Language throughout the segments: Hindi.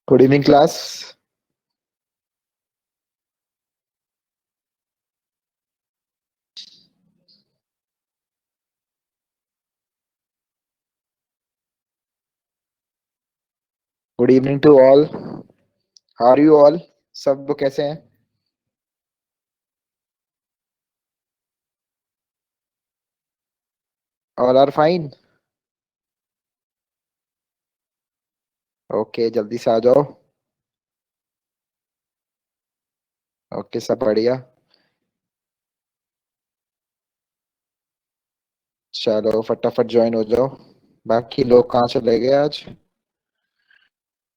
Good evening class. Good evening to all. How are you all? सब लोग कैसे हैं? All are fine. ओके, जल्दी से आ जाओ। ओके, सब बढ़िया। चलो फटाफट ज्वाइन हो जाओ। बाकी लोग कहाँ चले गए आज?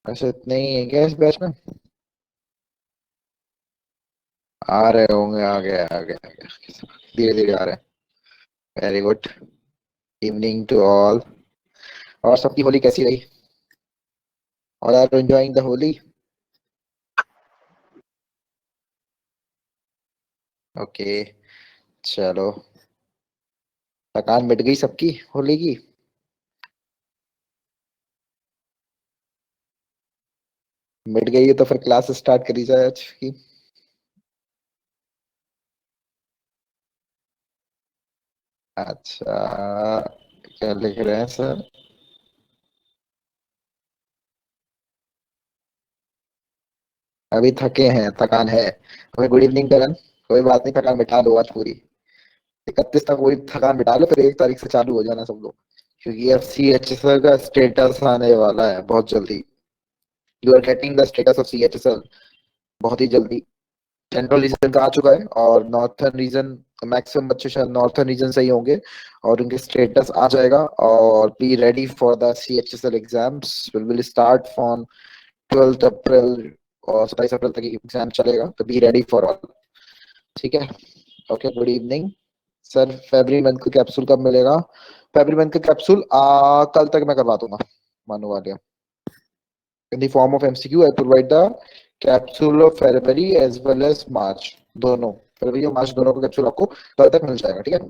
अच्छा, इतने ही है क्या इस बैच में? आ रहे होंगे, आ गए आ गए आ गए, धीरे धीरे आ रहे हैं। Very good evening to all. और सबकी होली कैसी रही? और are enjoying the Holi? Okay, चलो। थकान मिट गई सबकी होली की? मिट गई है तो फिर क्लास स्टार्ट करी जाए आज की। अच्छा, क्या लिख रहे हैं सर? अभी थके हैं, थकान है। कोई गुड इवनिंग करण। कोई बात नहीं, थकान मिटा लो आज पूरी। 31 तक वही थकान मिटा लो, फिर 1 तारीख से चालू हो जाना सब लोग। क्योंकि अब सी एच एस एल का स्टेटस आने वाला है बहुत जल्दी। You are getting the status of C H S L बहुत ही जल्दी। सेंट्रल रीजन का आ चुका है और नॉर्थर्न रीजन, मैक्सिमम बच्चे शायद नॉर्थर्न रीजन से ही होंगे। और उनके स्टेटस आ जाएगा। और be ready for the C H S L exams will start from 12 April. और 27 अप्रैल तक एग्जाम चलेगा, तो बी रेडी फॉर ऑल। ठीक है। Okay, good evening. Sir, फेब्री month का कैप्सूल कब मिलेगा? फेब्री मंथ का कैप्सूल कल तक मैं करवा दूंगा। मानो वाले in the form of MCQ I provide the capsule of February as well as March. दोनों, फरवरी और मार्च दोनों का कैप्सूल आपको कल तक मिल जाएगा। ठीक है।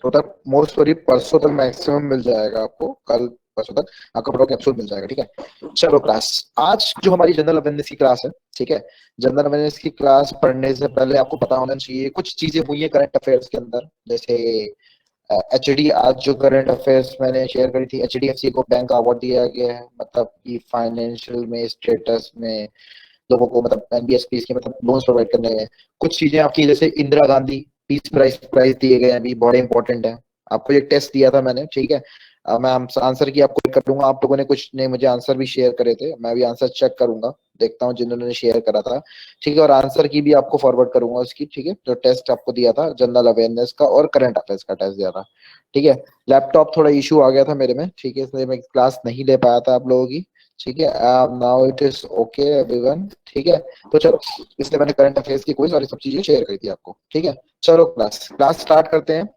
तो तक मोस्ट सॉरी परसों तक मैक्सिमम मिल जाएगा आपको। कल परसों तक आपका पूरा कैप्सूल मिल जाएगा। ठीक है। चलो क्लास। आज जो हमारी जनरल अवेयरनेस की क्लास है, ठीक है। जनरल अवेयरनेस की क्लास पढ़ने से पहले आपको पता होना चाहिए कुछ चीजें हुई है करंट अफेयर्स के अंदर। जैसे एचडी, आज जो करंट अफेयर्स मैंने शेयर करी थी, एचडीएफसी को बैंक अवार्ड दिया गया है, मतलब कि फाइनेंशियल में स्टेटस में लोगों को, मतलब एनबीएफसी के मतलब लोन्स प्रोवाइड करने में। कुछ चीजें आपकी जैसे Indira Gandhi peace prize prize दिए गए हैं, अभी बड़े इंपॉर्टेंट है। आपको एक टेस्ट दिया था मैंने, ठीक है। मैं आंसर की आपको कर दूंगा। आप लोगों ने कुछ ने मुझे आंसर भी शेयर करे थे, मैं भी आंसर चेक करूंगा, देखता हूँ जिन्होंने शेयर करा था। ठीक है। और आंसर की भी आपको फॉरवर्ड करूंगा उसकी। ठीक है। जो टेस्ट आपको दिया था जनरल अवेयरनेस का और करंट अफेयर्स का टेस्ट दिया था। ठीक है। लैपटॉप थोड़ा इशू आ गया था मेरे में, ठीक है, इसलिए मैं क्लास नहीं ले पाया था आप लोगों की। ठीक है। Now it is okay everyone. ठीक है। तो चलो, इसलिए मैंने करंट अफेयर्स की कोई सारी सब चीजें शेयर करी थी आपको। ठीक है। चलो क्लास क्लास स्टार्ट करते हैं।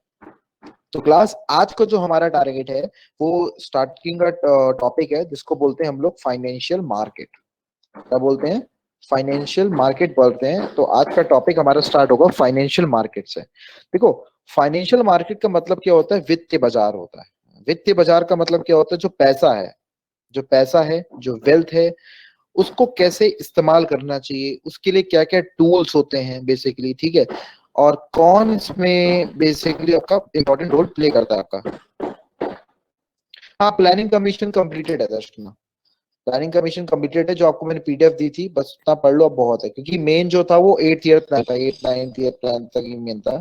तो क्लास आज का जो हमारा टारगेट है, वो स्टार्टिंग का टॉपिक है जिसको बोलते हैं हम लोग फाइनेंशियल मार्केट। क्या बोलते हैं? फाइनेंशियल मार्केट बोलते हैं। तो आज का टॉपिक हमारा स्टार्ट होगा फाइनेंशियल मार्केट से। देखो, फाइनेंशियल मार्केट का मतलब क्या होता है? वित्तीय बाजार होता है। वित्तीय बाजार का मतलब क्या होता है? जो पैसा है, जो पैसा है, जो वेल्थ है, उसको कैसे इस्तेमाल करना चाहिए, उसके लिए क्या क्या टूल्स होते हैं बेसिकली। ठीक है। और कौन इसमें बेसिकली आपका इंपॉर्टेंट रोल प्ले करता है आपका। हाँ, प्लानिंग कमीशन कंप्लीटेड है दर्शक। प्लानिंग कमीशन कंप्लीटेड है, जो आपको मैंने पीडीएफ दी थी, बस उतना पढ़ लो अब बहुत है। क्योंकि मेन जो था वो 8th ईयर प्लान था, 8 9th ईयर प्लान तक ही मेन था।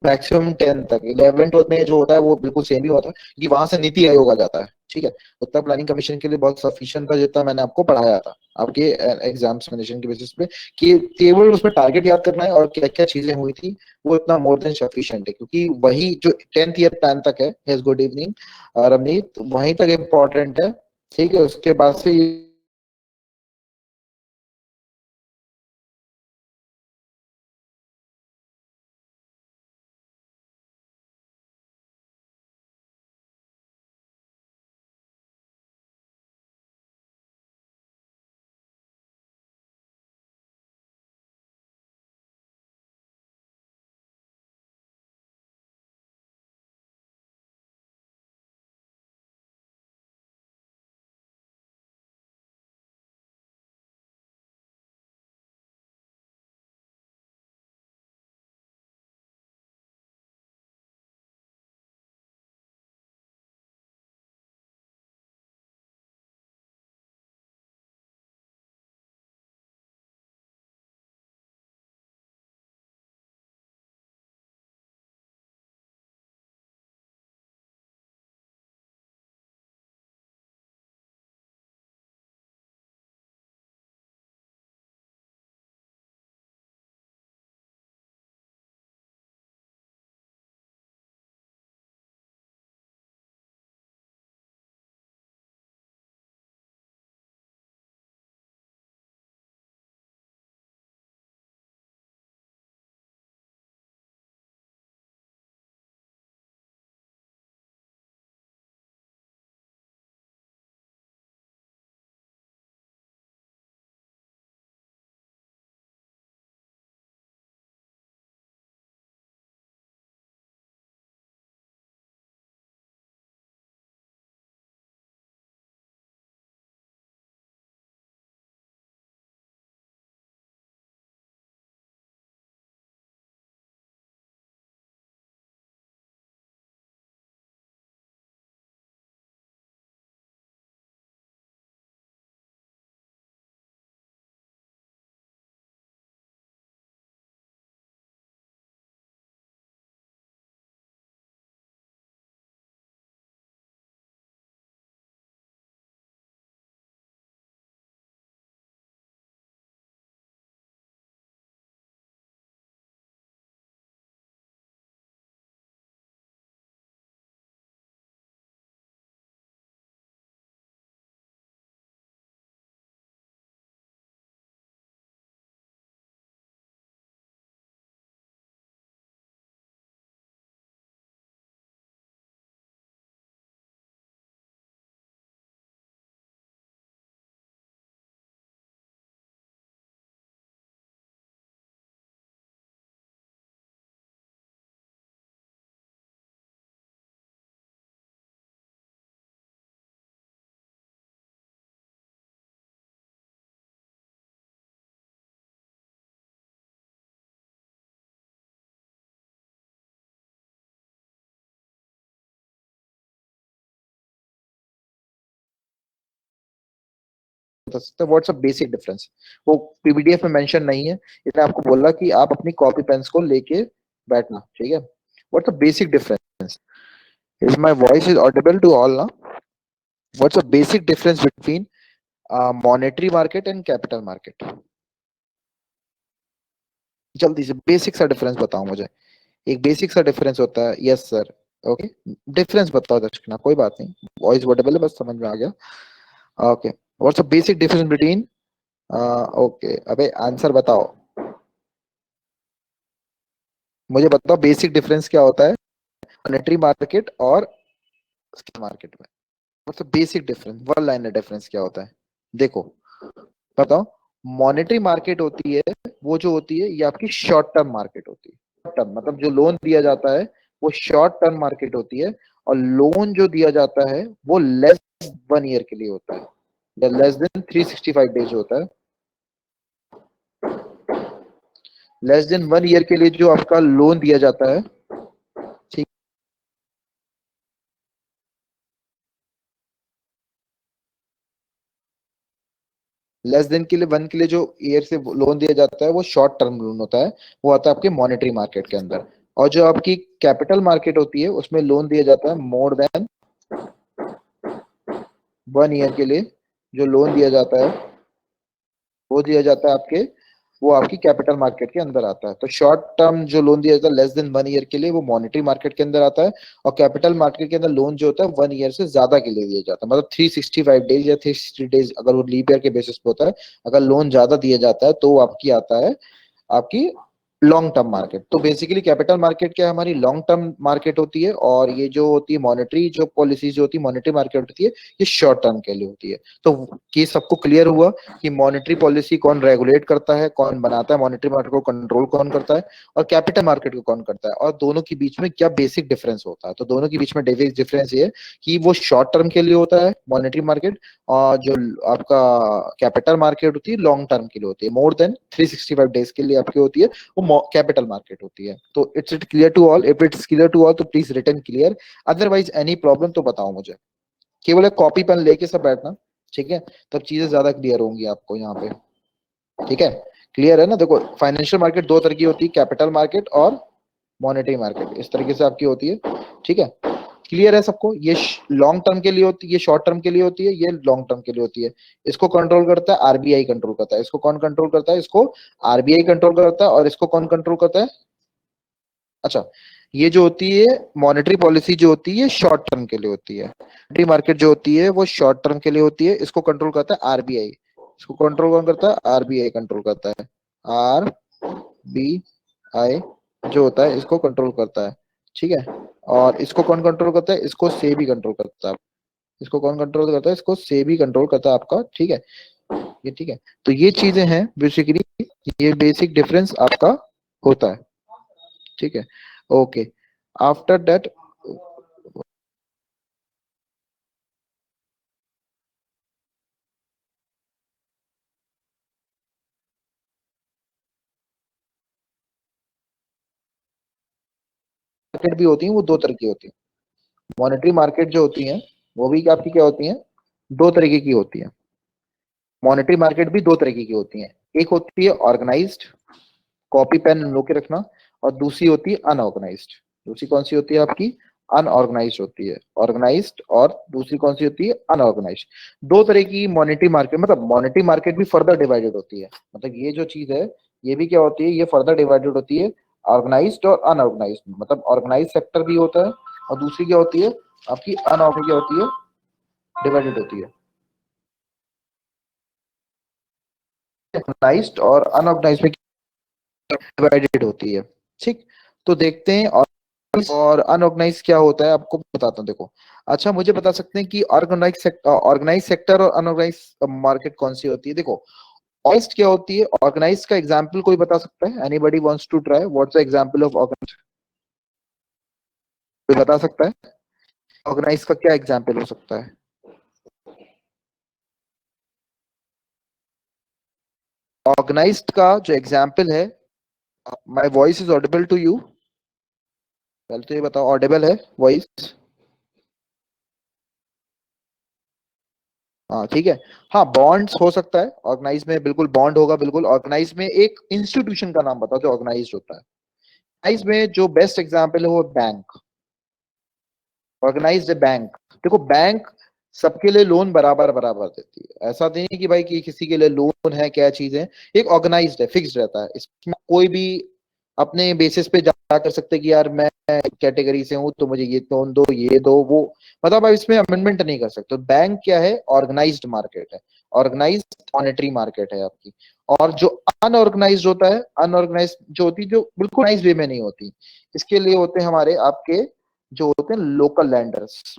मैक्सिमम 10 तक, 11th में जो होता है वो बिल्कुल सेम ही होता है, कि वहां से नीति आयोग आ जाता है। ठीक है। उतना प्लानिंग कमीशन के लिए बहुत सफिशियंट था जितना मैंने आपको पढ़ाया था आपके एग्जामिनेशन के बेसिस पे। कि केवल उसमें टारगेट याद करना है और क्या क्या चीजें हुई थी, वो इतना मोर देन सफिशियंट है। क्योंकि वही जो 10th ईयर प्लान तक है, यस गुड इवनिंग रवनीत, वहीं तक इम्पोर्टेंट है। ठीक है। उसके बाद से बता सकते हैं व्हाट्स अ बेसिक डिफरेंस। वो पीडीएफ में मेंशन नहीं है, इसने आपको बोला कि आप अपनी कॉपी पेन्स को लेके बैठना, ठीक है। What's a basic difference, is my voice is audible to all ना? What's a basic difference between monetary market and capital market? जल्दी से बेसिक सा डिफरेंस बताओ मुझे। एक बेसिक सा डिफरेंस होता है, यस सर। ओके, डिफरेंस बताओ दर्शना, कोई बात नहीं, वॉइस वर्डेबल है, बस समझ में आ गया। Okay, what's the basic difference between, okay अबे आंसर बताओ, मुझे बताओ बेसिक डिफरेंस क्या होता है मॉनेटरी मार्केट और स्टॉक मार्केट में? What's the basic difference, one liner difference क्या होता है? देखो, बताओ। मॉनेटरी मार्केट होती है, वो जो होती है ये आपकी शॉर्ट टर्म मार्केट होती है। टर्म मतलब जो लोन दिया जाता है वो शॉर्ट टर्म मार्केट होती है, और लोन जो दिया जाता है वो लेस 1 ईयर के लिए होता है, या लेस देन 365 डेज होता है। लेस देन 1 ईयर के लिए जो आपका लोन दिया जाता है, ठीक, लेस देन के लिए 1 के लिए जो ईयर से लोन दिया जाता है वो शॉर्ट टर्म लोन होता है, वो आता है आपके मॉनेटरी मार्केट के अंदर। और जो आपकी कैपिटल मार्केट होती है उसमें लोन दिया जाता है मोर देन 1 ईयर के लिए, जो लोन दिया जाता है वो दिया जाता है आपके, वो आपकी कैपिटल मार्केट के अंदर आता है। तो शॉर्ट टर्म जो लोन दिया जाता है लेस देन 1 ईयर के लिए, वो मॉनेटरी मार्केट के अंदर आता है। और कैपिटल मार्केट के अंदर लोन जो होता है 1 ईयर से ज्यादा के लिए दिया जाता है, मतलब 365 डेज या 360 डेज, अगर वो लीप ईयर के बेसिस पे होता है। अगर लोन ज्यादा दिया जाता है तो वो आपकी आता है आपकी लॉन्ग टर्म मार्केट। तो बेसिकली कैपिटल मार्केट क्या है, हमारी लॉन्ग टर्म मार्केट होती है, और ये जो होती है मॉनेटरी जो पॉलिसीज जो होती है मॉनेटरी मार्केट होती है, ये शॉर्ट टर्म के लिए होती है। तो ये सबको क्लियर हुआ कि मॉनेटरी पॉलिसी कौन रेगुलेट करता है, कौन बनाता है, मॉनेटरी मार्केट को कंट्रोल कौन करता है, और कैपिटल मार्केट को कौन करता है, और दोनों के बीच में क्या बेसिक डिफरेंस होता है। तो दोनों के बीच में बेसिक डिफरेंस ये है कि वो शॉर्ट टर्म के लिए होता है मॉनेटरी मार्केट, और जो आपका कैपिटल मार्केट होती है लॉन्ग टर्म के लिए होती है, मोर देन 365 डेज के लिए आपकी होती है, वो कैपिटल मार्केट होती है। तो it's it clear to all? If it's clear to all तो please return clear, otherwise any problem तो बताओ मुझे। केवल एक कॉपी पेन लेके सब बैठना, ठीक है, तब चीजें ज्यादा क्लियर होंगी आपको यहाँ पे, ठीक है। क्लियर है ना? देखो, फाइनेंशियल मार्केट दो तरह की होती है, कैपिटल मार्केट और मॉनेटरी मार्केट, इस तरीके से आपकी होती है, ठीक है। क्लियर है सबको? ये लॉन्ग टर्म के लिए होती है, ये शॉर्ट टर्म के लिए होती है, ये लॉन्ग टर्म के लिए होती है। इसको कंट्रोल करता है आरबीआई, कंट्रोल करता है इसको। कौन कंट्रोल करता है इसको? आरबीआई कंट्रोल करता है। और इसको कौन कंट्रोल करता है? अच्छा, ये जो होती है मॉनेटरी पॉलिसी जो होती है शॉर्ट टर्म के लिए होती है, मॉनेटरी मार्केट जो होती है वो शॉर्ट टर्म के लिए होती है, इसको कंट्रोल करता है आरबीआई। इसको कंट्रोल कौन करता है? आरबीआई कंट्रोल करता है। आर बी आई जो होता है इसको कंट्रोल करता है, ठीक है। और इसको कौन कंट्रोल करता है? इसको से भी कंट्रोल करता है। इसको कौन कंट्रोल करता है? इसको से भी कंट्रोल करता है आपका, ठीक है। ये ठीक है। तो ये चीजें हैं बेसिकली, ये बेसिक डिफरेंस आपका होता है, ठीक है। ओके, आफ्टर दैट मार्केट भी होती है, वो दो तरह की होती है। मॉनेटरी मार्केट जो होती है वो भी आपकी क्या होती है? दो तरीके की होती है। मॉनेटरी मार्केट भी दो तरीके की होती है, एक होती है ऑर्गेनाइज्ड, कॉपी पेन लो के रखना, और दूसरी होती है अनऑर्गेनाइज्ड। दूसरी कौन सी होती है आपकी? अनऑर्गेनाइज्ड होती है। ऑर्गेनाइज्ड और दूसरी कौन सी होती है? अनऑर्गेनाइज्ड। दो तरह की मॉनेटरी मार्केट, मतलब मॉनेटरी मार्केट भी फर्दर डिवाइडेड होती है, मतलब ये जो चीज है ये भी क्या होती है, ये फर्दर डिवाइडेड होती है ऑर्गेनाइज्ड और अनऑर्गेनाइज्ड। मतलब ऑर्गेनाइज सेक्टर भी होता है, और दूसरी क्या होती है आपकी? अनऑर्गेनाइज क्या होती है? डिवाइडेड होती है। ऑर्गेनाइज्ड और अनऑर्गेनाइज्ड में डिवाइडेड होती है, ठीक। तो देखते हैं और अनऑर्गेनाइज क्या होता है, आपको बताता हूँ, देखो। अच्छा, मुझे बता सकते हैं कि ऑर्गेनाइज सेक्टर और अनऑर्गेनाइज मार्केट कौन सी होती है? देखो, ऑर्गेनाइज्ड क्या होती है, ऑर्गेनाइज का एग्जांपल कोई बता सकता है? Anybody wants to try, what's the example of organise? कोई बता सकता है ऑर्गेनाइज का क्या एग्जांपल हो सकता है? ऑर्गेनाइज्ड का जो एग्जांपल है, my voice is audible to you? पहले तो ये बताओ, ऑडिबल है वॉइस? हाँ ठीक है। हाँ बॉन्ड्स हो सकता है, ऑर्गेनाइज में बिल्कुल बॉन्ड होगा, बिल्कुल। ऑर्गेनाइज में एक इंस्टीट्यूशन का नाम बताओ जो ऑर्गेनाइज होता है। ऑर्गेनाइज में जो बेस्ट एग्जाम्पल है वो बैंक। ऑर्गेनाइज्ड बैंक, देखो बैंक सबके लिए लोन बराबर बराबर देती है। ऐसा नहीं कि भाई कि किसी के लिए लोन है क्या चीज है। एक ऑर्गेनाइज्ड है, फिक्स्ड रहता है। इसमें कोई भी अपने बेसिस पे जा कर सकते कि यार मैं कैटेगरी से हूं तो मुझे ये लोन दो, ये दो, वो, मतलब आप इसमें अमेंडमेंट नहीं कर सकते। बैंक क्या है, ऑर्गेनाइज्ड मार्केट है, ऑर्गेनाइज्ड मॉनेटरी मार्केट है आपकी। और जो अनऑर्गेनाइज्ड होता है, अनऑर्गेनाइज्ड जो होती है, जो बिल्कुल ऑर्गेनाइज्ड वे में नहीं होती, इसके लिए होते हैं हमारे आपके जो होते हैं लोकल लैंडर्स।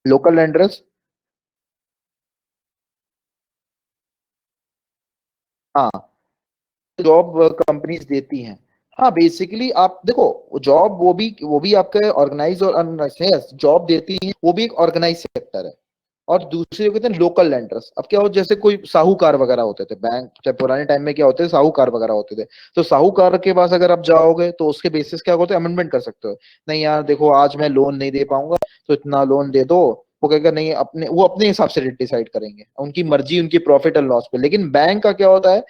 लोकल लैंडर्स, हाँ, जॉब कंपनीज देती हैं। हाँ बेसिकली आप देखो, जॉब वो भी आपका ऑर्गेनाइज और अनऑर्गेनाइज जॉब देती हैं, वो भी एक ऑर्गेनाइज सेक्टर है। और दूसरे कहते हैं लोकल लेंडर्स। अब क्या हो, जैसे कोई साहूकार वगैरह होते थे बैंक, जब पुराने टाइम में क्या होते थे, साहूकार वगैरह होते थे। तो साहूकार के पास अगर आप जाओगे तो उसके बेसिस क्या होते हैं, अमेंडमेंट कर सकते हो। नहीं यार देखो आज मैं लोन नहीं दे पाऊंगा, तो इतना लोन दे दो। वो कहेगा नहीं, वो अपने हिसाब से रेट डिसाइड करेंगे, उनकी मर्जी, उनकी प्रॉफिट एंड लॉस पे। लेकिन बैंक का क्या होता है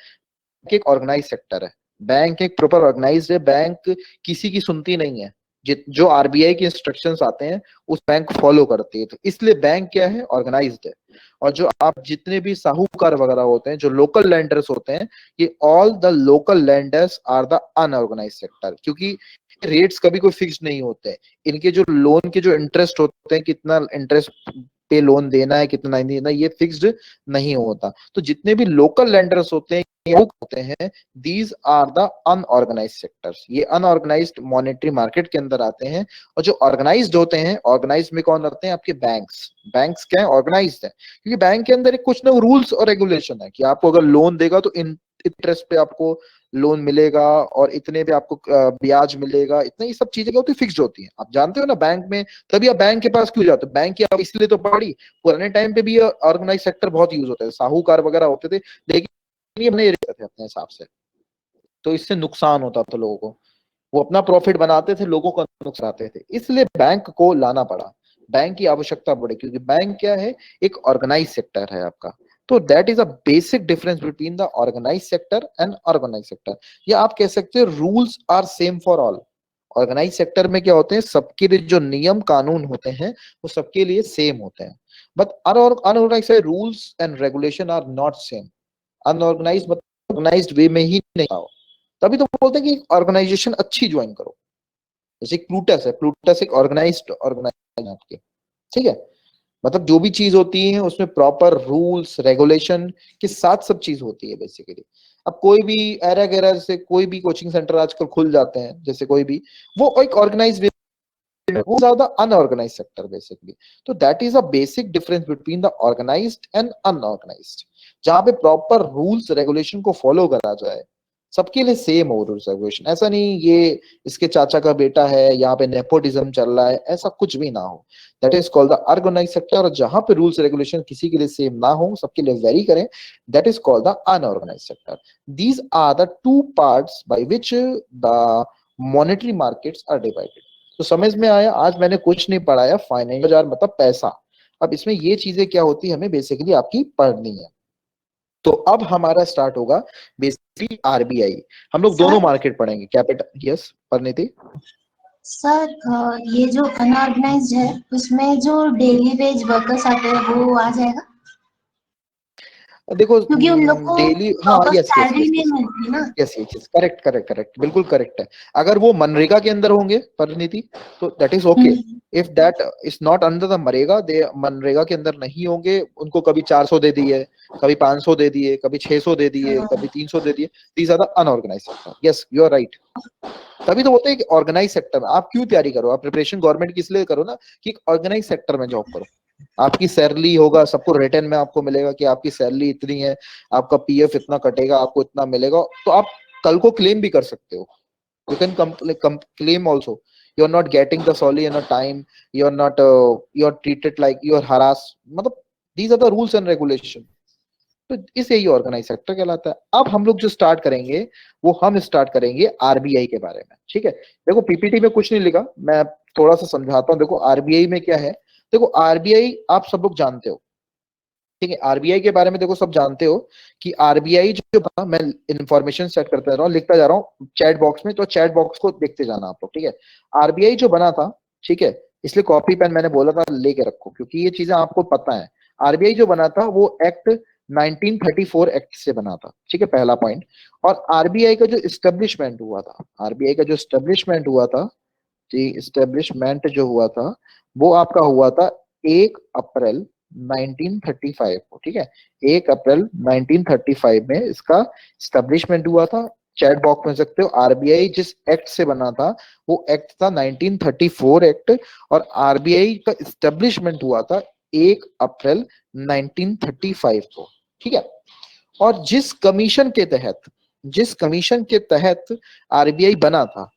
कि एक ऑर्गेनाइज सेक्टर है। बैंक एक प्रॉपर ऑर्गेनाइज है। बैंक किसी की सुनती नहीं है। जो आरबीआई के इंस्ट्रक्शंस आते हैं उस बैंक फॉलो करती है। तो इसलिए बैंक क्या है, ऑर्गेनाइज्ड है। और जो आप जितने भी साहूकार वगैरह होते हैं, जो लोकल लैंडर्स होते हैं, ये all the local lenders are the unorganise sector. क्योंकि रेट्स कभी कोई फिक्स नहीं होते हैं। इनके जो लोन के जो इंटरेस्ट होते हैं, कितना इंटरेस्ट पे लोन देना है, कितना नहीं देना, ये फिक्स्ड नहीं होता। तो जितने भी लोकल लैंडर्स होते हैं, ये होते हैं, these are the unorganise sectors. ये अनऑर्गेनाइज्ड मॉनेटरी मार्केट के अंदर आते हैं। और जो ऑर्गेनाइज्ड होते हैं, ऑर्गेनाइज्ड में कौन आते हैं, आपके बैंक्स। बैंक्स क्या है, ऑर्गेनाइज्ड है। क्योंकि बैंक के अंदर एक कुछ ना रूल्स और रेगुलेशन है कि आपको अगर लोन देगा तो इन इंटरेस्ट पे आपको लोन मिलेगा, और इतने पे आपको ब्याज मिलेगा, इतने, ये सब चीजें क्या होती है, फिक्स्ड होती हैं। आप जानते हो ना बैंक में, तभी आप बैंक के पास क्यों जाते हो, बैंक की आप इसलिए तो पड़ी। पुराने टाइम पे भी ऑर्गेनाइज सेक्टर बहुत यूज होता है, साहूकार वगैरह होते थे। लेकिन ये नहीं रहते थे अपने हिसाब से, तो इससे नुकसान होता था लोगों को। वो अपना प्रॉफिट बनाते थे, लोगों को नुकसान आते थे, इसलिए बैंक को लाना पड़ा। बैंक की आवश्यकता पड़ी, क्योंकि बैंक क्या है, एक ऑर्गेनाइज सेक्टर है आपका। तो that is a basic difference between the organise sector and organise sector. या आप कह सकते हैं rules are same for all. Organise sector में क्या होते हैं, सबके लिए जो नियम कानून होते हैं वो सबके लिए सेम होते हैं। But unorganise rules and regulation are not same. Unorganise मतलब ऑर्गेनाइज्ड वे में ही नहीं आओ। तभी तो बोलते हैं कि ऑर्गेनाइजेशन अच्छी ज्वाइन करो। जैसे प्लूटस है, प्लूटस एक ऑर्गेनाइज्ड ऑर्गेनाइजेशन है आपकी, ठीक है। मतलब जो भी चीज होती है उसमें प्रॉपर रूल्स रेगुलेशन के साथ सब चीज होती है बेसिकली। अब कोई भी एरा गैरा, जैसे कोई भी कोचिंग सेंटर आजकल खुल जाते हैं, जैसे कोई भी, वो एक ऑर्गेनाइज वे में, वो ज्यादा अनऑर्गेनाइज सेक्टर बेसिकली। तो that is a basic difference between the organised and unorganised. जहां पे प्रॉपर रूल्स रेगुलेशन को फॉलो करा जाए, सबके लिए सेम हो रूल्स रेगुलेशन। ऐसा नहीं ये इसके चाचा का बेटा है, यहाँ पे नेपोटिज्म चल रहा है, ऐसा कुछ भी ना हो। That is called the organise sector. और जहां पे रूल्स रेगुलेशन किसी के लिए सेम ना हो, सबके लिए वेरी करें, that is called the unorganise sector. These are the two parts by which the monetary markets are divided. तो समझ में आया, आज मैंने कुछ नहीं पढ़ाया, फाइनेंशियल बाजार मतलब पैसा। अब इसमें ये चीजें क्या होती है, हमें बेसिकली आपकी पढ़नी है। तो अब हमारा स्टार्ट होगा बेसिकली आरबीआई। हम लोग दोनों सर मार्केट पढ़ेंगे, कैपिटल, यस परिणीति। सर ये जो अनऑर्गेनाइज्ड है उसमें जो डेली वेज वर्कर्स आते हैं वो आ जाएगा, देखो क्योंकि उन लोग को डेली, हाँ, proper yes yes salary yes नहीं यस मिलती ना। Yes yes, correct correct correct, बिल्कुल करेक्ट है। अगर वो मनरेगा के अंदर होंगे परिणीति, तो that is okay. Hmm. If that is not under the मरेगा, दे मनरेगा के अंदर नहीं होंगे, उनको कभी 400 दे दिए, कभी 500 दे दिए, कभी 600 दे दिए, कभी 300 दे दिए, these are the unorganise sector. Yes you are right. तभी तो बोलते हैं कि ऑर्गेनाइज सेक्टर में आप क्यों तैयारी करो, आप प्रिपरेशन गवर्नमेंट की इसलिए करो ना, कि ऑर्गेनाइज सेक्टर में जॉब करो। आपकी सैलरी होगा, सबको रिटर्न में आपको मिलेगा कि आपकी सैलरी इतनी है, आपका पीएफ इतना कटेगा, आपको इतना मिलेगा। तो आप कल को क्लेम भी कर सकते हो। You can claim also. You are not getting the salary in a time. You are not you are treated like you are harassed, मतलब these are the rules and regulation। तो इसे ही ऑर्गेनाइज सेक्टर कहलाता है। अब हम लोग जो स्टार्ट करेंगे, वो हम स्टार्ट करेंगे आरबीआई के बारे में, ठीक है। देखो पीपीटी में कुछ नहीं लिखा, मैं थोड़ा सा समझाता हूँ। देखो आरबीआई में क्या है, देखो आरबीआई आप सब लोग जानते हो, ठीक है। आरबीआई के बारे में देखो सब जानते हो कि आरबीआई जो बना, मैं इंफॉर्मेशन सेट करता जा रहा हूँ, लिखता जा रहा हूँ चैट बॉक्स में, तो चैट बॉक्स को देखते जाना आप लोग, ठीक है। आरबीआई जो बना था, ठीक है, इसलिए कॉपी पेन मैंने बोला था लेके रखो, क्योंकि ये चीजें आपको पता है। आरबीआई जो बना था वो एक्ट 1934 एक्ट से बना था, ठीक है, पहला पॉइंट। और आरबीआई का जो इस्टेब्लिशमेंट हुआ था, आरबीआई का जो इस्टेब्लिशमेंट हुआ था, जी, इस्टेब्लिशमेंट जो हुआ था वो आपका हुआ था 1 अप्रैल 1935 को, ठीक है। 1 अप्रैल 1935 में इसका स्टैब्लिशमेंट हुआ था। चैट बॉक्स में सकते हो, आरबीआई जिस एक्ट से बना था वो एक्ट था 1934 एक्ट, और आरबीआई का स्टैब्लिशमेंट हुआ था 1 अप्रैल 1935 को, ठीक है। और जिस कमीशन के तहत आरबीआई बना था,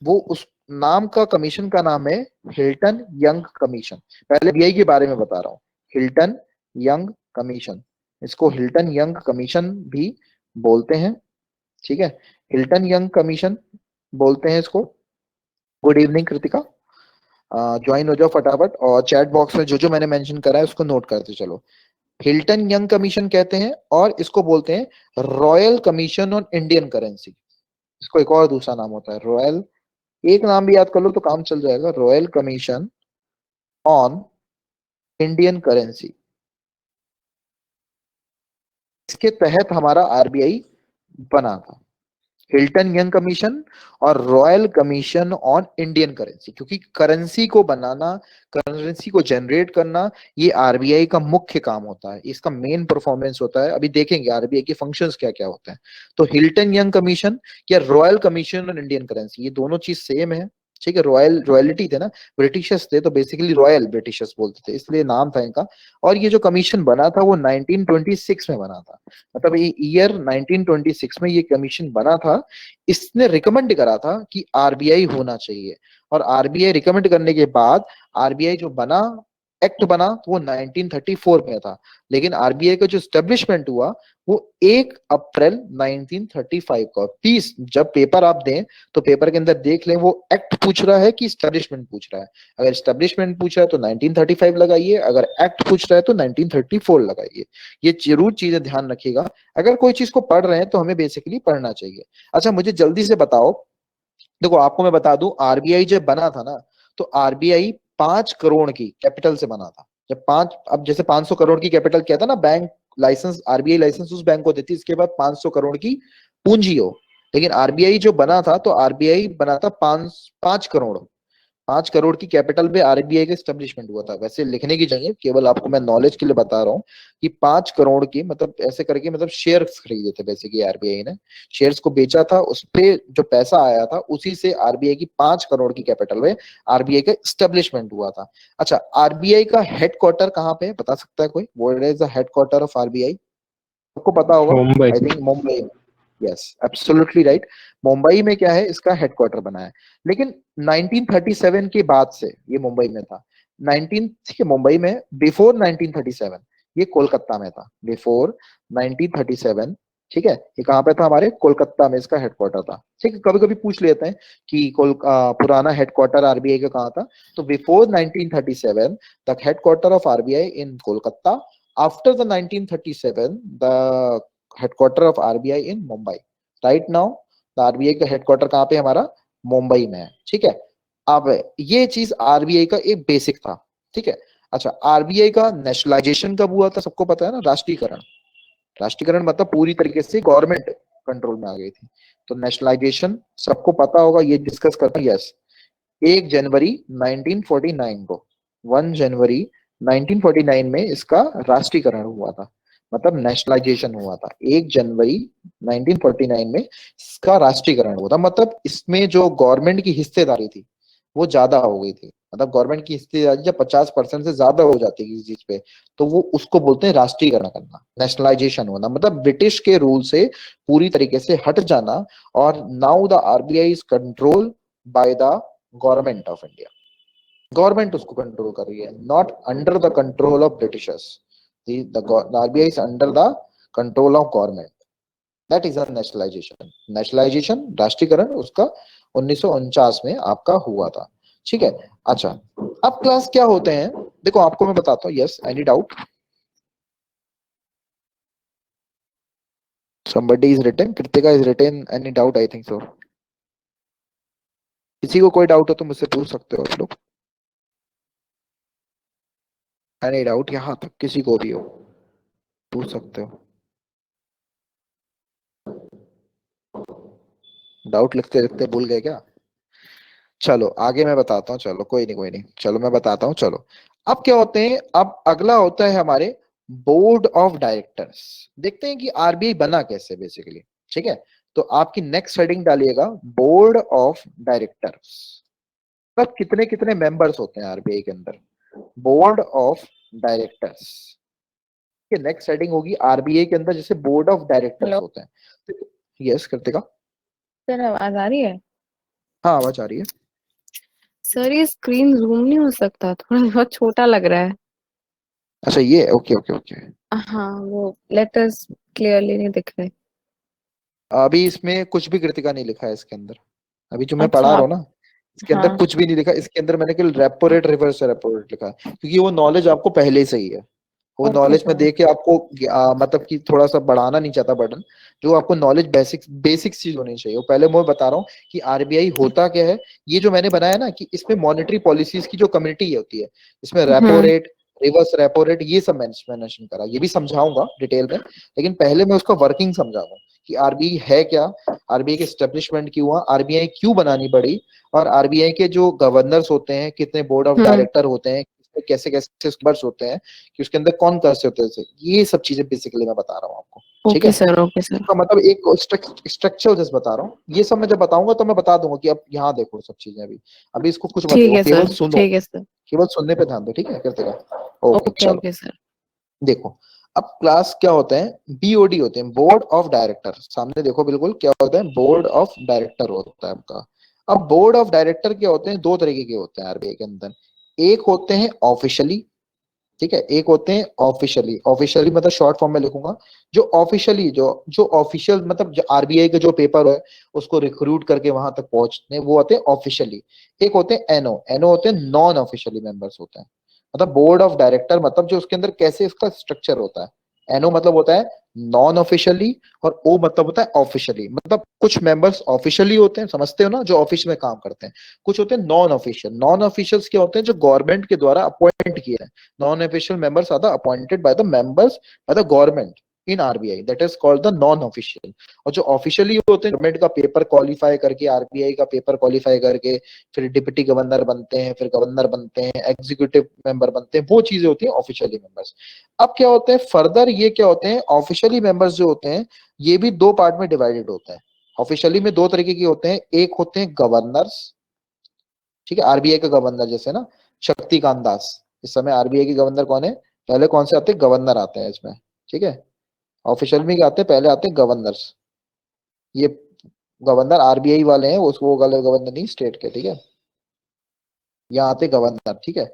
वो उस नाम का कमीशन का नाम है हिल्टन यंग कमीशन। पहले बीआई के बारे में बता रहा हूँ, हिल्टन यंग कमीशन, इसको हिल्टन यंग कमीशन भी बोलते हैं, ठीक है। हिल्टन यंग कमीशन बोलते हैं इसको। गुड इवनिंग कृतिका, ज्वाइन हो जाओ फटाफट, और चैट बॉक्स में जो जो मैंने मेंशन करा है उसको नोट करते चलो। हिल्टन यंग कमीशन कहते हैं, और इसको बोलते हैं royal commission on Indian currency. इसको एक और दूसरा नाम होता है रॉयल, एक नाम भी याद कर लो तो काम चल जाएगा, royal commission on Indian currency. इसके तहत हमारा आरबीआई बना था, हिल्टन यंग कमीशन और royal commission on Indian currency, क्योंकि करेंसी को बनाना, करेंसी को जनरेट करना, ये आरबीआई का मुख्य काम होता है, इसका मेन परफॉर्मेंस होता है। अभी देखेंगे आरबीआई के फंक्शंस क्या क्या होते हैं। तो हिल्टन यंग कमीशन या royal commission on Indian currency, ये दोनों चीज सेम है, ठीक है। रॉयलिटी थे ना, ब्रिटिशर्स थे, तो बेसिकली रॉयल ब्रिटिशर्स बोलते थे, इसलिए नाम था इनका। और ये जो कमीशन बना था वो 1926 में बना था, मतलब ये ईयर 1926 में ये कमीशन बना था। इसने रिकमेंड करा था कि आरबीआई होना चाहिए, और आरबीआई रिकमेंड करने के बाद आरबीआई जो बना, एक्ट बना, तो वो 1934 में था। लेकिन आरबीआई का जो स्टेब्लिशमेंट हुआ वो 1 अप्रैल 1935 को। प्लीज जब पेपर आप दें तो पेपर के अंदर देख लें वो एक्ट पूछ रहा है कि स्टेब्लिशमेंट पूछ रहा है। अगर स्टेब्लिशमेंट पूछ रहा है तो 1935 लगाइए, अगर एक्ट पूछ रहा है तो 1934 लगाइए। ये जरूर चीजें ध्यान रखिएगा। अगर कोई चीज को पढ़ रहे हैं तो हमें बेसिकली पढ़ना चाहिए। अच्छा, मुझे जल्दी से बताओ, देखो आपको मैं बता दूं, आरबीआई जब बना था ना, तो आरबीआई 5 करोड़ की कैपिटल से बना था। जब पांच, अब जैसे 500 करोड़ की कैपिटल क्या था ना, बैंक लाइसेंस, आरबीआई लाइसेंस उस बैंक को देती, इसके बाद 500 करोड़ की पूंजी हो। लेकिन आरबीआई जो बना था, तो आरबीआई बना था 5 करोड़, 5 करोड़ की कैपिटल पे आरबीआई का स्टेब्लिशमेंट हुआ था। वैसे लिखने की जगह केवल आपको मैं नॉलेज के लिए बता रहा हूँ कि 5 करोड़ की, मतलब ऐसे करके, मतलब शेयर्स खरीदे थे बेसिकली आरबीआई ने, शेयर्स को बेचा था, उस पे जो पैसा आया था उसी से आरबीआई की 5 करोड़ की कैपिटल में आरबीआई का स्टेब्लिशमेंट हुआ था। अच्छा, आरबीआई का हेडक्वार्टर कहाँ पे है, बता सकता है कोई? What is the headquarter of RBI? आपको पता होगा, Mumbai. I think Mumbai. Yes, absolutely right, Mumbai में क्या है, इसका हेडक्वार्टर बना है। लेकिन 1937 के बाद से ये मुंबई में था। 19, ठीक है, मुंबई में बिफोर 1937 ये कोलकाता में था, बिफोर 1937, ठीक है। ये कहाँ पे था, हमारे कोलकाता में इसका हेडक्वार्टर था, ठीक है। कभी कभी पूछ लेते हैं कि पुराना हेडक्वार्टर आरबीआई का कहाँ था, तो before 1937 the headquarter of RBI in Kolkata, after the 1937 the headquarter of RBI in Mumbai. Right now the RBI का हेडक्वार्टर कहाँ पे है हमारा, मुंबई में है, ठीक है। अब ये चीज आरबीआई का एक बेसिक था, ठीक है। अच्छा, आरबीआई का नेशनलाइजेशन कब हुआ था, सबको पता है ना, राष्ट्रीयकरण। राष्ट्रीयकरण मतलब पूरी तरीके से गवर्नमेंट कंट्रोल में आ गई थी। तो नेशनलाइजेशन सबको पता होगा, ये डिस्कस करते हैं। यस, 1 जनवरी 1949 को, 1 जनवरी 1949 में इसका राष्ट्रीयकरण हुआ था, मतलब नेशनलाइजेशन हुआ था। 1 जनवरी 1949 में इसका राष्ट्रीयकरण हुआ था, मतलब इसमें जो गवर्नमेंट की हिस्सेदारी थी वो ज्यादा हो गई थी। मतलब गवर्नमेंट की हिस्सेदारी जब 50% से ज्यादा हो जाती है किसी चीज पे, तो वो उसको बोलते हैं राष्ट्रीयकरण करना, नेशनलाइजेशन होना, मतलब ब्रिटिश के रूल से पूरी तरीके से हट जाना। और now the RBI is control by the government of India, government उसको कंट्रोल कर रही है, not under the control of Britishers. The RBI is under the control of government, that is a nationalisation. Nationalisation, राष्ट्रीयकरण, उसका 1949 में आपका हुआ था, ठीक है। अच्छा, अब क्लास क्या होते हैं, देखो आपको मैं बताता हूँ। Yes, any doubt? somebody is written, Kritika is written, any doubt? I think so. किसी को कोई डाउट हो तो मुझसे पूछ सकते हो आप लोग। एनी डाउट, यहाँ तक किसी को भी हो पूछ सकते हो। डाउट लिखते लिखते भूल गए क्या? चलो आगे मैं बताता हूँ, चलो कोई नहीं कोई नहीं, चलो मैं बताता हूँ, चलो। अब क्या होते हैं, अब अगला होता है हमारे बोर्ड ऑफ डायरेक्टर्स। देखते हैं कि आरबीआई बना कैसे बेसिकली। ठीक है, तो आपकी नेक्स्ट हेडिंग डालिएगा बोर्ड ऑफ डायरेक्टर्स। अब कितने कितने मेंबर्स होते हैं आरबीआई के अंदर, बोर्ड ऑफ डायरेक्टर्स के नेक्स्ट हेडिंग होगी आरबीआई के अंदर जैसे बोर्ड ऑफ डायरेक्टर्स हेलो होते हैं। यस कृतिका। सर, आवाज आ रही है? हाँ आवाज आ रही है। सर, ये स्क्रीन जूम नहीं हो सकता? थोड़ा बहुत छोटा लग रहा है। अच्छा ये ओके ओके ओके। हाँ, वो लेटर्स क्लियरली नहीं दिख रहे। अभी इसमें कुछ भी कृतिका नहीं लिखा है इसके अंदर, अभी जो मैं पढ़ा अच्छा रहा हूँ आप। ना, इसके अंदर हाँ। कुछ भी नहीं लिखा। इसके अंदर मैंने केवल repo rate reverse repo rate लिखा है, क्योंकि वो नॉलेज आपको पहले से ही है। वो ओके नॉलेज में सर। दे के आपको मतलब कि थोड़ा सा बढ़ाना नहीं चाहता बटन। जो आपको नॉलेज बेसिक बेसिक चीज होनी चाहिए वो पहले मैं बता रहा हूँ कि आरबीआई होता क्या है। ये जो मैंने बनाया ना कि इसमें मॉनेटरी पॉलिसीज की जो कम्युनिटी होती है, इसमें रेपो हम्म। रेट, रिवर्स रेपो रेट, ये सब मेंशन करा, ये भी समझाऊंगा डिटेल में। लेकिन पहले मैं उसका वर्किंग समझाऊंगा कि आरबीआई है क्या, आरबीआई के स्टेब्लिशमेंट क्यों हुआ, आरबीआई क्यों बनानी पड़ी, और आरबीआई के जो गवर्नर्स होते हैं, कितने बोर्ड ऑफ हम्म। डायरेक्टर होते हैं, कैसे कैसे मेंबर्स होते हैं, कि उसके अंदर कौन कैसे होते हैं, ये सब चीजें बेसिकली मैं बता रहा हूँ आपको। ठीक है, ओके सर, ओके सर। इसका मतलब एक स्ट्रक्चर जैसे बता रहा हूँ। ये सब मैं जब बताऊंगा तो मैं बता दूंगा कि अब यहाँ देखो सब चीजें। अभी अभी इसको कुछ मत ठीक देखो, है केवल सर, सुनो, ठीक है सर। केवल सुनने पे ध्यान दो। ठीक है करते रहो। ओके ओके चलो ओके सर। देखो। अब क्लास क्या होते हैं, बीओडी होते हैं, बोर्ड ऑफ डायरेक्टर। सामने देखो बिल्कुल क्या होता है, बोर्ड ऑफ डायरेक्टर होता है आपका। अब बोर्ड ऑफ डायरेक्टर क्या होते हैं, दो तरीके के होते हैं आरबीआई के अंदर। एक होते हैं ऑफिशियली, ठीक है, एक होते हैं ऑफिशियली। ऑफिशियली मतलब शॉर्ट फॉर्म में लिखूंगा, जो ऑफिशियली जो जो ऑफिशियल मतलब जो आरबीआई का जो पेपर है उसको रिक्रूट करके वहां तक पहुंचने, वो होते हैं ऑफिशियली। एक होते हैं एनओ, एनओ होते हैं नॉन ऑफिशियली मेंबर्स होते हैं। मतलब बोर्ड ऑफ डायरेक्टर मतलब जो उसके अंदर कैसे इसका स्ट्रक्चर होता है। एनओ मतलब होता है नॉन ऑफिशियली, और ओ मतलब होता है ऑफिशियली। मतलब कुछ मेंबर्स ऑफिशियली होते हैं, समझते हो ना, जो ऑफिस में काम करते हैं। कुछ होते हैं नॉन ऑफिशियल। नॉन ऑफिशियल्स क्या होते हैं, जो गवर्नमेंट के द्वारा अपॉइंट किए हैं। Non-official members are the appointed by the members by the government in RBI, that is called the non-official। और जो ऑफिशियली होते हैं, गवर्नमेंट का पेपर क्वालिफाई करके, आरबीआई का पेपर क्वालिफाई करके फिर डिप्टी गवर्नर बनते हैं, फिर गवर्नर बनते हैं, एग्जीक्यूटिव मेंबर बनते हैं, वो चीजें होती हैं ऑफिशियली मेंबर्स। अब क्या होते हैं फर्दर, ये क्या होते हैं ऑफिशियली मेंबर्स जो होते हैं, ये भी दो पार्ट में डिवाइडेड होते हैं। ऑफिशियली में दो तरीके के होते हैं, एक होते हैं गवर्नर्स, ठीक है, आरबीआई का गवर्नर जैसे ना शक्तिकांत दास। इस समय आरबीआई के गवर्नर कौन है, पहले कौन से आते हैं, गवर्नर आते हैं इसमें। ठीक है, ऑफिशियल में क्या आते हैं, पहले आते हैं गवर्नर्स। ये गवर्नर आरबीआई वाले हैं, उसको वो वाले गवर्नर नहीं, स्टेट के। ठीक है, यहाँ आते हैं गवर्नर। ठीक है,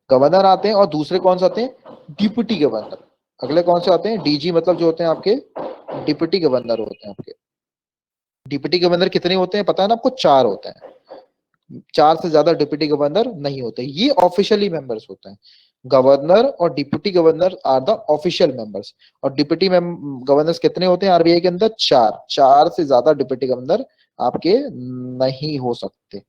गवर्नर आते हैं, और दूसरे कौन से आते हैं, डिप्टी गवर्नर। अगले कौन से आते हैं, डीजी मतलब जो होते हैं आपके डिप्टी गवर्नर होते हैं आपके। डिप्टी गवर्नर कितने होते हैं पता है ना आपको, चार होते हैं। चार से ज्यादा डिप्टी गवर्नर नहीं होते, ये ऑफिशियली मेंबर्स होते हैं। गवर्नर और deputy governor are the official members. और डिप्टी गवर्नर्स कितने होते हैं आरबीआई के अंदर, चार। चार से ज्यादा डिप्टी गवर्नर आपके नहीं हो सकते,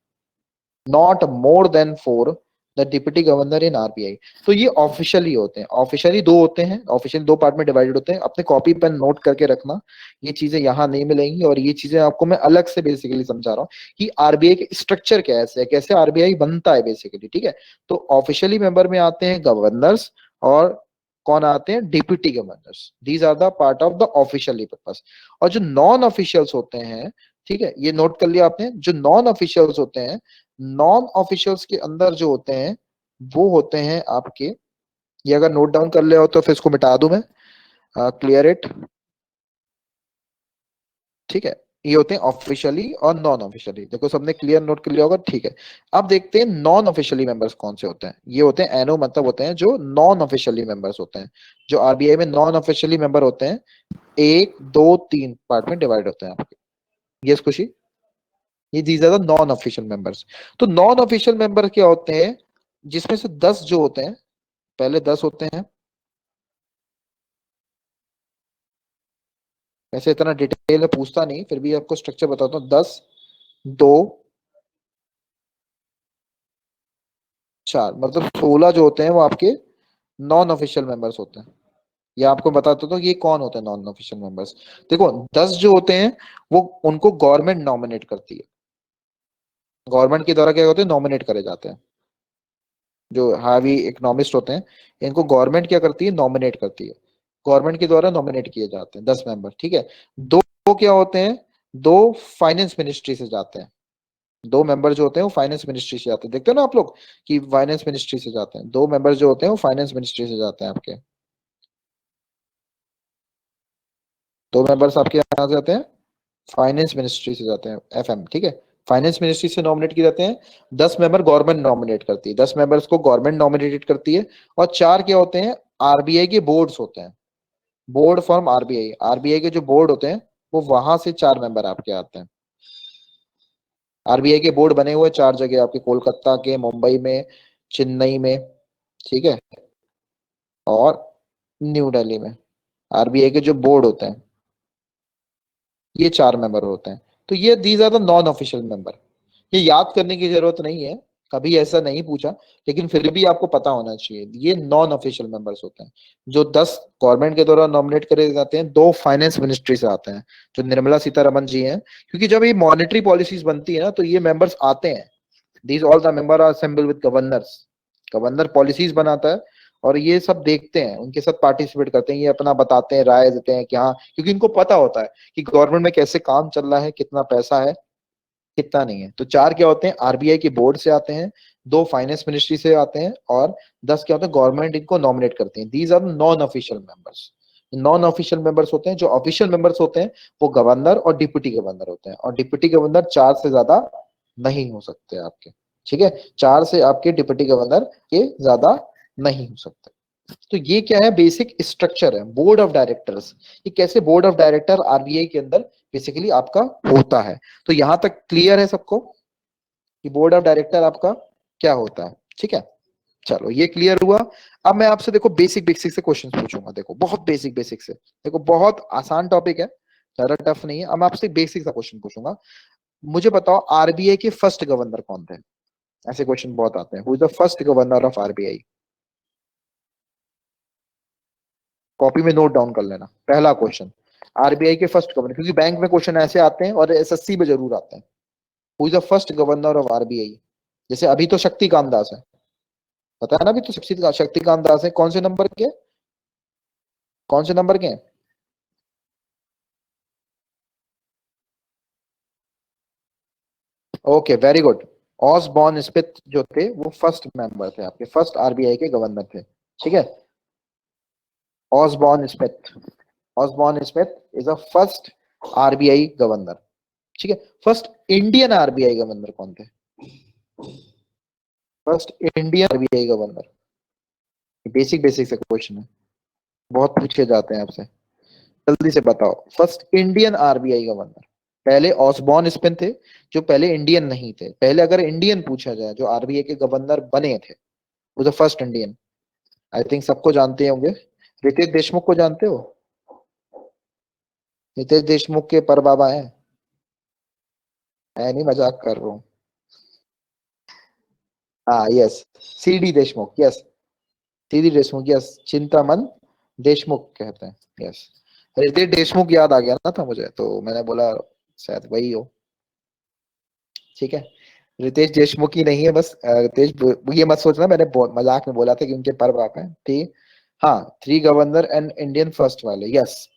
not more than four the deputy governor in RBI. तो ये ऑफिशियली होते हैं। ऑफिशियली दो होते हैं, ऑफिशियली दो पार्ट में डिवाइडेड होते हैं। अपने कॉपी पेन नोट करके रखना, ये चीजें यहाँ नहीं मिलेंगी, और ये चीजें आपको मैं अलग से बेसिकली समझा रहा हूँ कि आरबीआई के स्ट्रक्चर कैसे है, कैसे आरबीआई बनता है बेसिकली। ठीक है, तो ऑफिशियली मेंबर में आते हैं गवर्नर्स, और कौन आते हैं, deputy governors. These are the part of the officially purpose. और जो नॉन ऑफिशियल्स होते हैं, ठीक है, ये नोट कर लिया आपने, जो नॉन ऑफिशियल्स होते हैं, नॉन ऑफिशियल्स के अंदर जो होते हैं वो होते हैं आपके, ये अगर नोट डाउन कर ले हो तो फिर इसको मिटा दूं मैं, क्लियर इट। ठीक है, ये होते हैं ऑफिशियली और नॉन ऑफिशियली। देखो सबने क्लियर नोट कर लिया होगा। ठीक है, अब देखते हैं नॉन ऑफिशियली मेंबर्स कौन से होते हैं। ये होते हैं एनओ, मतलब होते हैं जो नॉन ऑफिशियली मेंबर्स होते हैं। जो आरबीआई में नॉन ऑफिशियली मेंबर होते हैं, एक दो तीन पार्ट में डिवाइड होते हैं आपके। यस खुशी, ये these are the non official members. तो नॉन ऑफिशियल मेंबर क्या होते हैं, जिसमें से 10 जो होते हैं, पहले 10 होते हैं, ऐसे इतना डिटेल में पूछता नहीं, फिर भी आपको स्ट्रक्चर बताता हूँ। 10, 2, 4, मतलब 16 जो होते हैं वो आपके नॉन ऑफिशियल मेंबर्स होते हैं। ये आपको बताता तो ये कौन होते हैं नॉन ऑफिशियल मेंबर्स। देखो 10 जो होते हैं वो उनको गवर्नमेंट नॉमिनेट करती है। गवर्नमेंट के द्वारा क्या होते हैं, नॉमिनेट करे जाते हैं। जो हावी इकोनॉमिस्ट होते हैं इनको गवर्नमेंट क्या करती है, नॉमिनेट करती है। गवर्नमेंट के द्वारा नॉमिनेट किए जाते हैं 10 मेंबर, ठीक है। दो क्या होते हैं, दो फाइनेंस मिनिस्ट्री से जाते हैं। दो मेंबर जो होते हैं वो फाइनेंस मिनिस्ट्री से जाते हैं। देखते हो ना आप लोग कि फाइनेंस मिनिस्ट्री से जाते हैं। दो मेंबर जो होते हैं वो फाइनेंस मिनिस्ट्री से जाते हैं आपके। दो मेंबर्स आपके यहाँ से जाते हैं, फाइनेंस मिनिस्ट्री से जाते हैं, एफएम, ठीक है। फाइनेंस मिनिस्ट्री से नॉमिनेट किए जाते हैं। 10 मेंबर गवर्नमेंट नॉमिनेट करती है, 10 मेंबर्स को गवर्नमेंट नॉमिनेट करती है। और 4 क्या होते हैं, आरबीआई के बोर्ड्स होते हैं। बोर्ड फॉर्म आरबीआई, आरबीआई के जो बोर्ड होते हैं वो वहां से 4 मेंबर आपके आते हैं। आरबीआई के बोर्ड बने हुए 4 जगह आपके, कोलकाता के, मुंबई में, चेन्नई में, ठीक है, और न्यू दिल्ली में। आरबीआई के जो बोर्ड होते हैं ये 4 मेंबर होते हैं। तो ये these are the non official member. ये याद करने की जरूरत नहीं है, कभी ऐसा नहीं पूछा, लेकिन फिर भी आपको पता होना चाहिए ये नॉन ऑफिशियल मेंबर्स होते हैं। जो 10 गवर्नमेंट के द्वारा नॉमिनेट करे जाते हैं, 2 फाइनेंस मिनिस्ट्री से आते हैं, जो निर्मला सीतारमन जी हैं। क्योंकि जब ये मॉनेटरी पॉलिसीज बनती है ना तो ये मेंबर्स आते हैं। These all the member are assemble with governors. Governor policies बनाता है और ये सब देखते हैं, उनके साथ पार्टिसिपेट करते हैं, ये अपना बताते हैं, राय देते हैं कि हाँ, क्योंकि इनको पता होता है कि गवर्नमेंट में कैसे काम चल रहा है, कितना पैसा है, कितना नहीं है। तो 4 क्या होते हैं, आरबीआई के बोर्ड से आते हैं, 2 फाइनेंस मिनिस्ट्री से आते हैं, और 10 क्या होते हैं, गवर्नमेंट इनको नॉमिनेट करते हैं। These are non official members. Non official members होते हैं। जो ऑफिशियल मेंबर्स होते हैं वो गवर्नर और डिप्टी गवर्नर होते हैं, और डिप्टी गवर्नर 4 से ज्यादा नहीं हो सकते आपके, ठीक है। 4 से आपके डिप्टी गवर्नर के ज्यादा नहीं हो सकते। तो ये क्या है, बेसिक स्ट्रक्चर है बोर्ड ऑफ डायरेक्टर्स। ये कैसे बोर्ड ऑफ डायरेक्टर आरबीआई के अंदर बेसिकली आपका होता है। तो यहां तक क्लियर है सबको कि बोर्ड ऑफ डायरेक्टर आपका क्या होता है, ठीक है। चलो ये क्लियर हुआ। अब मैं आपसे देखो बेसिक बेसिक से क्वेश्चन पूछूंगा। देखो बहुत बेसिक बेसिक से, देखो बहुत आसान टॉपिक है, ज्यादा टफ नहीं है। अब मैं आपसे बेसिक सा क्वेश्चन पूछूंगा। मुझे बताओ आरबीआई के फर्स्ट गवर्नर कौन थे। ऐसे क्वेश्चन बहुत आते हैं, who is the first governor of RBI. Copy में नोट डाउन कर लेना, पहला क्वेश्चन, आरबीआई के फर्स्ट गवर्नर, क्योंकि बैंक में क्वेश्चन ऐसे आते हैं और एसएससी में जरूर आते हैं। Who is the first governor of RBI. जैसे अभी तो शक्तिकांत दास है, पता है ना, अभी तो शक्तिकांत दास है। कौन से नंबर के, कौन से नंबर के हैं? Okay very good. Osborne Smith जो थे वो फर्स्ट मेंबर थे आपके, फर्स्ट आरबीआई के गवर्नर थे, ठीक है। Osborne Smith, Osborne Smith is a first RBI governor, ठीक है। फर्स्ट इंडियन आरबीआई गवर्नर कौन थे, first Indian RBI governor. Basic basic से क्वेश्चन है, बहुत पूछे जाते हैं आपसे, जल्दी से बताओ फर्स्ट इंडियन आरबीआई गवर्नर। पहले ऑसबॉर्न स्पिन थे जो पहले इंडियन नहीं थे। पहले अगर इंडियन पूछा जाए जो आरबीआई के गवर्नर बने थे, वो the first Indian. I think सबको जानते होंगे, रितेश देशमुख को जानते हो? रितेश देशमुख के पर बाबा है, नहीं मजाक कर रहा हूँ। हाँ yes, CD Deshmukh, yes, CD Deshmukh, yes, Chintaman Deshmukh कहते हैं, यस। रितेश देशमुख याद आ गया ना था मुझे, तो मैंने बोला शायद वही हो, ठीक है। रितेश देशमुख ही नहीं है बस, ये मत सोचना मैंने मजाक में बोला था कि उनके पर बाप है, ठीक। हाँ, 3 गवर्नर एंड इंडियन फर्स्ट वाले, यस,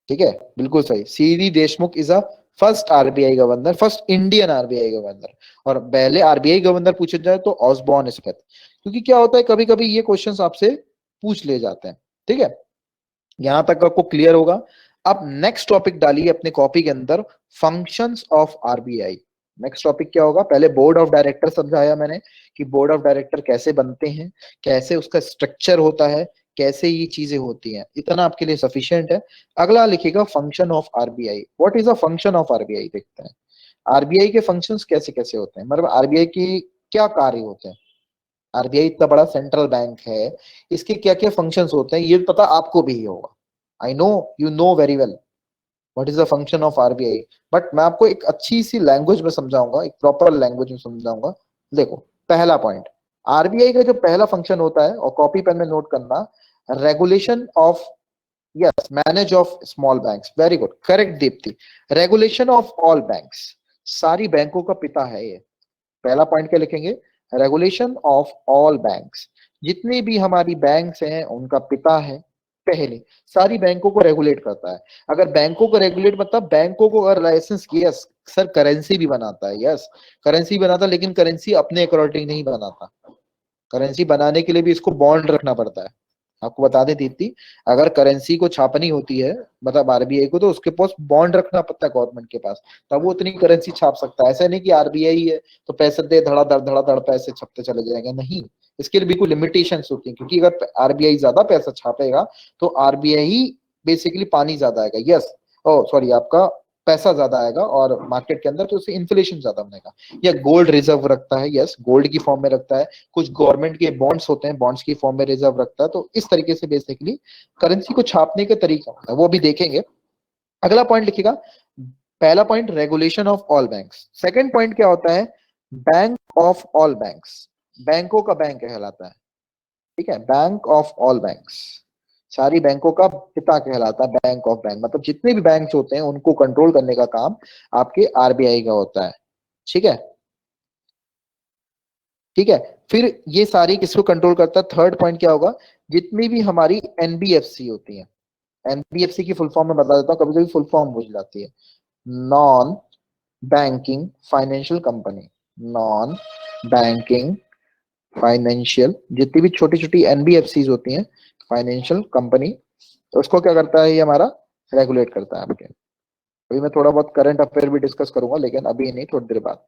ठीक है, बिल्कुल सही। CD Deshmukh is a first RBI governor, first Indian RBI governor. और पहले आरबीआई गवर्नर पूछे जाए तो ऑसबॉर्न स्मिथ। क्योंकि क्या होता है, कभी कभी ये क्वेश्चंस आपसे पूछ ले जाते हैं, ठीक है। यहां तक आपको क्लियर होगा। अब नेक्स्ट टॉपिक डालिए अपने कॉपी के अंदर, functions of RBI. Next topic क्या होगा, पहले बोर्ड ऑफ डायरेक्टर समझाया मैंने कि बोर्ड ऑफ डायरेक्टर कैसे बनते हैं, कैसे उसका स्ट्रक्चर होता है, कैसे ये चीजें होती हैं, इतना आपके लिए सफिशिएंट है। अगला लिखिएगा function of RBI. What is a function of RBI, देखते हैं आरबीआई के फंक्शंस कैसे कैसे होते हैं, मतलब आरबीआई की क्या कार्य होते हैं। आरबीआई इतना बड़ा सेंट्रल बैंक है, इसके क्या क्या फंक्शंस होते हैं ये पता आपको भी होगा। I know you know very well what is the function of RBI, but मैं आपको एक अच्छी सी लैंग्वेज में समझाऊंगा, एक प्रॉपर लैंग्वेज में समझाऊंगा। देखो, पहला पॉइंट, आरबीआई का जो पहला फंक्शन होता है, और कॉपी पेन में नोट करना, regulation of, yes, manage of small banks, very good, correct Deepti, regulation of all banks, सारी बैंकों का पिता है ये। पहला पॉइंट क्या लिखेंगे, रेगुलेशन ऑफ ऑल बैंक्स, जितनी भी हमारी बैंक्स हैं उनका पिता है पहले, सारी बैंकों को रेगुलेट करता है। अगर बैंकों को रेगुलेट मतलब बैंकों को अगर लाइसेंस, यस सर, करेंसी भी बनाता है, यस करेंसी बनाता है, लेकिन करेंसी अपने अकॉर्डिंग नहीं बनाता, करेंसी बनाने के लिए भी इसको बॉन्ड रखना पड़ता है। आपको बता दें दीप्ति, अगर करेंसी को छापनी होती है मतलब आरबीआई को, तो उसके पास बॉन्ड रखना पड़ता है गवर्नमेंट के पास, तब वो उतनी करेंसी छाप सकता है। ऐसा नहीं कि आरबीआई है तो पैसे दे धड़ाधड़ पैसे छपते चले जाएंगे, नहीं, इसके लिए बिल्कुल लिमिटेशंस होती है, क्योंकि अगर आरबीआई ज्यादा पैसा छापेगा तो आरबीआई बेसिकली पानी ज्यादा आएगा, यस, ओ सॉरी, आपका पैसा ज्यादा आएगा और मार्केट के अंदर, तो उससे इन्फ्लेशन ज्यादा बनेगा। या गोल्ड रिजर्व रखता है, यस गोल्ड की फॉर्म में रखता है, कुछ गवर्नमेंट के बॉन्ड्स होते हैं, बॉन्ड्स की फॉर्म में रिजर्व रखता है, तो इस तरीके से बेसिकली करेंसी को छापने का तरीका होता है, वो भी देखेंगे। अगला पॉइंट लिखिएगा, पहला point regulation of all banks, second point क्या होता है, बैंक ऑफ ऑल बैंक्स, बैंकों का बैंक कहलाता है, ठीक है, बैंक ऑफ ऑल बैंक्स, सारी बैंकों का पिता कहलाता है बैंक ऑफ बैंक, मतलब जितने भी बैंक्स होते हैं उनको कंट्रोल करने का काम आपके आरबीआई का होता है, ठीक है, ठीक है। फिर ये सारी किसको कंट्रोल करता है, थर्ड पॉइंट क्या होगा, जितनी भी हमारी एनबीएफसी होती है, एनबीएफसी की फुल फॉर्म में बता देता हूँ, कभी कभी फुल फॉर्म भूल जाती है, non banking financial company, non banking financial, जितनी भी छोटी छोटी एनबीएफसी होती हैं फाइनेंशियल कंपनी, तो उसको क्या करता है, ये हमारा रेगुलेट करता है आपके। अभी मैं थोड़ा बहुत करंट अफेयर भी डिस्कस करूंगा, लेकिन अभी नहीं, थोड़ी देर बाद,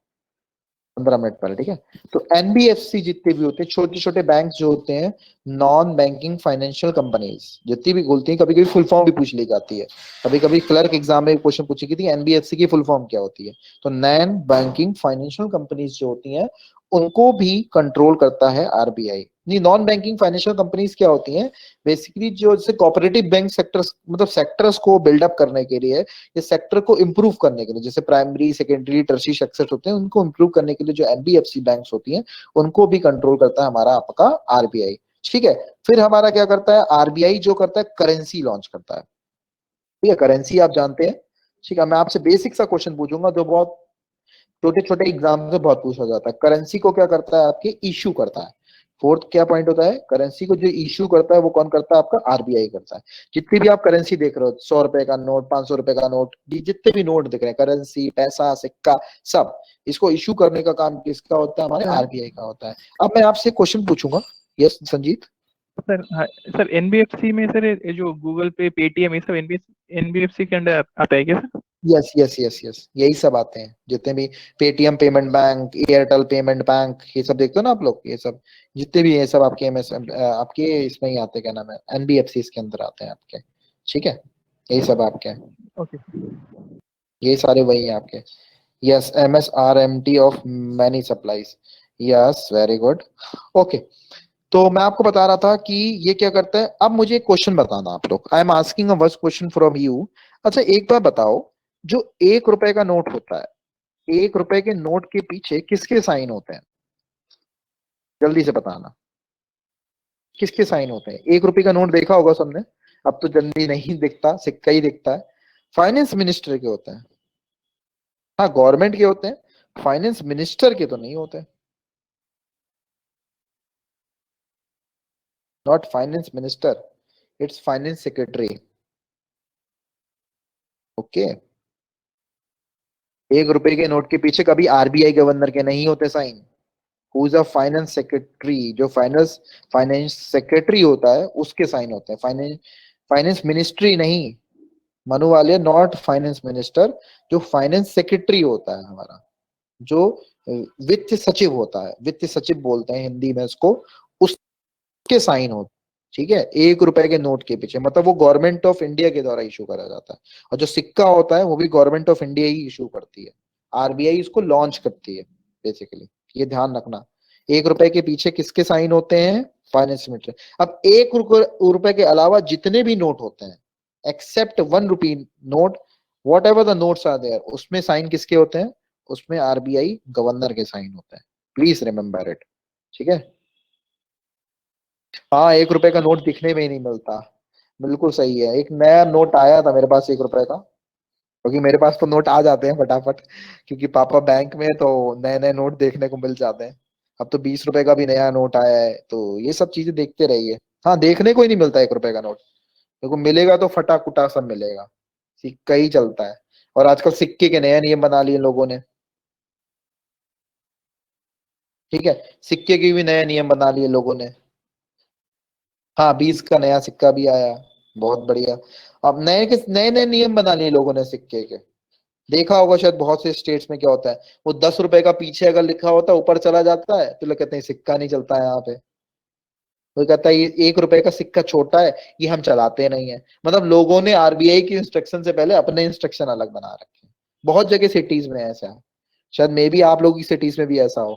15 मिनट पहले, ठीक है। तो एनबीएफसी जितने भी होते हैं, छोटे छोटे बैंक जो होते हैं, नॉन बैंकिंग फाइनेंशियल कंपनीज, जितनी भी बोलती हैं, कभी कभी फुल फॉर्म भी पूछ ली जाती है, कभी कभी क्लर्क एग्जाम में क्वेश्चन पूछी गई थी एनबीएफसी की फुल फॉर्म क्या होती है, तो नॉन बैंकिंग फाइनेंशियल कंपनीज जो होती हैं उनको भी कंट्रोल करता है आरबीआई। नहीं, नॉन बैंकिंग फाइनेंशियल कंपनीज क्या होती हैं, बेसिकली जो जैसे कोऑपरेटिव बैंक सेक्टर्स, मतलब सेक्टर्स को बिल्डअप करने के लिए, इस सेक्टर को इंप्रूव करने के लिए, जैसे प्राइमरी सेकेंडरी टर्शियरी सेक्टर्स होते हैं, उनको इंप्रूव करने के लिए जो एनबीएफसी बैंक्स होती हैं उनको भी कंट्रोल करता है हमारा आपका आरबीआई, ठीक है। फिर हमारा क्या करता है आरबीआई, जो करता है करेंसी लॉन्च करता है, ठीक है, करेंसी आप जानते हैं, ठीक है। मैं आपसे बेसिक सा क्वेश्चन पूछूंगा जो बहुत छोटे छोटे एग्जाम में बहुत पूछा जाता है, करेंसी को क्या करता है आपके, इश्यू करता है। फोर्थ क्या पॉइंट होता है, करेंसी को जो इश्यू करता है वो कौन करता है, आपका आरबीआई करता है। जितनी भी आप करेंसी देख रहे हो, 100 रुपए का नोट, 500 रुपए का नोट, जितने भी नोट दिख रहे हैं, करेंसी, पैसा, सिक्का, सब, इसको इश्यू करने का काम किसका होता है, हमारे आरबीआई का होता है। अब मैं आपसे क्वेश्चन पूछूंगा, यस संजीत। सर हाँ सर, एनबीएफसी में सर ये जो गूगल पे, पेटीएम, ये सब एनबीएफसी के अंडर आता है क्या sir? Yes yes yes yes, यही सब आते हैं, जितने भी Paytm payment bank, Airtel payment bank, ये सब देखते हो ना आप लोग, ये सब जितने भी, ये सब आपके आपके इसमें ही आते हैं, क्या नाम है, एनबीएफसी के अंदर आते हैं आपके, ठीक है, यही सब आपके हैं, ओके। ये सारे वही हैं आपके। Yes, M S R M T of many supplies, yes very good, okay. तो मैं आपको बता रहा था कि ये क्या करता है। अब मुझे एक क्वेश्चन बताना आप लोग, आई am asking a first question from you. अच्छा एक बार बताओ, जो 1 रुपए का नोट होता है, 1 रुपए के नोट के पीछे किसके साइन होते हैं, जल्दी से बताना, किसके साइन होते हैं। 1 रुपए का नोट देखा होगा सबने, अब तो जल्दी नहीं दिखता, सिक्का ही दिखता है। फाइनेंस मिनिस्टर के होते हैं, हाँ गवर्नमेंट के होते हैं, फाइनेंस मिनिस्टर के तो नहीं होते, not finance minister, it's finance secretary, okay. 1 रुपए के नोट के पीछे कभी आरबीआई गवर्नर के नहीं होते sign, who is a finance secretary, जो फाइनेंस सेक्रेटरी होता है उसके साइन होते हैं, फाइनेंस मिनिस्ट्री नहीं, मनु वाले, नॉट फाइनेंस मिनिस्टर, जो फाइनेंस सेक्रेटरी होता है हमारा, जो वित्त सचिव होता है, वित्त सचिव बोलते हैं हिंदी में इसको, उसके साइन होते हैं, ठीक है। 1 रुपए के नोट के पीछे, मतलब वो गवर्नमेंट ऑफ इंडिया के द्वारा इशू करा जाता है, और जो सिक्का होता है वो भी government of India he issue करती है, आरबीआई इसको लॉन्च करती है बेसिकली, ये ध्यान रखना। 1 रुपए के पीछे किसके साइन होते हैं, फाइनेंस मिनिस्टर। अब 1 रुपए के अलावा जितने भी नोट होते हैं, except 1 rupee note, whatever the notes are there, उसमें साइन किसके होते हैं? उसमें आरबीआई गवर्नर के साइन होते हैं, प्लीज रिमेम्बर इट। ठीक है, हाँ 1 रुपए का नोट दिखने में ही नहीं मिलता, बिल्कुल सही है। एक नया नोट आया था मेरे पास 1 रुपए का, क्योंकि मेरे पास तो नोट आ जाते हैं फटाफट, क्योंकि पापा बैंक में, तो नए नए नोट देखने को मिल जाते हैं। अब तो 20 रुपए का भी नया नोट आया है, तो ये सब चीजें देखते रहिए। हाँ देखने को ही नहीं मिलता 1 रुपए का नोट, देखो मिलेगा तो फटा कुटा सब मिलेगा, सिक्का ही चलता है। और आजकल सिक्के के नए नियम बना लिए लोगों ने, ठीक है, सिक्के के भी नए नियम बना लिए लोगों ने। हाँ 20 का नया सिक्का भी आया, बहुत बढ़िया। अब नए नए नियम बना लिए लोगों ने सिक्के के, देखा होगा शायद बहुत से स्टेट्स में क्या होता है, वो 10 रुपए का पीछे अगर लिखा होता है ऊपर चला जाता है, तो लोग कहते हैं सिक्का नहीं चलता है यहाँ पे। वो कहता है ये 1 रुपए का सिक्का छोटा है, ये हम चलाते नहीं है। मतलब लोगों ने आरबीआई की इंस्ट्रक्शन से पहले अपने इंस्ट्रक्शन अलग बना रखे हैं, बहुत जगह सिटीज में ऐसा है, शायद मे बी आप लोगों की सिटीज में भी ऐसा हो।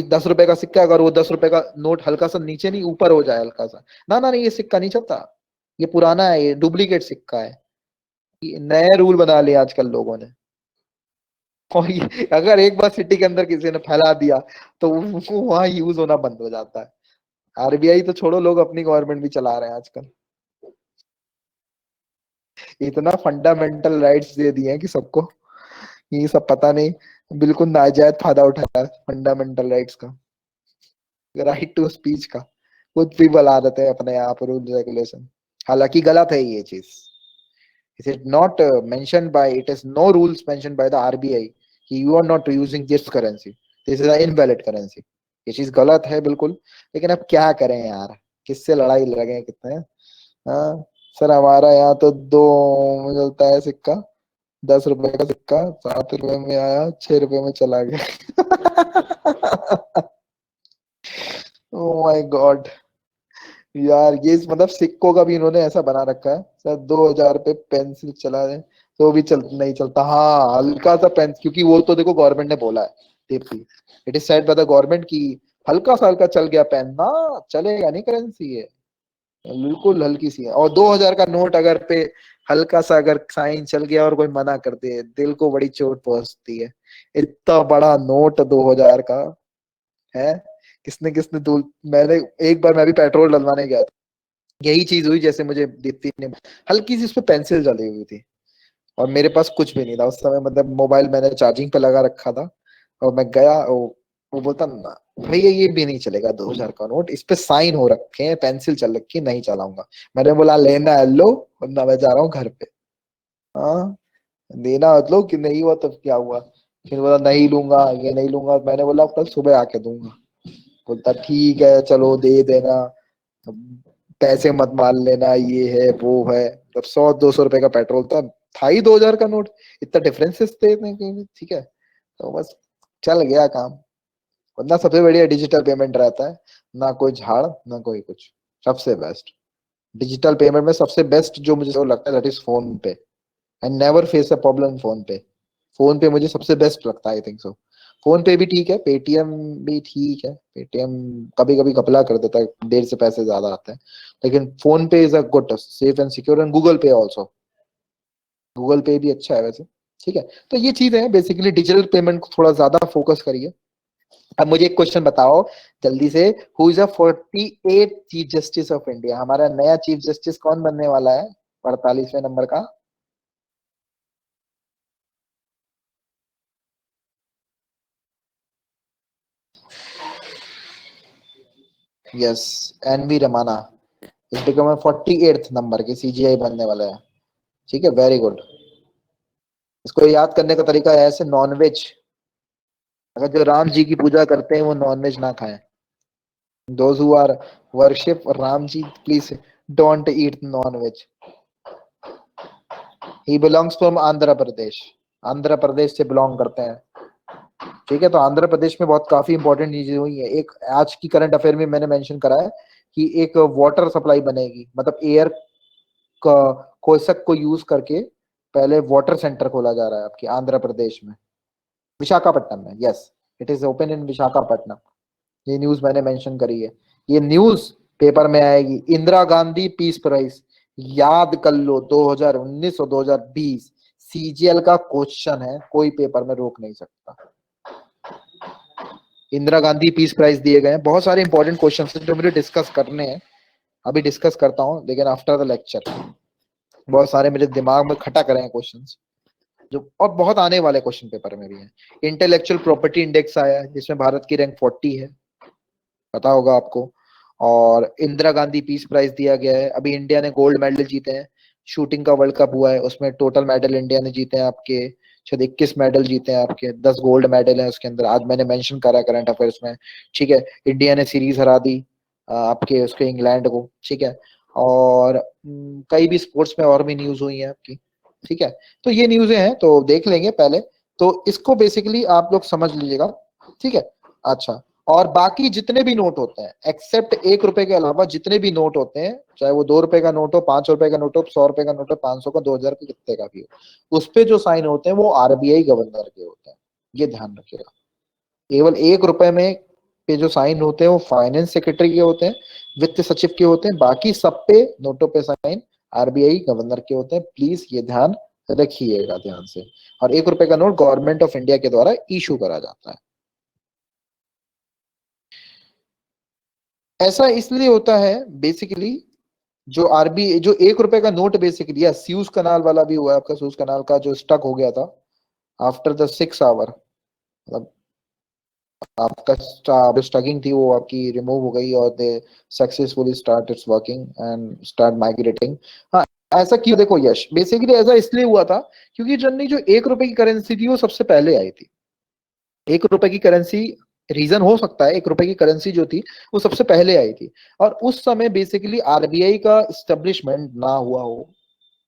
10 रुपए का सिक्का, अगर वो 10 रुपए का नोट हल्का सा नीचे नहीं ऊपर हो जाए हल्का सा, ना ना नहीं ये सिक्का नहीं चलता, ये पुराना है, ये डुप्लीकेट सिक्का है। ये नए रूल बना लिए आजकल लोगों ने। और ये अगर एक बार सिटी के अंदर किसी ने फैला दिया, तो वो वहां यूज होना बंद हो जाता है। आरबीआई तो छोड़ो, लोग अपनी गवर्नमेंट भी चला रहे हैं आजकल, इतना फंडामेंटल राइट्स दे दिए हैं कि सबको, ये सब पता नहीं, बिल्कुल नाजायज फायदा उठाया है फंडामेंटल राइट्स का, राइट टू स्पीच का, खुद भी बना देते हैं अपने आप रूल रेगुलेशन। हालांकि गलत है ये चीज, it is not mentioned by, it is no rules mentioned by the RBI कि you are not using this currency, this is an invalid currency। ये चीज गलत है बिल्कुल, लेकिन अब क्या करें यार, किससे लड़ाई लगे कितने। हाँ सर हमारा यहाँ तो 2 में चलता है सिक्का, 10 रुपए का सिक्का 7 रुपए में आया, 6 रुपए में चला गया। ओ माय गॉड यार, ये मतलब सिक्कों का भी इन्होंने ऐसा बना रखा है, सर 2000 पे पेंसिल चला रहे तो भी नहीं चलता। हाँ हल्का सा पेन, क्योंकि वो तो देखो गवर्नमेंट ने बोला है, DP it is said by the government की हल्का सा हल्का चल गया पेन ना चलेगा नहीं, करेंसी है बिल्कुल हल्की सी है। और 2000 का नोट अगर पे हल्का सा अगर साइन चल गया और कोई मना कर दे, दिल को बड़ी चोट पहुंचती है। इतना बड़ा नोट 2000 का है, किसने किसने दूर, मैंने एक बार मैं भी पेट्रोल डलवाने गया था, यही चीज हुई, जैसे मुझे दीप्ति ने, हल्की सी उसमें पेंसिल जली हुई थी, और मेरे पास कुछ भी नहीं था उस समय, मतलब मोबाइल मैंने चार्जिंग पे लगा रखा था, और मैं गया, वो बोलता ना भैया ये भी नहीं चलेगा, 2000 का नोट, इस पे साइन हो रखे हैं, पेंसिल चल रखी है, नहीं चलाऊंगा। मैंने बोला लेना है लो, वरना मैं जा रहा हूँ घर पे। हाँ देना मत लो, कि नहीं हुआ तो क्या हुआ, फिर बोला नहीं लूंगा, ये नहीं लूंगा, मैंने बोला कल सुबह आके दूंगा। बोलता ठीक है चलो दे देना, पैसे मत मान लेना, ये है वो है। तब 100-200 रुपए का पेट्रोल था ही 2000 का नोट, इतना डिफरेंसेस थे ठीक है, तो बस चल गया काम। वरना सबसे बढ़िया डिजिटल पेमेंट रहता है, ना कोई झाड़ ना कोई कुछ, सबसे बेस्ट डिजिटल पेमेंट में सबसे बेस्ट जो मुझे लगता है दैट इज फोन पे। I never face a problem phone पे, फोन पे मुझे सबसे बेस्ट लगता है, आई थिंक सो। फोन पे भी ठीक है, पेटीएम भी ठीक है, पेटीएम कभी कभी घपला कर देता है, देर से पैसे ज्यादा आते हैं, लेकिन फोन पे is a good safe and secure, and Google पे ऑल्सो, गूगल पे भी अच्छा है वैसे। ठीक है, तो ये चीज है बेसिकली, डिजिटल पेमेंट को थोड़ा ज्यादा फोकस करिए। अब मुझे एक क्वेश्चन बताओ जल्दी से, who is a 48 chief justice of India, हमारा नया चीफ जस्टिस कौन बनने वाला है 48वें नंबर का? यस, एनवी रमाना इस बिकम 48th नंबर के सीजीआई बनने वाला है। ठीक है, वेरी गुड। इसको याद करने का तरीका है ऐसे, नॉनवेज, अगर जो राम जी की पूजा करते हैं वो नॉनवेज ना खाएं, those who are worship Ram ji please don't eat nonveg. He belongs from Andhra Pradesh, Andhra Pradesh से बिलोंग करते हैं। ठीक है, तो आंध्र प्रदेश में बहुत काफी इंपॉर्टेंट चीजें हुई है। एक आज की करंट अफेयर में मैंने मेंशन करा है कि एक वाटर सप्लाई बनेगी, मतलब एयर का कोयसक को यूज करके पहले वाटर सेंटर खोला जा रहा है आपके आंध्र प्रदेश में, विशाखापट्टनम में। Yes, it is open in Visakhapatnam, ये न्यूज मैंने मेंशन करी है, ये न्यूज पेपर में आएगी। इंदिरा गांधी पीस प्राइज, याद कर लो 2019 और 2020 सीजीएल का क्वेश्चन है, कोई पेपर में रोक नहीं सकता। इंदिरा गांधी पीस प्राइज दिए गए हैं, बहुत सारे इंपॉर्टेंट क्वेश्चन हैं जो मुझे डिस्कस करने हैं, अभी डिस्कस करता हूं लेकिन आफ्टर द लेक्चर। बहुत सारे मेरे दिमाग में खटक रहे हैं क्वेश्चंस जो, और बहुत आने वाले क्वेश्चन पेपर में भी हैं। इंटेलेक्चुअल प्रॉपर्टी इंडेक्स आया है जिसमें भारत की रैंक 40 है, पता होगा आपको। और इंदिरा गांधी पीस प्राइज दिया गया है। अभी इंडिया ने गोल्ड मेडल जीते हैं, शूटिंग का वर्ल्ड कप हुआ है, उसमें टोटल मेडल इंडिया ने जीते हैं आपके शायद 21 मेडल जीते हैं आपके, 10 गोल्ड मेडल है उसके अंदर, आज मैंने मेंशन करा करंट अफेयर्स में। ठीक है, इंडिया ने सीरीज हरा दी आपके उसके इंग्लैंड को। ठीक है, और कई भी स्पोर्ट्स में और भी न्यूज हुई है आपकी। ठीक है, तो ये न्यूज़ें हैं तो देख लेंगे पहले, तो इसको बेसिकली आप लोग समझ लीजिएगा। ठीक है, अच्छा, और बाकी जितने भी नोट होते हैं एक्सेप्ट 1 रुपए के अलावा जितने भी नोट होते हैं, चाहे वो 2 रुपए का नोट हो, 5 रुपए का नोट हो, 100 रुपए का नोट हो, 500 का, 2000 का, कितने का भी हो, उस पे जो साइन होते हैं वो आरबीआई गवर्नर के होते हैं, ये ध्यान रखिएगा। केवल 1 रुपए में पे जो साइन होते हैं वो फाइनेंस सेक्रेटरी के होते हैं, वित्त सचिव के होते हैं, बाकी सब पे नोटों पे साइन आरबीआई गवर्नर के होते हैं। प्लीज ये ध्यान रखिएगा ध्यान से। और 1 रुपए का नोट गवर्नमेंट ऑफ इंडिया के द्वारा इशू करा जाता है। ऐसा इसलिए होता है बेसिकली, जो आरबी जो 1 रुपए का नोट बेसिकली, या स्यूज कनाल वाला भी हुआ है आपका, सूज कनाल का जो स्टक हो गया था आफ्टर द 6 आवर, मतलब आपका जो स्टगिंग थी वो आपकी रिमूव हो गई और they successfully start it's working and start migrating. हाँ, ऐसा क्यों, देखो यश, बेसिकली ऐसा इसलिए हुआ था क्योंकि जनरली जो 1 रुपए की करेंसी थी वो सबसे पहले आई थी। 1 रुपए की करेंसी, रीजन हो सकता है 1 रुपए की करेंसी जो थी वो सबसे पहले आई थी, और उस समय बेसिकली आरबीआई का स्टेब्लिशमेंट ना हुआ हो।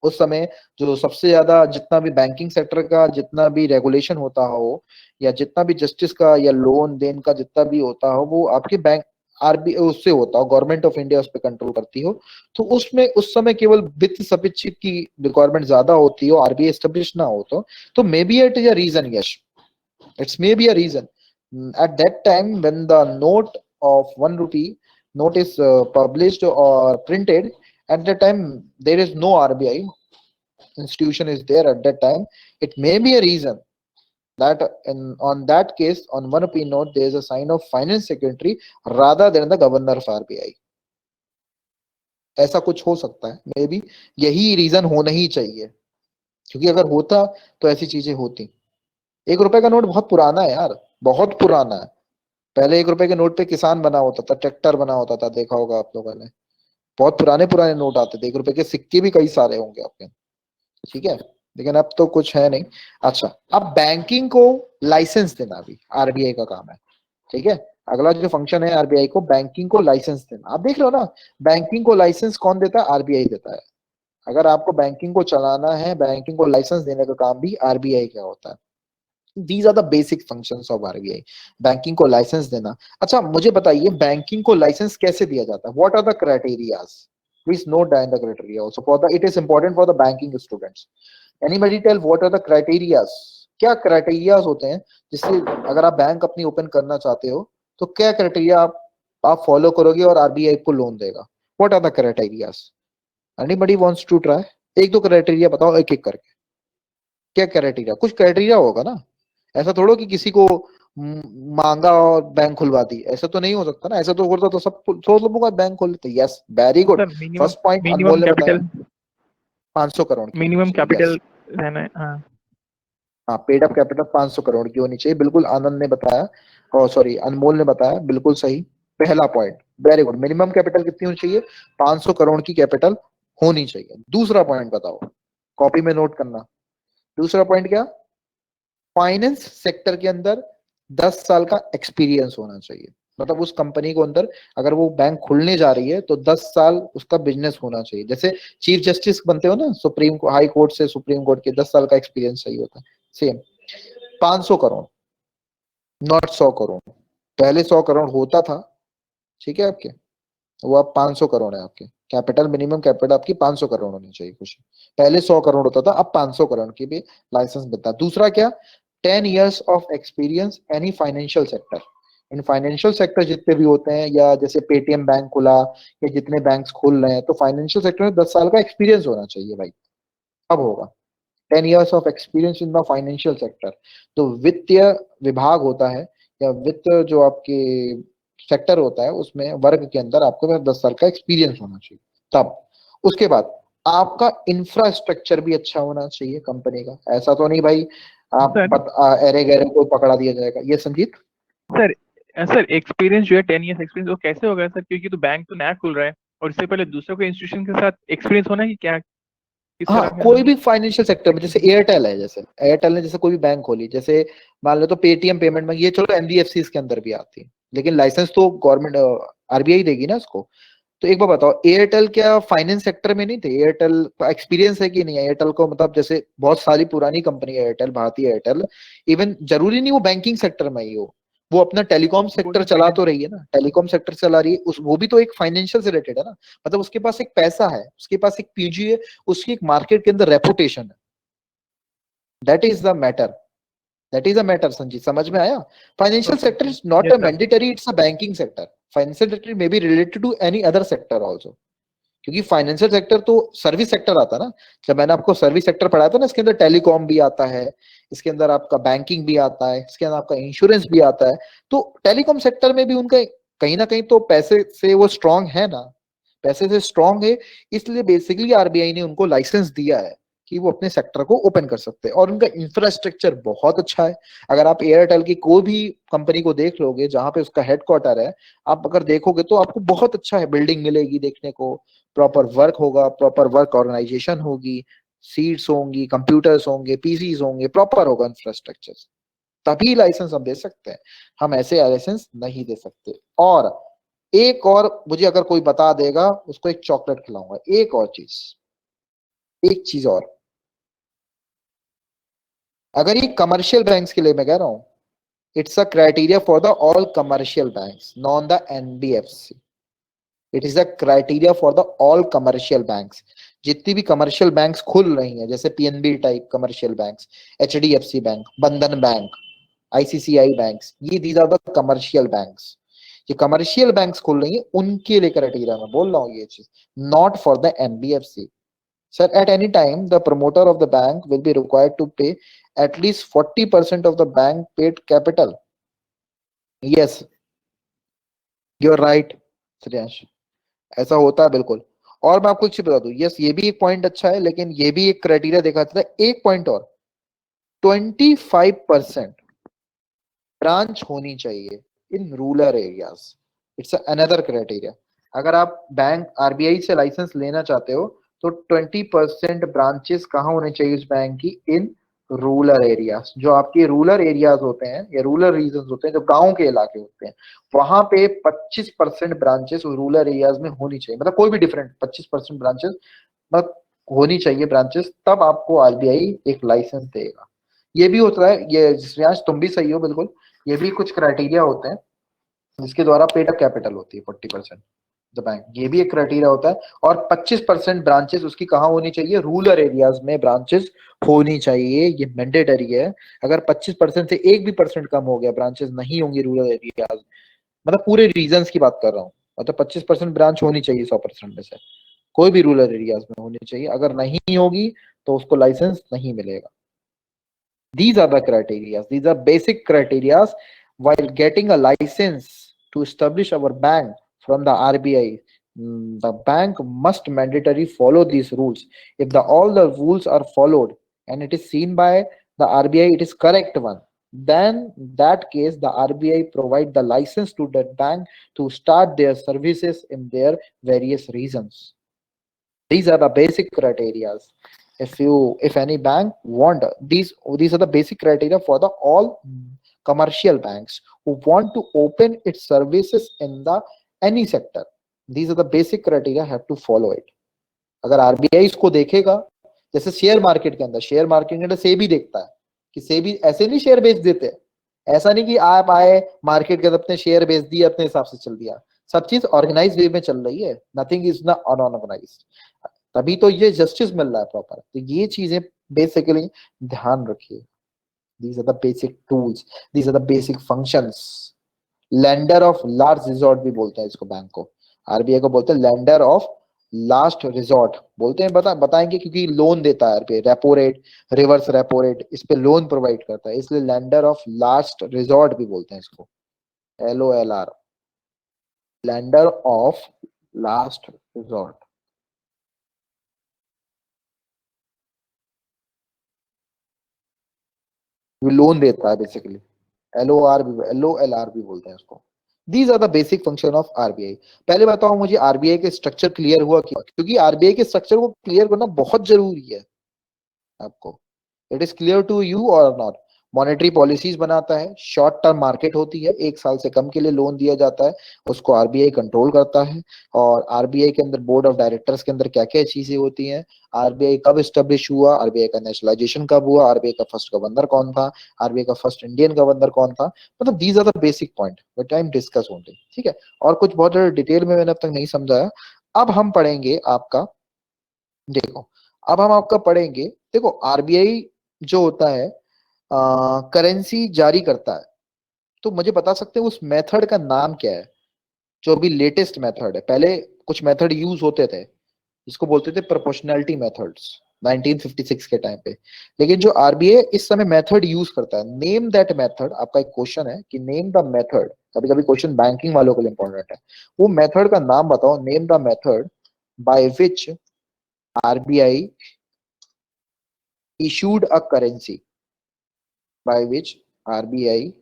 उस समय जो सबसे ज्यादा जितना भी बैंकिंग सेक्टर का जितना भी रेगुलेशन होता हो, या जितना भी जस्टिस का या लोन देन का जितना भी होता हो, वो आपके बैंक आरबी उससे होता हो, गवर्नमेंट ऑफ इंडिया उस पर कंट्रोल करती हो। तो उसमें उस समय केवल वित्त सचिव की रिक्वायरमेंट ज्यादा होती हो, आरबीआई एस्टेब्लिश ना हो, तो may be it is a reason Yash, it's may be a reason. At that time when the note of 1 rupee note is published or printed, at that time there is no RBI institution is there at that time. It may be a reason that on that case on 1 rupee note there is a sign of finance secretary rather than the governor of RBI. ऐसा कुछ हो सकता है, मे बी यही रीजन होना ही चाहिए, क्योंकि अगर होता तो ऐसी चीजें होती। 1 रुपए का नोट बहुत पुराना है यार, बहुत पुराना है। पहले 1 रुपए के नोट पे किसान बना होता था, ट्रैक्टर बना होता था, देखा होगा आप लोगों ने। बहुत पुराने पुराने नोट आते थे, 1 रुपए के सिक्के भी कई सारे होंगे आपके। ठीक है, लेकिन अब तो कुछ है नहीं। अच्छा, अब बैंकिंग को लाइसेंस देना भी आरबीआई का काम है। ठीक है, अगला जो फंक्शन है आरबीआई को बैंकिंग को लाइसेंस देना। आप देख रहे हो ना, बैंकिंग को लाइसेंस कौन देता है? आरबीआई देता है। अगर आपको बैंकिंग को चलाना है, बैंकिंग को लाइसेंस देने का काम भी आरबीआई का होता है। These are the basic functions of RBI. Banking को लाइसेंस देना। अच्छा, मुझे बताइए बैंकिंग को लाइसेंस कैसे दिया जाता है? What are the criterias? Please note down the criteria also for the, it is important for the banking students. Anybody tell what are the criterias? क्या criterias होते हैं जिससे अगर आप बैंक अपनी ओपन करना चाहते हो तो क्या क्राइटेरिया आप फॉलो करोगे और आरबीआई को लोन देगा? What are the criterias? Anybody wants to try? एक दो क्राइटेरिया बताओ एक एक करके। क्या क्राइटेरिया? कुछ क्राइटेरिया होगा ना, ऐसा थोड़ा कि किसी को मांगा और बैंक खुलवा दी, ऐसा तो नहीं हो सकता ना। ऐसा तो होता तो सब लोगों का बैंक खोल लेते। Yes, very good. Sir minimum first point minimum Anmol ने बताया कैपिटल 500 करोड़ की मिनिमम होनी चाहिए। कैपिटल यस, रहना है। हाँ हाँ, पेड अप कैपिटल 500 करोड़ की होनी चाहिए, बिल्कुल आनंद ने बताया, और सॉरी अनमोल ने बताया, बिल्कुल सही। पहला point, very good. Minimum capital कितनी होनी चाहिए? 500 करोड़ की कैपिटल होनी चाहिए। दूसरा पॉइंट बताओ, कॉपी में नोट करना। दूसरा पॉइंट क्या? फाइनेंस सेक्टर के अंदर 10 साल का एक्सपीरियंस होना चाहिए। मतलब उस कंपनी को अंदर अगर वो बैंक खुलने जा रही है तो 10 साल उसका बिजनेस होना चाहिए। जैसे चीफ जस्टिस बनते हो ना सुप्रीम हाई कोर्ट से सुप्रीम कोर्ट के, 10 साल का एक्सपीरियंस चाहिए होता है। Same 500 crore, not 100 crore. पहले 100 करोड़ होता था, ठीक है आपके, वो अब 500 करोड़ है आपके। कैपिटल, मिनिमम कैपिटल आपकी 500 करोड़ होनी चाहिए कुछ। पहले 100 करोड़ होता था, अब 500 करोड़ की भी लाइसेंस मिलता है। दूसरा क्या? 10 years of experience any financial sector. In financial sector जितने भी होते हैं, या जैसे पेटीएम बैंक खुला या जितने बैंक्स खुल रहे हैं, तो फाइनेंशियल सेक्टर में 10 साल का एक्सपीरियंस होना चाहिए भाई, अब होगा 10 years of experience in the financial sector. तो वित्तीय विभाग होता है, या वित्त जो आपके सेक्टर होता है, उसमें वर्ग के अंदर आपके पास 10 साल का एक्सपीरियंस होना चाहिए। तब उसके बाद आपका इंफ्रास्ट्रक्चर भी अच्छा होना चाहिए कंपनी का। ऐसा तो नहीं भाई आप सर एरे गहरे को पकड़ा दिया जाएगा। ये संजीत, सर सर एक्सपीरियंस जो है 10 years एक्सपीरियंस वो कैसे होगा सर, क्योंकि तो बैंक तो नया खुल रहा है और इससे पहले दूसरे कोई इंस्टीट्यूशन के साथ एक्सपीरियंस होना है कि क्या, किस हाँ तरह का कोई है? भी फाइनेंशियल सेक्टर में, जैसे एयरटेल है, जैसे एयरटेल ने जैसे कोई भी बैंक खोली, जैसे मान लो तो पेटीएम पेमेंट में, ये चलो एनबीएफसी के अंदर भी आती है, लेकिन लाइसेंस तो गवर्नमेंट आरबीआई देगी ना इसको। तो एक बार बताओ, एयरटेल क्या फाइनेंस सेक्टर में नहीं थे? एयरटेल का एक्सपीरियंस है कि नहीं है? एयरटेल को मतलब जैसे बहुत सारी पुरानी कंपनी है एयरटेल, भारतीय एयरटेल, इवन जरूरी नहीं वो बैंकिंग सेक्टर में ही हो, वो अपना टेलीकॉम वो सेक्टर तो चला फाइनेंस। तो रही है ना, टेलीकॉम सेक्टर चला रही है उस, वो भी तो एक फाइनेंशियल से रिलेटेड है ना। मतलब उसके पास एक पैसा है, उसके पास एक पीजी है, उसकी एक मार्केट के अंदर रेपुटेशन है। That is the matter, that is a matter Sanjeet, समझ में आया? Financial okay sector okay. Is not yes a sir. Mandatory, it's a banking sector. Financial sector may be related to any other sector also, क्योंकि फाइनेंशियल सेक्टर तो सर्विस सेक्टर आता है ना। जब मैंने आपको सर्विस सेक्टर पढ़ाया था ना, इसके अंदर टेलीकॉम भी आता है, इसके अंदर आपका बैंकिंग भी आता है, इसके अंदर आपका इंश्योरेंस भी आता है। तो टेलीकॉम सेक्टर में भी उनका कहीं ना कहीं तो पैसे से वो स्ट्रांग है ना, पैसे से स्ट्रांग है, इसलिए बेसिकली आरबीआई ने उनको लाइसेंस दिया है कि वो अपने सेक्टर को ओपन कर सकते हैं, और उनका इंफ्रास्ट्रक्चर बहुत अच्छा है। अगर आप एयरटेल की कोई भी कंपनी को देख लोगे जहां पे उसका हेडक्वार्टर है, आप अगर देखोगे तो आपको बहुत अच्छा है, बिल्डिंग मिलेगी देखने को, प्रॉपर वर्क होगा, प्रॉपर वर्क ऑर्गेनाइजेशन होगी, सीट्स होंगी, कंप्यूटर्स होंगे, पीसीज होंगे, प्रॉपर होगा इंफ्रास्ट्रक्चर, तभी लाइसेंस हम दे सकते हैं। हम ऐसे लाइसेंस नहीं दे सकते। और एक और, मुझे अगर कोई बता देगा उसको एक चॉकलेट खिलाऊंगा। एक और चीज, एक चीज और, अगर ये कमर्शियल बैंक्स के लिए मैं कह रहा हूं, it's a criteria for the all commercial banks, non the NBFC. It is a criteria for the all commercial banks. जितनी भी कमर्शियल बैंक्स खुल रही हैं, जैसे PNB type commercial banks, HDFC bank, Bandhan bank, ICCI banks, ये these are the commercial banks. ये कमर्शियल बैंक्स खुल रही हैं, उनके लिए क्राइटेरिया मैं बोल रहा हूँ ये चीज, not for the NBFC. Sir, at any time, the promoter of the bank will be required to pay at least 40% of the bank paid capital. Yes, you're right, Shreyansh, ऐसा होता है बिल्कुल। और मैं आपको एक चीज बता दूं, यस ये भी एक पॉइंट अच्छा है, लेकिन ये भी एक क्राइटेरिया देखा जाता है। एक पॉइंट और, 25% ब्रांच होनी चाहिए in rural areas. It's another criteria. अगर आप बैंक आरबीआई से लाइसेंस लेना चाहते हो, तो 20% ब्रांचेस कहाँ होने चाहिए उस बैंक की? In rural areas. जो आपके रूरल एरियाज होते हैं या रूरल रीजन होते हैं, जो गांव के इलाके होते हैं, वहां पे 25% ब्रांचेस रूरल एरियाज में होनी चाहिए। मतलब कोई भी डिफरेंट 25% ब्रांचेस मतलब होनी चाहिए ब्रांचेस, तब आपको आरबीआई एक लाइसेंस देगा। ये भी होता है, ये श्रेयांश तुम भी सही हो बिल्कुल, ये भी कुछ क्राइटेरिया होते हैं जिसके द्वारा पेड अप कैपिटल होती है 40% द बैंक, ये भी एक क्राइटेरिया होता है। और 25% ब्रांचेस उसकी कहाँ होनी चाहिए? रूरल एरियाज में ब्रांचेस होनी चाहिए, ये मैंडेटरी है। अगर 25% से एक भी परसेंट कम हो गया, ब्रांचेस नहीं होंगी रूरल एरियाज, मतलब पूरे रीजन की बात कर रहा हूँ, मतलब 25% ब्रांच होनी चाहिए 100% में से, कोई भी रूरल एरियाज में होनी चाहिए। अगर नहीं होगी तो उसको लाइसेंस नहीं मिलेगा। These are the criteria. These are basic criteria while getting a license to establish our bank from the RBI. The bank must mandatory follow these rules. If all the rules are followed and it is seen by the RBI, it is correct one. Then that case, the RBI provide the license to that bank to start their services in their various regions. These are the basic criteria. If any bank want these are the basic criteria for the all commercial banks who want to open its services in the any sector. These are the basic criteria, have to follow it. अगर आरबीआई इसको देखेगा, जैसे शेयर मार्केट के अंदर, शेयर मार्केट के अंदर सेबी देखता है कि सेबी ऐसे नहीं शेयर बेच देते। ऐसा नहीं कि आप आए मार्केट के अंदर अपने शेयर बेच दिए, अपने हिसाब से चल दिया। सब चीज ऑर्गेनाइज वे में चल रही है, नथिंग इज नॉट अनऑर्गेनाइज, तभी तो ये जस्टिस मिल रहा है प्रॉपर। तो ये चीजें बेसिकली ध्यान रखिए। These are the basic tools, these are the basic functions lender of last resort भी बोलते हैं इसको, बैंक को, आरबीआई को बोलते हैं लैंडर ऑफ लास्ट रिजॉर्ट बोलते हैं। बताएंगे क्योंकि लोन देता है RBI, repo rate, reverse repo rate, इस पे लोन प्रोवाइड करता है, इसलिए लैंडर ऑफ लास्ट रिजॉर्ट भी बोलते हैं इसको, LOLR, lender of last resort. लोन देता है बेसिकली, LOLR भी बोलते हैं इसको। These are the basic function of RBI. पहले बताओ मुझे आरबीआई के स्ट्रक्चर क्लियर हुआ क्यों? क्योंकि आरबीआई के स्ट्रक्चर को क्लियर करना बहुत जरूरी है आपको। It is clear to you और नॉट? मॉनेटरी पॉलिसीज बनाता है, शॉर्ट टर्म मार्केट होती है, 1 साल से कम के लिए लोन दिया जाता है, उसको आरबीआई कंट्रोल करता है। और आरबीआई के अंदर बोर्ड ऑफ डायरेक्टर्स के अंदर क्या क्या चीजें होती हैं, आरबीआई कब स्टेब्लिश हुआ, आरबीआई का नेशनलाइजेशन कब हुआ, आरबीआई का फर्स्ट गवर्नर कौन था, आरबीआई का फर्स्ट इंडियन गवर्नर कौन था, मतलब these are the basic point but I am discuss only, ठीक है। और कुछ बहुत ज्यादा डिटेल में मैंने अब तक नहीं समझाया। अब हम पढ़ेंगे आपका, देखो अब हम आपका पढ़ेंगे, देखो आरबीआई जो होता है करेंसी जारी करता है, तो मुझे बता सकते हैं उस मेथड का नाम क्या है, जो अभी लेटेस्ट मेथड है। पहले कुछ मेथड यूज होते थे जिसको बोलते थे प्रोपोर्शनैलिटी मेथड्स 1956 के टाइम पे, लेकिन जो आरबीआई इस समय मेथड यूज करता है, नेम दैट मेथड। आपका एक क्वेश्चन है कि नेम द मेथड, कभी कभी क्वेश्चन बैंकिंग वालों के लिए इंपॉर्टेंट है, वो मेथड का नाम बताओ, name the method by which RBI issued a currency, by which RBI,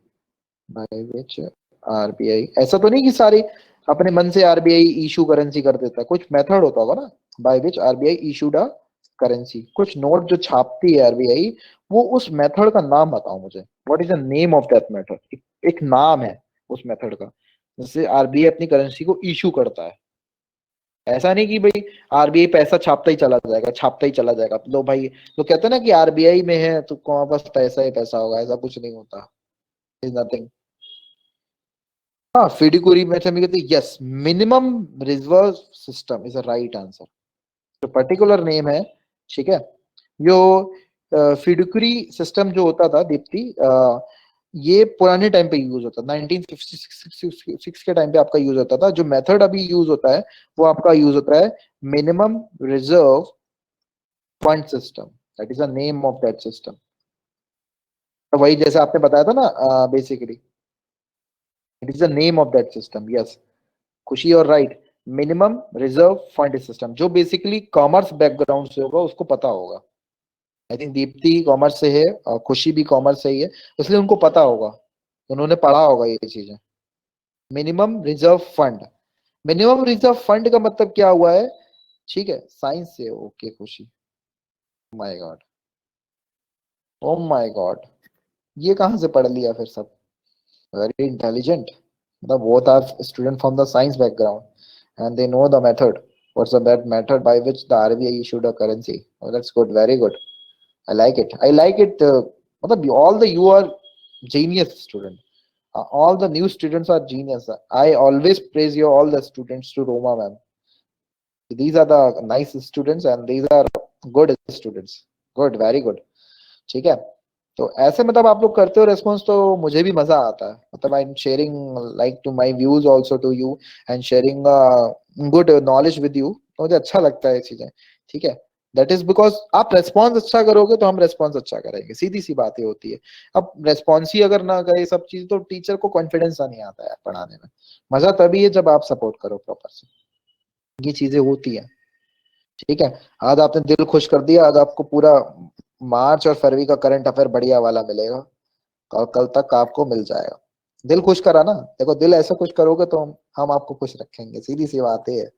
by which RBI, ऐसा तो नहीं कि सारी अपने मन से आरबीआई इशू करेंसी कर देता है, कुछ मेथड होता होगा ना, by which RBI issued a currency, कुछ नोट जो छापती है आरबीआई, वो उस मेथड का नाम बताओ मुझे, what is the name of that method. एक नाम है उस मेथड का, जिससे आरबीआई अपनी करेंसी को इशू करता है। ऐसा नहीं कि भाई आरबीआई पैसा छापता ही चला जाएगा, छापता ही चला जाएगा, लो भाई, तो कहते हैं ना कि आरबीआई में है तो बस पैसा ही पैसा होगा, ऐसा कुछ नहीं होता, इज नथिंग। हाँ, फिडुकरी में से कहते हैं yes, minimum reserve system is a right answer, जो पर्टिकुलर नेम है, ठीक है। जो फिडुकरी सिस्टम जो होता था दीप्ति, ये पुराने टाइम पे यूज होता था, 1956 के टाइम पे आपका यूज होता था। जो मेथड अभी यूज होता है वो आपका यूज होता है minimum reserve fund system, that is the name of that system. तो वही जैसे आपने बताया था ना, basically it is the name of that system, yes खुशी और right, minimum reserve fund system, जो बेसिकली कॉमर्स बैकग्राउंड से होगा उसको पता होगा। आई थिंक दीप्ति कॉमर्स से है और खुशी भी कॉमर्स से ही है, इसलिए उनको पता होगा, उन्होंने पढ़ा होगा ये चीजें। Minimum reserve fund, minimum reserve fund का मतलब क्या हुआ है, ठीक है, साइंस से, ओके खुशी, my God, oh my God, ये कहाँ से पढ़ लिया फिर सब, वेरी इंटेलिजेंट, मतलब both are student from the science background and they know the method, what's the best method by which the RBI issued a currency. Oh, that's good, very good, I like it, I like it, मतलब all the you are genius student, all the new students are genius, I always praise you all the students to Roma ma'am, these are the nice students and these are good students, good, very good, ठीक है। तो ऐसे मतलब आप लोग करते हो रेस्पॉन्स, तो मुझे भी मजा आता है, मतलब I am sharing like to my views also to you and sharing good knowledge with you, तो मुझे अच्छा लगता है ये चीजें, ठीक है। दैट इज बिकॉज आप रेस्पॉन्स अच्छा करोगे तो हम रेस्पॉन्स अच्छा करेंगे, सीधी सी बात ये होती है। अब रेस्पॉन्स ही अगर ना करे सब चीज, तो टीचर को कॉन्फिडेंस नहीं आता है पढ़ाने में। मजा तभी है जब आप सपोर्ट करो प्रॉपर से, ये चीजें होती है, ठीक है। आज आपने दिल खुश कर दिया, आज आपको पूरा मार्च और फरवरी का करंट अफेयर बढ़िया वाला मिलेगा, और कल तक आपको मिल जाएगा। दिल खुश करा ना, देखो दिल ऐसे खुश करोगे तो हम आपको खुश रखेंगे, सीधी सी बात है।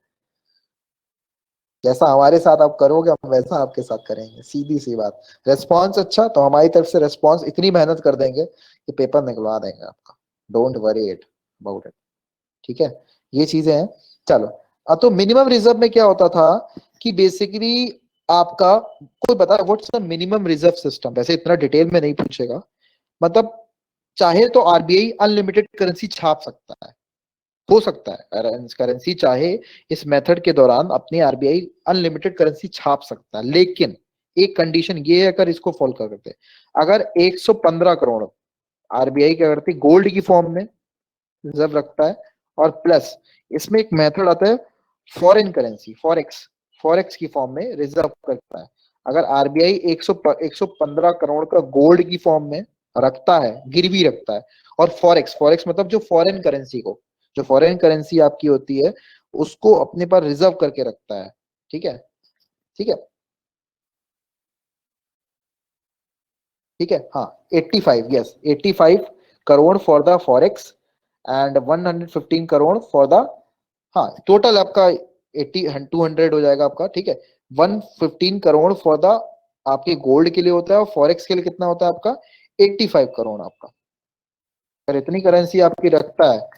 जैसा हमारे साथ आप करोगे हम वैसा आपके साथ करेंगे, सीधी सी बात। रेस्पॉन्स अच्छा तो हमारी तरफ से रेस्पॉन्स इतनी मेहनत कर देंगे कि पेपर निकलवा देंगे आपका, don't worry it about it, ठीक है। ये चीजें हैं, चलो। तो मिनिमम रिजर्व में क्या होता था कि बेसिकली आपका, कोई बता what's the minimum reserve system, वैसे इतना डिटेल में नहीं पूछेगा, मतलब चाहे तो आरबीआई अनलिमिटेड करेंसी छाप सकता है, हो सकता है करेंसी चाहे इस मेथड के दौरान अपनी आरबीआई अनलिमिटेड करेंसी छाप सकता है, लेकिन एक कंडीशन ये है, अगर इसको फॉलो करते, अगर 115 करोड़ आरबीआई क्या करती गोल्ड की फॉर्म में रिजर्व रखता है, और प्लस इसमें एक मेथड आता है फॉरेन करेंसी, फॉरेक्स, फॉरेक्स की फॉर्म में रिजर्व करता है। अगर आरबीआई 115 करोड़ का गोल्ड की फॉर्म में रखता है, गिरवी रखता है, और फॉरेक्स, फॉरेक्स मतलब जो फॉरेन करेंसी को, जो फॉरेन करेंसी आपकी होती है उसको अपने पर रिजर्व करके रखता है, ठीक है, ठीक है, ठीक है, हाँ, 85, yes, 85 crore for the forex and 115 crore for the, हाँ, टोटल आपका 80, 200 हो जाएगा आपका, ठीक है। 115 करोड़ फॉर द आपके गोल्ड के लिए होता है, और फॉरेक्स के लिए कितना होता है आपका, 85 करोड़ आपका। अगर इतनी करेंसी आपकी रखता है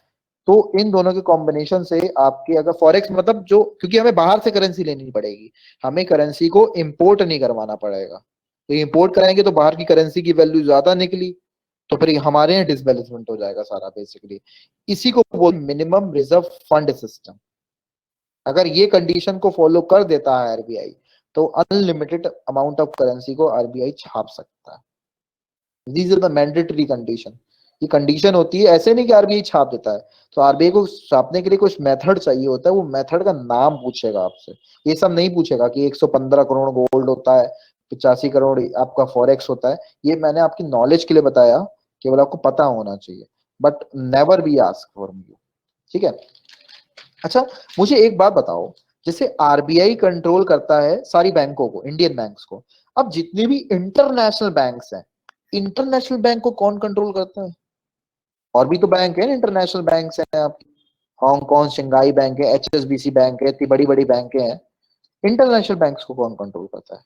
तो इन दोनों के कॉम्बिनेशन से आपके, अगर फॉरेक्स मतलब जो, क्योंकि हमें बाहर से करेंसी लेनी पड़ेगी, हमें करेंसी को इंपोर्ट नहीं करवाना पड़ेगा, तो इंपोर्ट कराएंगे तो बाहर की करेंसी की वैल्यू ज्यादा निकली, तो फिर हमारे यहाँ डिसबैलेंसमेंट हो जाएगा सारा बेसिकली। इसी को बोल मिनिमम रिजर्व फंड सिस्टम। अगर ये कंडीशन को फॉलो कर देता है आरबीआई, तो अनलिमिटेड अमाउंट ऑफ करेंसी को आरबीआई छाप सकता है। These are the mandatory condition. ये कंडीशन होती है, ऐसे नहीं कि आरबीआई छाप देता है, तो आरबीआई को छापने के लिए कुछ मेथड चाहिए होता है, वो मेथड का नाम पूछेगा आपसे। ये सब नहीं पूछेगा कि 115 करोड़ गोल्ड होता है, 85 करोड़ आपका फॉरेक्स होता है। ये मैंने आपकी नॉलेज के लिए बताया, केवल आपको पता होना चाहिए, but never be ask for you, ठीक है। अच्छा, मुझे एक बात बताओ, जैसे आरबीआई कंट्रोल करता है सारी बैंकों को, इंडियन बैंक्स को, अब जितने भी इंटरनेशनल बैंक्स हैं, इंटरनेशनल बैंक को कौन कंट्रोल करता है? और भी तो बैंक है, इंटरनेशनल बैंक्स हैं आपकी, हांगकांग शंघाई बैंक है, एचएसबीसी बैंक है, इतनी बड़ी बड़ी बैंकें हैं। इंटरनेशनल बैंक्स को कौन कंट्रोल करता है?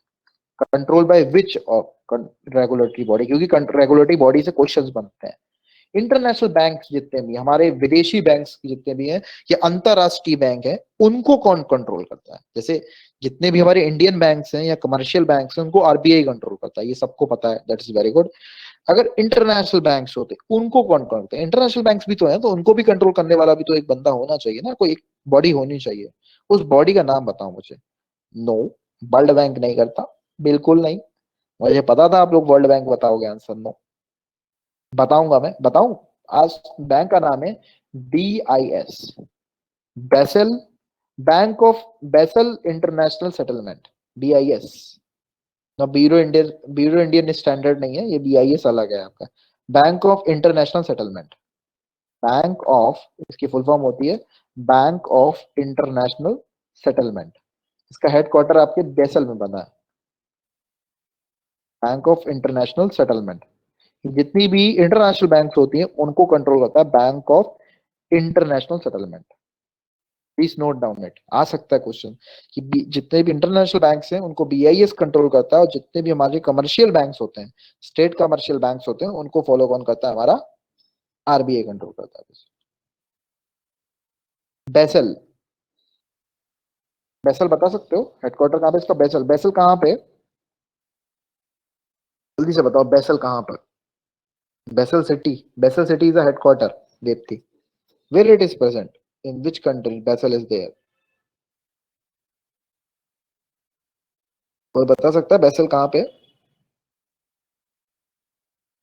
Control by which regulatory body? क्योंकि रेगुलेटरी बॉडी से क्वेश्चंस बनते हैं। इंटरनेशनल बैंक जितने भी हमारे विदेशी बैंक जितने भी हैं, ये अंतरराष्ट्रीय बैंक है, उनको कौन कंट्रोल करता है? जैसे जितने भी हमारे इंडियन बैंक्स हैं या कमर्शियल बैंक्स हैं, उनको आरबीआई कंट्रोल करता है, ये सबको पता है, दैट इज वेरी गुड। अगर इंटरनेशनल बैंक्स होते, उनको कौन करते हैं? इंटरनेशनल बैंक्स भी तो है, तो उनको भी कंट्रोल करने वाला भी तो एक बंदा होना चाहिए ना, कोई एक बॉडी होनी चाहिए। उस बॉडी का नाम बताओ मुझे। नो, वर्ल्ड बैंक नहीं करता, बिल्कुल नहीं। मुझे पता था आप लोग वर्ल्ड बैंक बताओगे आंसर, नो। बताऊंगा, मैं बताऊं, आज बैंक का नाम है BIS, Basel, bank of Basel international settlement, BIS ना, ब्यूरो इंडियन स्टैंडर्ड नहीं है ये, BIS अलग है आपका, bank of international settlement. Bank of, इसकी फुल फॉर्म होती है बैंक ऑफ इंटरनेशनल सेटलमेंट। इसका हेडक्वार्टर आपके बेसल में बना है, बैंक ऑफ इंटरनेशनल सेटलमेंट। जितनी भी इंटरनेशनल बैंक्स होती हैं उनको कंट्रोल करता है bank of international Settlement. Please note down it, आ सकता है क्वेश्चन कि जितने भी इंटरनेशनल बैंक्स हैं उनको BIS कंट्रोल करता है, और जितने भी हमारे कमर्शियल बैंक्स होते हैं, स्टेट कमर्शियल बैंक्स होते हैं, उनको फॉलो कौन करता है? हमारा आरबीआई कंट्रोल करता है। बेसल, बेसल बता सकते हो हेडक्वार्टर कहाँ पे इसका? बेसल, बेसल कहाँ पे? जल्दी से बताओ, बेसल कहाँ पर? Basel city, Basel city is the headquarter, Deepti. Where it is present, in which country Basel is there? कोई बता सकता है बेसल कहाँ पे?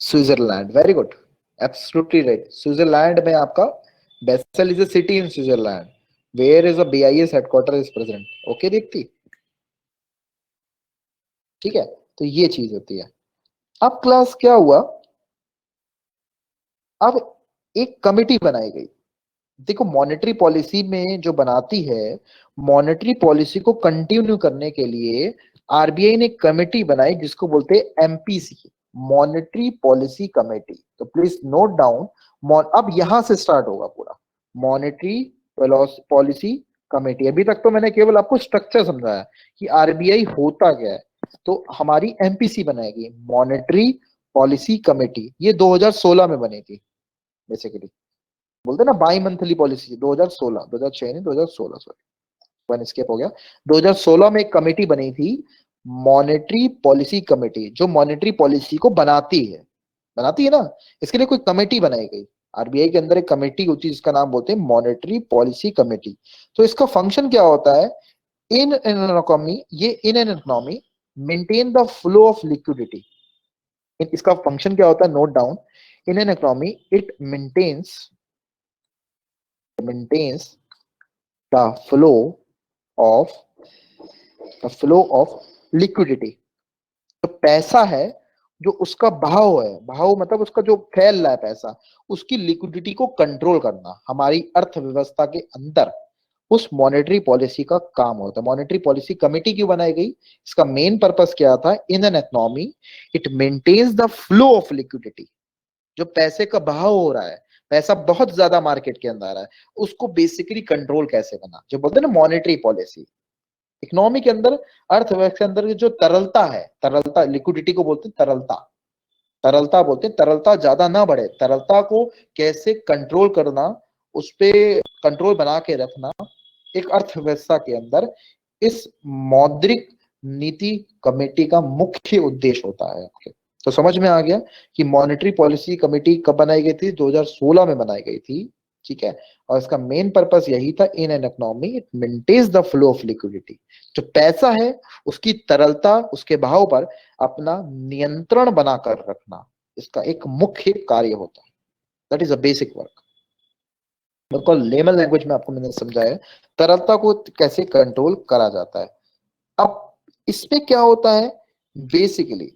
Switzerland, very good, absolutely right, Switzerland में आपका Basel is a city in Switzerland, where is a BIS headquarter is present. Okay Deepti, ठीक है, तो ये चीज होती है। अब क्लास क्या हुआ, अब एक कमिटी बनाई गई। देखो, मॉनेटरी पॉलिसी में जो बनाती है, मॉनेटरी पॉलिसी को कंटिन्यू करने के लिए आरबीआई ने कमेटी बनाई जिसको बोलते हैं MPC, मॉनेटरी पॉलिसी कमेटी। तो प्लीज नोट डाउन, अब यहां से स्टार्ट होगा पूरा मॉनेटरी पॉलिसी कमेटी। अभी तक तो मैंने केवल आपको स्ट्रक्चर समझाया कि आरबीआई होता क्या है। तो हमारी MPC बनाएगी, मॉनेटरी पॉलिसी कमेटी, ये 2016 में बनी थी बेसिकली। बोलते ना बाई मंथली पॉलिसी, 2016, 2006 नहीं, 2016, सॉरी, वन स्केप हो गया। 2016 में एक कमेटी बनी थी, मॉनेटरी पॉलिसी कमेटी, जो मॉनेटरी पॉलिसी को बनाती है ना, इसके लिए कोई कमेटी बनाई गई। आरबीआई के अंदर एक कमेटी होती है जिसका नाम बोलते हैं मॉनेटरी पॉलिसी कमेटी। तो इसका फंक्शन क्या होता है? इन एन इकोनॉमी, ये in an economy maintain the flow of liquidity. इसका फंक्शन क्या होता है? Note down, in an economy it maintains maintains the of flow of liquidity. जो पैसा है, जो उसका बहाव है, बहाव मतलब उसका जो फैल रहा है पैसा, उसकी लिक्विडिटी को कंट्रोल करना हमारी अर्थव्यवस्था के अंदर उस मॉनेटरी पॉलिसी का काम होता है। मॉनेटरी पॉलिसी कमेटी क्यों बनाई गई? इसका मेन पर्पस क्या था? In an economy it maintains the flow of liquidity. जो पैसे का बहाव हो रहा है, पैसा बहुत ज्यादा मार्केट के अंदर आ रहा है, उसको बेसिकली कंट्रोल कैसे करना, जो बोलते हैं ना मॉनेटरी पॉलिसी। इकोनॉमी के अंदर, अर्थव्यवस्था के अंदर जो तरलता है, तरलता लिक्विडिटी को बोलते हैं तरलता, तरलता बोलते हैं, तरलता ज्यादा ना बढ़े, तरलता को कैसे कंट्रोल करना, उस पे कंट्रोल बना के रखना एक अर्थव्यवस्था के अंदर इस मौद्रिक नीति कमेटी का मुख्य उद्देश्य होता है आपके। तो समझ में आ गया कि मॉनेटरी पॉलिसी कमेटी कब बनाई गई थी? 2016 में बनाई गई थी, ठीक है। और इसका मेन पर्पस यही था, in an economy it maintains the flow of liquidity. जो पैसा है उसकी तरलता, उसके भाव पर अपना नियंत्रण बनाकर रखना, इसका एक मुख्य कार्य होता है। That is a basic work. बिल्कुल लेमन लैंग्वेज में आपको मैंने समझाया तरलता को कैसे कंट्रोल करा जाता है। अब इसमें क्या होता है बेसिकली,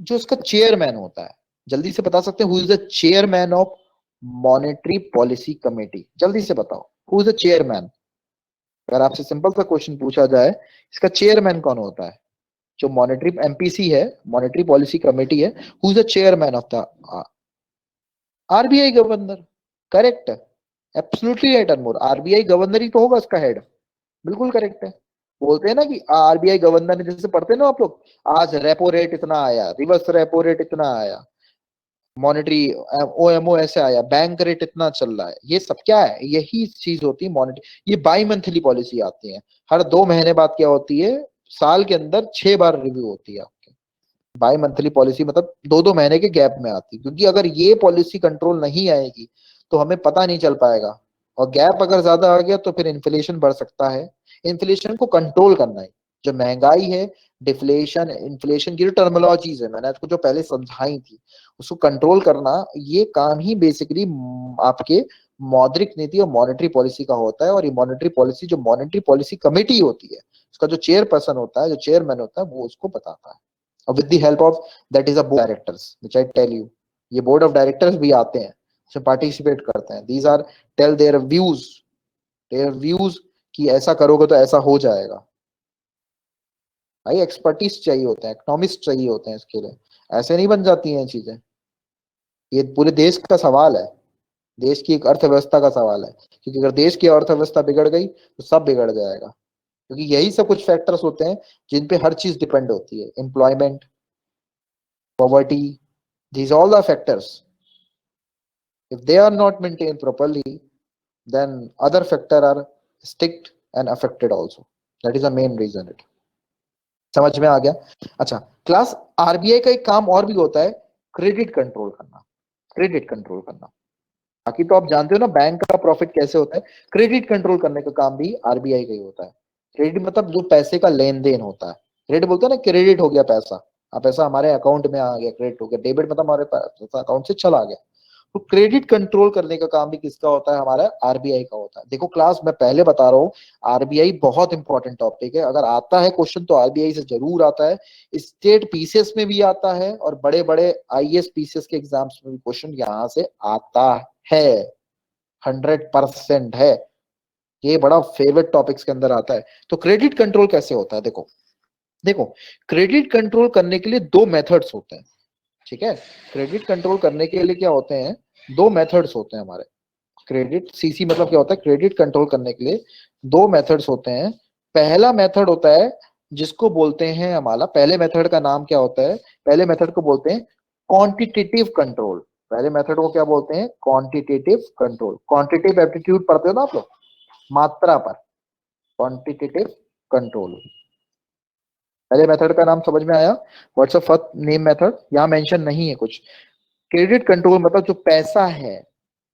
जो इसका चेयरमैन होता है, जल्दी से बता सकते हैं who is the chairman of monetary policy committee? जल्दी से बताओ, हु इज द चेयरमैन? अगर आपसे सिंपल सा क्वेश्चन पूछा जाए, इसका चेयरमैन कौन होता है? जो मॉनेटरी एमपीसी है, मॉनेटरी पॉलिसी कमेटी है, who is the chairman of the RBI governor. Correct, absolutely right Anmol, RBI governor ही तो होगा उसका हेड। बिल्कुल करेक्ट है। बोलते हैं ना कि आरबीआई गवर्नर ने, जैसे पढ़ते हैं ना आप लोग, आज रेपो रेट इतना आया, रिवर्स रेपो रेट इतना आया, मॉनेटरी ओएमओ ऐसे आया, बैंक रेट इतना चल रहा है, ये सब क्या है? यही चीज होती है मॉनेटरी। ये बाई मंथली पॉलिसी आती है, हर 2 महीने बाद क्या होती है, साल के अंदर 6 बार रिव्यू होती है आपकी। बाई मंथली पॉलिसी मतलब 2-2 महीने के गैप में आती है, क्योंकि अगर ये पॉलिसी कंट्रोल नहीं आएगी तो हमें पता नहीं चल पाएगा, और गैप अगर ज्यादा आ गया तो फिर इन्फ्लेशन बढ़ सकता है। इन्फ्लेशन को कंट्रोल करना है, जो महंगाई है, डिफ्लेशन, इन्फ्लेशन की जो टर्मिनोलॉजीज है मैंने आपको जो पहले समझाई थी, उसको कंट्रोल करना, ये काम ही बेसिकली आपके मौद्रिक नीति और मॉनेटरी पॉलिसी का होता है। और ये मॉनेटरी पॉलिसी, जो मॉनेटरी पॉलिसी कमेटी होती है, उसका जो चेयरपर्सन होता है, जो चेयरमैन होता है, वो उसको बताता है। और with the help of that is a board directors which I tell you, ये बोर्ड ऑफ डायरेक्टर्स भी आते हैं, उसमें पार्टिसिपेट करते हैं। These are tell their views कि ऐसा करोगे तो ऐसा हो जाएगा। भाई एक्सपर्टीज चाहिए होते हैं, इकोनॉमिस्ट चाहिए होते हैं इसके लिए, ऐसे नहीं बन जाती हैं चीजें। ये पूरे देश का सवाल है, देश की एक अर्थव्यवस्था का सवाल है, क्योंकि अगर देश की अर्थव्यवस्था बिगड़ गई तो सब बिगड़ जाएगा, क्योंकि यही सब कुछ फैक्टर्स होते हैं जिन पे हर चीज डिपेंड होती है। Employment, poverty, these all the factors, if they are not maintained properly, then other factor are sticked and affected also. That is the main reason it. समझ में आ गया? अच्छा क्लास, आरबीआई का एक काम और भी होता है, क्रेडिट कंट्रोल करना। क्रेडिट कंट्रोल करना, बाकी तो आप जानते हो ना बैंक का प्रॉफिट कैसे होता है, क्रेडिट कंट्रोल करने का काम भी आरबीआई का ही होता है। क्रेडिट मतलब जो पैसे का लेन देन होता है, क्रेडिट बोलते हैं ना, क्रेडिट हो गया पैसा, अब पैसा हमारे अकाउंट में आ गया, क्रेडिट हो गया। डेबिट मतलब हमारे पैसा अकाउंट से चला गया। तो क्रेडिट कंट्रोल करने का काम भी किसका होता है? हमारा आरबीआई का होता है। देखो क्लास, मैं पहले बता रहा हूँ, आरबीआई बहुत इंपॉर्टेंट टॉपिक है। अगर आता है क्वेश्चन तो आरबीआई से जरूर आता है, स्टेट पीसीएस में भी आता है, और बड़े बड़े आईएएस पीसीएस के एग्जाम्स में भी क्वेश्चन यहाँ से आता है, 100% है। ये बड़ा फेवरेट टॉपिक्स के अंदर आता है। तो क्रेडिट कंट्रोल कैसे होता है? देखो देखो, क्रेडिट कंट्रोल करने के लिए 2 मेथड्स होते हैं, ठीक है। क्रेडिट कंट्रोल करने के लिए क्या होते हैं? 2 मेथड्स होते हैं हमारे। क्रेडिट सीसी मतलब क्या होता है? क्रेडिट कंट्रोल करने के लिए 2 मेथड्स होते हैं। पहला मेथड होता है जिसको बोलते हैं हमारा, पहले मेथड का नाम क्या होता है? पहले मेथड को बोलते हैं क्वांटिटेटिव कंट्रोल। पहले मेथड को क्या बोलते हैं? Quantitative control. क्वांटिटेटिव एप्टीट्यूड पढ़ते हो ना आप लोग, मात्रा पर, क्वांटिटेटिव कंट्रोल। पहले मेथड का नाम समझ में आया? What's a first name method, यहाँ मेंशन नहीं है कुछ। क्रेडिट कंट्रोल मतलब जो पैसा है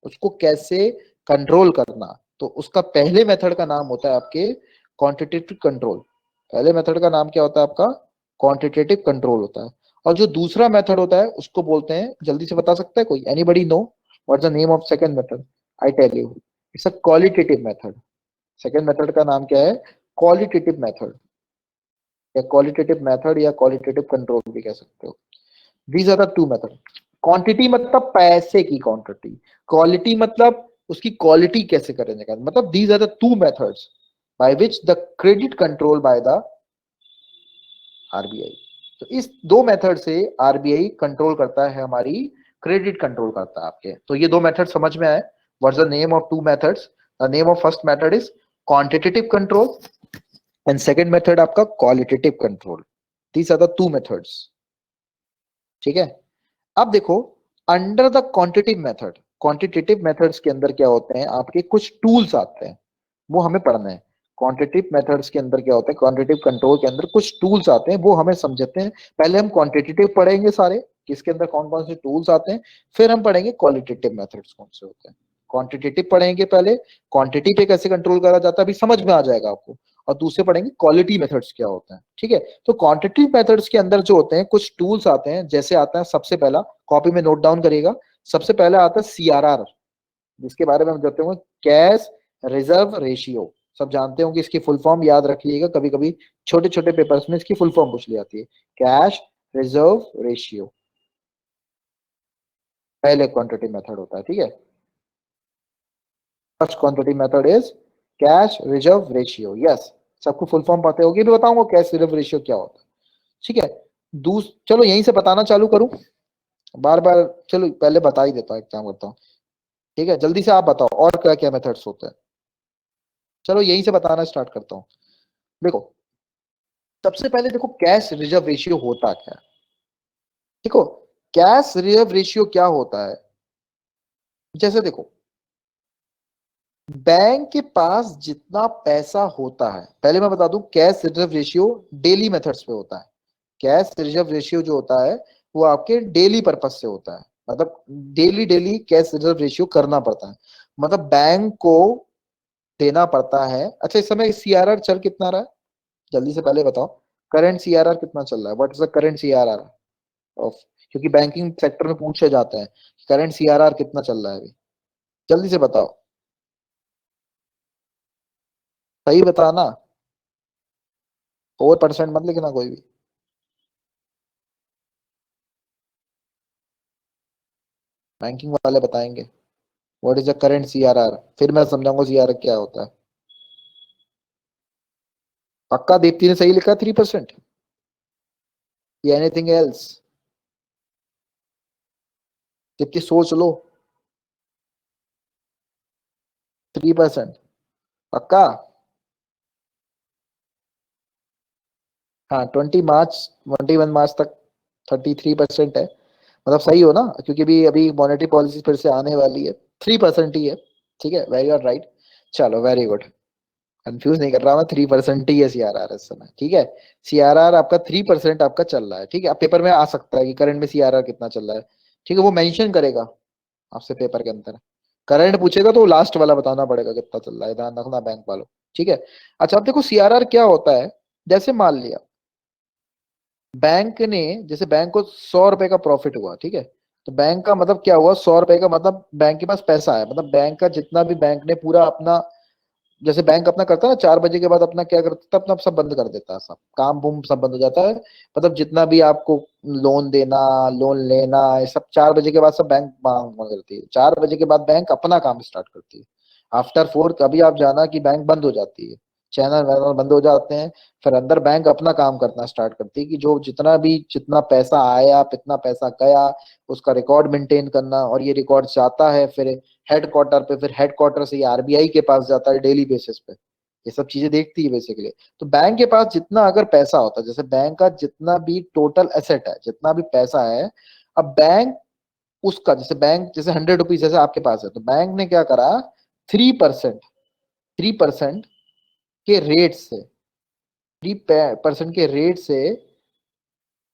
उसको कैसे कंट्रोल करना, तो उसका पहले मेथड का नाम होता है आपके क्वांटिटेटिव कंट्रोल। पहले मेथड का नाम क्या होता है आपका? क्वांटिटेटिव कंट्रोल होता है। और जो दूसरा मेथड होता है उसको बोलते हैं, जल्दी से बता सकता है कोई? Anybody know what's the name of second method? I tell you, it's a qualitative method. Second method का नाम क्या है? क्वालिटेटिव मेथड, या क्वालिटेटिव मेथड या क्वालिटेटिव कंट्रोल भी कह सकते हो। These are the two method. Quantity मतलब पैसे की क्वांटिटी, क्वालिटी मतलब उसकी क्वालिटी कैसे करने का, मतलब these are the two methods by which the credit control by the RBI. तो इस दो मेथड से आरबीआई कंट्रोल करता है, हमारी क्रेडिट कंट्रोल करता है आपके। तो ये दो मेथड समझ में आए? What's the name of two methods? The name of first method is quantitative control and second method आपका qualitative control. These are the two methods. ठीक है, अब देखो under the quantitative method, quantitative methods के अंदर क्या होते हैं, आपके कुछ टूल्स आते हैं, वो हमें पढ़ना है। क्वांटिटेटिव मेथड्स के अंदर क्या होता है, क्वांटिटेटिव कंट्रोल के अंदर कुछ टूल्स आते हैं, वो हमें समझते हैं। पहले हम क्वांटिटेटिव पढ़ेंगे सारे, किसके अंदर कौन कौन से टूल्स आते हैं, फिर हम पढ़ेंगे क्वालिटेटिव मेथड्स कौन से होते हैं। क्वांटिटेटिव पढ़ेंगे पहले, क्वांटिटी पे कैसे कंट्रोल करा जाता है अभी समझ में आ जाएगा आपको, और दूसरे पढ़ेंगे क्वालिटी मेथड्स क्या होते हैं। ठीक है, तो क्वांटिटेटिव मेथड्स के अंदर जो होते हैं कुछ टूल्स आते हैं, जैसे आता है सबसे पहला, कॉपी में नोट डाउन करिएगा, सबसे पहला आता है सीआरआर, जिसके बारे में हम जानते होंगे कैश रिजर्व रेशियो। सब जानते होंगे, इसकी फुल फॉर्म याद रखिएगा, कभी कभी छोटे छोटे पेपर्स में इसकी फुल फॉर्म पूछ ली जाती है। कैश रिजर्व रेशियो पहले क्वांटिटी मेथड होता है। ठीक है, first quantity method is cash reserve ratio. Yes, सबको फुल फॉर्म पता होगी, भी बताऊंगा कैश रिजर्व रेशियो क्या होता है। ठीक है, चलो यहीं से बताना चालू करूं, बार बार, चलो पहले बता ही देता हूँ, एक काम करता हूँ। ठीक है, जल्दी से आप बताओ और क्या क्या मेथड्स होते हैं। चलो यहीं से बताना स्टार्ट करता हूँ। देखो, सबसे पहले देखो कैश रिजर्व रेशियो होता क्या है। देखो, कैश रिजर्व रेशियो क्या होता है, जैसे देखो बैंक के पास जितना पैसा होता है, पहले मैं बता दूं cash reserve ratio daily methods पे होता है। कैश रिजर्व रेशियो जो होता है वो आपके डेली पर्पज से होता है, मतलब daily daily cash reserve ratio करना पड़ता है, मतलब बैंक को देना पड़ता है। अच्छा, इस समय सीआरआर चल कितना रहा है, जल्दी से पहले बताओ, करंट सीआरआर कितना चल रहा है, what is the current CRR of, क्योंकि बैंकिंग सेक्टर में पूछे जाते हैं करंट सीआरआर कितना चल रहा है अभी, जल्दी से बताओ, सही बताना, 4% मत लिखना कोई भी। बैंकिंग वाले बताएंगे what is the current CRR, फिर मैं समझाऊंगा सीआरआर क्या होता है। पक्का दीप्ति ने सही लिखा 3%, या एनीथिंग एल्स? दीप्ति सोच लो, 3% पक्का? हाँ, 21 मार्च तक 33% है, मतलब सही हो ना, क्योंकि भी अभी मॉनेटरी पॉलिसी फिर से आने वाली है, 3% ही है। ठीक है, वेरी गुड, राइट, चलो वेरी गुड, कंफ्यूज नहीं कर रहा मैं, 3% ही है सीआरआर इस समय। ठीक है, सीआरआर आपका 3% आपका चल रहा है। ठीक है, अब पेपर में आ सकता है कि करंट में सीआरआर कितना चल रहा है। ठीक है, वो मेंशन करेगा आपसे पेपर के अंदर, करंट पूछेगा तो लास्ट वाला बताना पड़ेगा कितना चल रहा है, ध्यान रखना बैंक वालों। ठीक है, अच्छा अब देखो सीआरआर क्या होता है, जैसे मान लिया बैंक ने, जैसे बैंक को 100 रुपए का प्रॉफिट हुआ, ठीक है, तो बैंक का मतलब क्या हुआ, 100 रुपए का मतलब बैंक के पास पैसा है, मतलब बैंक का जितना भी बैंक ने पूरा अपना, जैसे बैंक अपना करता है ना 4 बजे के बाद अपना क्या करता है, अपना सब बंद कर देता है, सब काम बूम सब बंद हो जाता है, मतलब जितना भी आपको लोन देना, लोन लेना, ये सब 4 बजे के बाद सब बैंक मांग बंद करती है। 4 बजे के बाद बैंक अपना काम स्टार्ट करती है। आफ्टर 4 कभी आप जाना कि बैंक बंद हो जाती है, चैनल वैनल बंद हो जाते हैं, फिर अंदर बैंक अपना काम करना स्टार्ट करती है कि जो जितना पैसा आया, कितना पैसा गया, उसका रिकॉर्ड मेंटेन करना, और ये रिकॉर्ड जाता है फिर हेडक्वार्टर पे, फिर हेडक्वार्टर से ये आरबीआई के पास जाता है डेली बेसिस पे, ये सब चीजें देखती है बेसिकली। तो बैंक के पास जितना अगर पैसा होता है, जैसे बैंक का जितना भी टोटल एसेट है, जितना भी पैसा है, अब बैंक उसका, जैसे बैंक जैसे 100 रुपीज जैसे आपके पास है, तो बैंक ने क्या करा, 3%, 3% के रेट से, 3% के रेट से,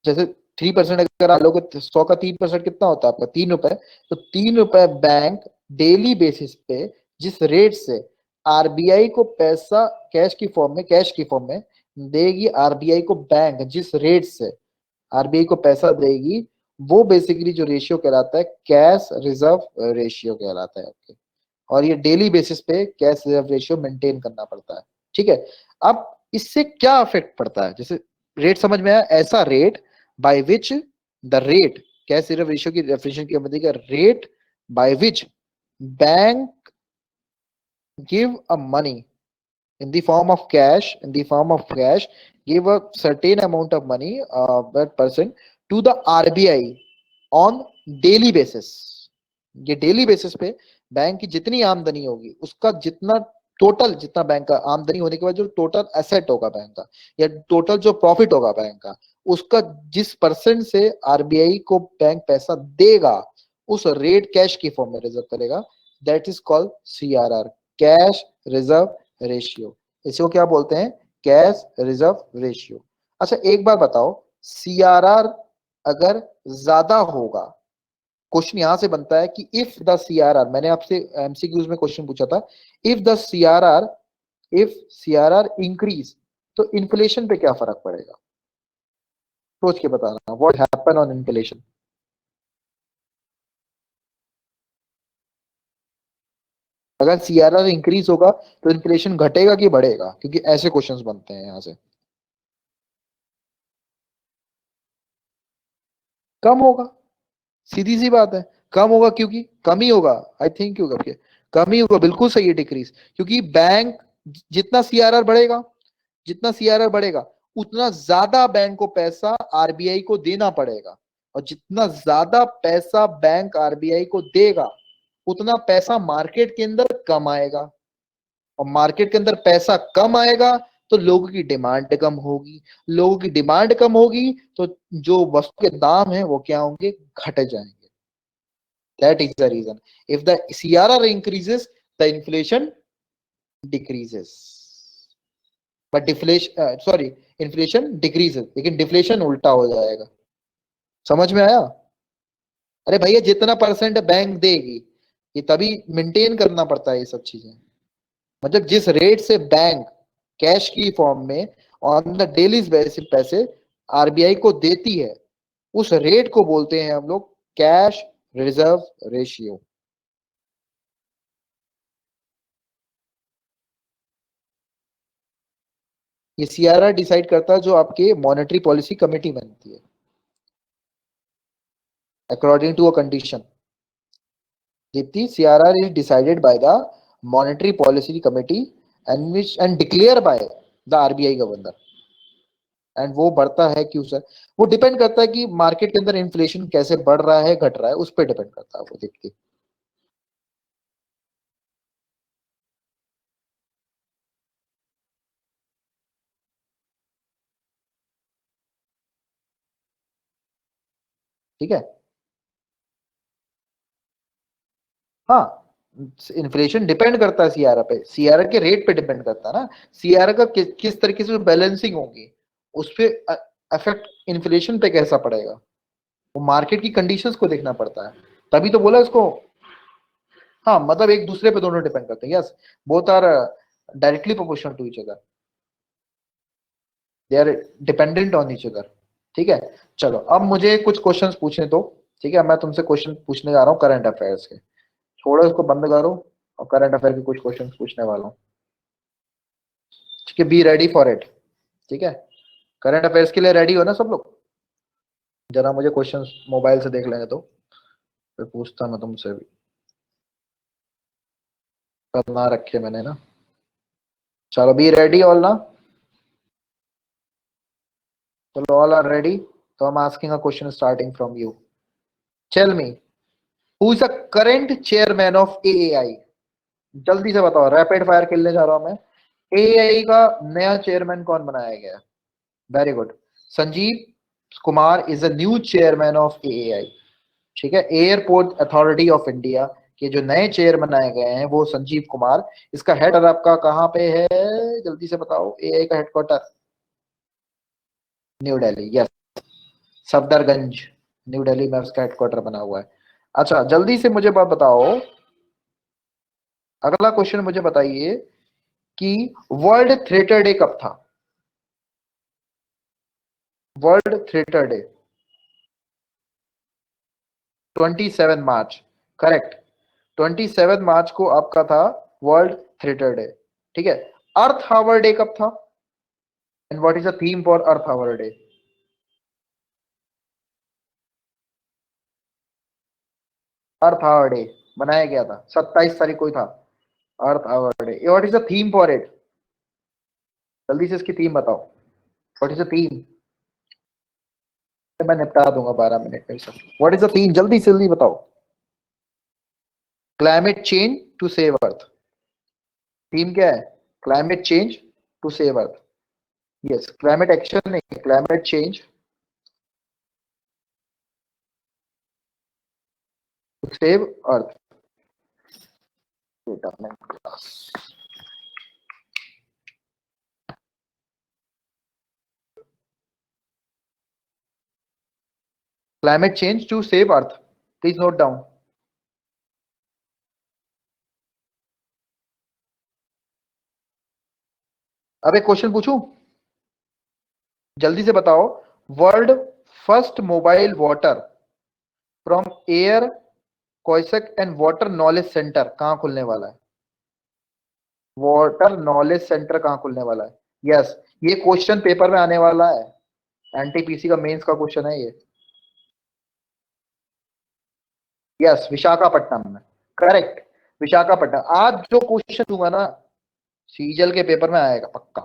जैसे 3% अगर आप लोग 100 का 3% कितना होता है आपका, 3 रुपए, तो 3 रुपए बैंक डेली बेसिस पे जिस रेट से आरबीआई को पैसा कैश की फॉर्म में देगी, आरबीआई को बैंक जिस रेट से आरबीआई को पैसा देगी, वो बेसिकली जो रेशियो कहलाता है कैश रिजर्व रेशियो कहलाता है। ओके, और ये डेली बेसिस पे कैश रिजर्व रेशियो मेंटेन करना पड़ता है। ठीक है, अब इससे क्या इफेक्ट पड़ता है, जैसे रेट समझ में आया, ऐसा rate by which the rate, cash reserve ratio की डेफिनेशन की मतलब rate by which bank give a money in the form of cash, give a certain amount of money, that person, to the RBI on daily basis। ये डेली बेसिस पे बैंक की जितनी आमदनी होगी उसका जितना टोटल, जितना बैंक का आमदनी होने के बाद जो टोटल एसेट होगा बैंक का, या टोटल जो प्रॉफिट होगा बैंक का, उसका जिस परसेंट से आरबीआई को बैंक पैसा देगा उस रेट कैश की फॉर्म में रिजर्व करेगा, that is called CRR, cash reserve ratio. इसको क्या बोलते हैं, कैश रिजर्व रेशियो। अच्छा एक बार बताओ, सीआरआर अगर ज्यादा होगा, क्वेश्चन यहां से बनता है कि इफ द सीआरआर, मैंने आपसे एमसीक्यूज में क्वेश्चन पूछा था, if the CRR, if CRR increase तो इन्फ्लेशन पे क्या फर्क पड़ेगा, सोच के बताना, व्हाट हैपन ऑन इन्फ्लेशन। अगर सीआरआर इंक्रीज होगा तो इन्फ्लेशन घटेगा कि बढ़ेगा, क्योंकि ऐसे क्वेश्चंस बनते हैं यहां से। कम होगा, सीधी सी बात है, कम होगा, क्योंकि कम ही होगा, आई थिंक क्यों करके कम ही होगा, बिल्कुल सही है, डिक्रीज, क्योंकि बैंक, जितना सीआरआर बढ़ेगा, जितना सीआरआर बढ़ेगा उतना ज्यादा बैंक को पैसा आरबीआई को देना पड़ेगा, और जितना ज्यादा पैसा बैंक आरबीआई को देगा उतना पैसा मार्केट के अंदर कम आएगा, और मार्केट के अंदर पैसा कम आएगा तो लोगों की डिमांड कम होगी, लोगों की डिमांड कम होगी तो जो वस्तु के दाम है वो क्या होंगे, घट जाएंगे। That is the reason, if the CRR increases the inflation decreases, but deflation, sorry, inflation decreases, लेकिन डिफ्लेशन उल्टा हो जाएगा। समझ में आया? अरे भैया जितना परसेंट बैंक देगी ये तभी मेंटेन करना पड़ता है ये सब चीजें, मतलब जिस रेट से बैंक कैश की फॉर्म में ऑन द डेली बेसिस पैसे आरबीआई को देती है उस रेट को बोलते हैं हम लोग कैश रिजर्व रेशियो। ये सीआरआर डिसाइड करता है जो आपके मॉनेटरी पॉलिसी कमेटी बनती है according to a condition. Deepti, CRR is decided by the monetary policy committee and which and declare by the RBI governor, and वो बढ़ता है क्यों सर, वो डिपेंड करता है कि मार्केट के अंदर इन्फ्लेशन कैसे बढ़ रहा है घट रहा है, उस पर डिपेंड करता है वो, दीप्ति। ठीक है, हाँ, इन्फ्लेशन डिपेंड करता है सीआरआर पे, सीआरआर के रेट पे डिपेंड करता है ना, सीआरआर का किस तरीके से बैलेंसिंग होगी उस पे अफेक्ट इन्फ्लेशन पे कैसा पड़ेगा, वो मार्केट की कंडीशंस को देखना पड़ता है, तभी तो बोला इसको। हाँ मतलब एक दूसरे पे दोनों डिपेंड करते हैं, yes, both are directly proportional to each other, they are dependent on each other. ठीक है, चलो अब मुझे कुछ क्वेश्चंस पूछने दो। ठीक है, मैं तुमसे क्वेश्चन पूछने जा रहा हूँ करंट अफेयर्स के, छोड़ो इसको बंद करो, और करंट अफेयर के कुछ क्वेश्चन पूछने वाला हूँ। ठीक है, बी रेडी फॉर इट। ठीक है, करंट अफेयर्स के लिए रेडी हो ना सब लोग? जरा मुझे क्वेश्चंस मोबाइल से देख लेंगे तो फिर पूछता मैं तुमसे भी, करना रखे मैंने ना। चलो बी रेडी ऑल ना, चलो ऑल आर रेडी, तो I am asking a question starting from you. Tell me, who is the current chairman of AAI? जल्दी से बताओ, रैपिड फायर खेलने जा रहा हूं मैं। एआई का नया चेयरमैन कौन बनाया गया? Very good, Sanjeev Kumar is the new chairman of AI. ठीक है, एयरपोर्ट अथॉरिटी ऑफ इंडिया के जो नए चेयर बनाए गए हैं वो संजीव कुमार। इसका हेड आपका कहाँ पे है, जल्दी से बताओ, एआई का हेडक्वार्टर? न्यू दिल्ली, यस, सफदरगंज, न्यू दिल्ली में उसका हेडक्वार्टर बना हुआ है। अच्छा जल्दी से मुझे बात बताओ, अगला क्वेश्चन मुझे बताइए कि वर्ल्ड थिएटर डे कब था? वर्ल्ड थिएटर डे 27 मार्च, करेक्ट। 27 मार्च को आपका था वर्ल्ड थिएटर डे, ठीक है। अर्थ आवर डे कब था? And what is the theme for earth hour day? Earth hour day बनाया गया था 27 तारीख को ही था earth hour day. What is the theme for it? जल्दी से इसकी थीम बताओ। What is the theme? मैं निपटा दूंगा 12 मिनट में सब। What is the theme? जल्दी से जल्दी बताओ। Climate change to save earth. Theme क्या है? Climate change to save earth. Yes, climate action नहीं, climate change to save earth. Climate change to save earth, please note down. अब एक क्वेश्चन पूछूं, जल्दी से बताओ। World first mobile water from air kiosk and water knowledge centre कहां खुलने वाला है? वाटर नॉलेज सेंटर कहां खुलने वाला है? यस, ये क्वेश्चन पेपर में आने वाला है, एनटीपीसी का मेंस का क्वेश्चन है ये। यस, विशाखापट्टनम में, करेक्ट, विशाखापट्टनम। आज जो क्वेश्चन दूंगा ना सीजल के पेपर में आएगा पक्का,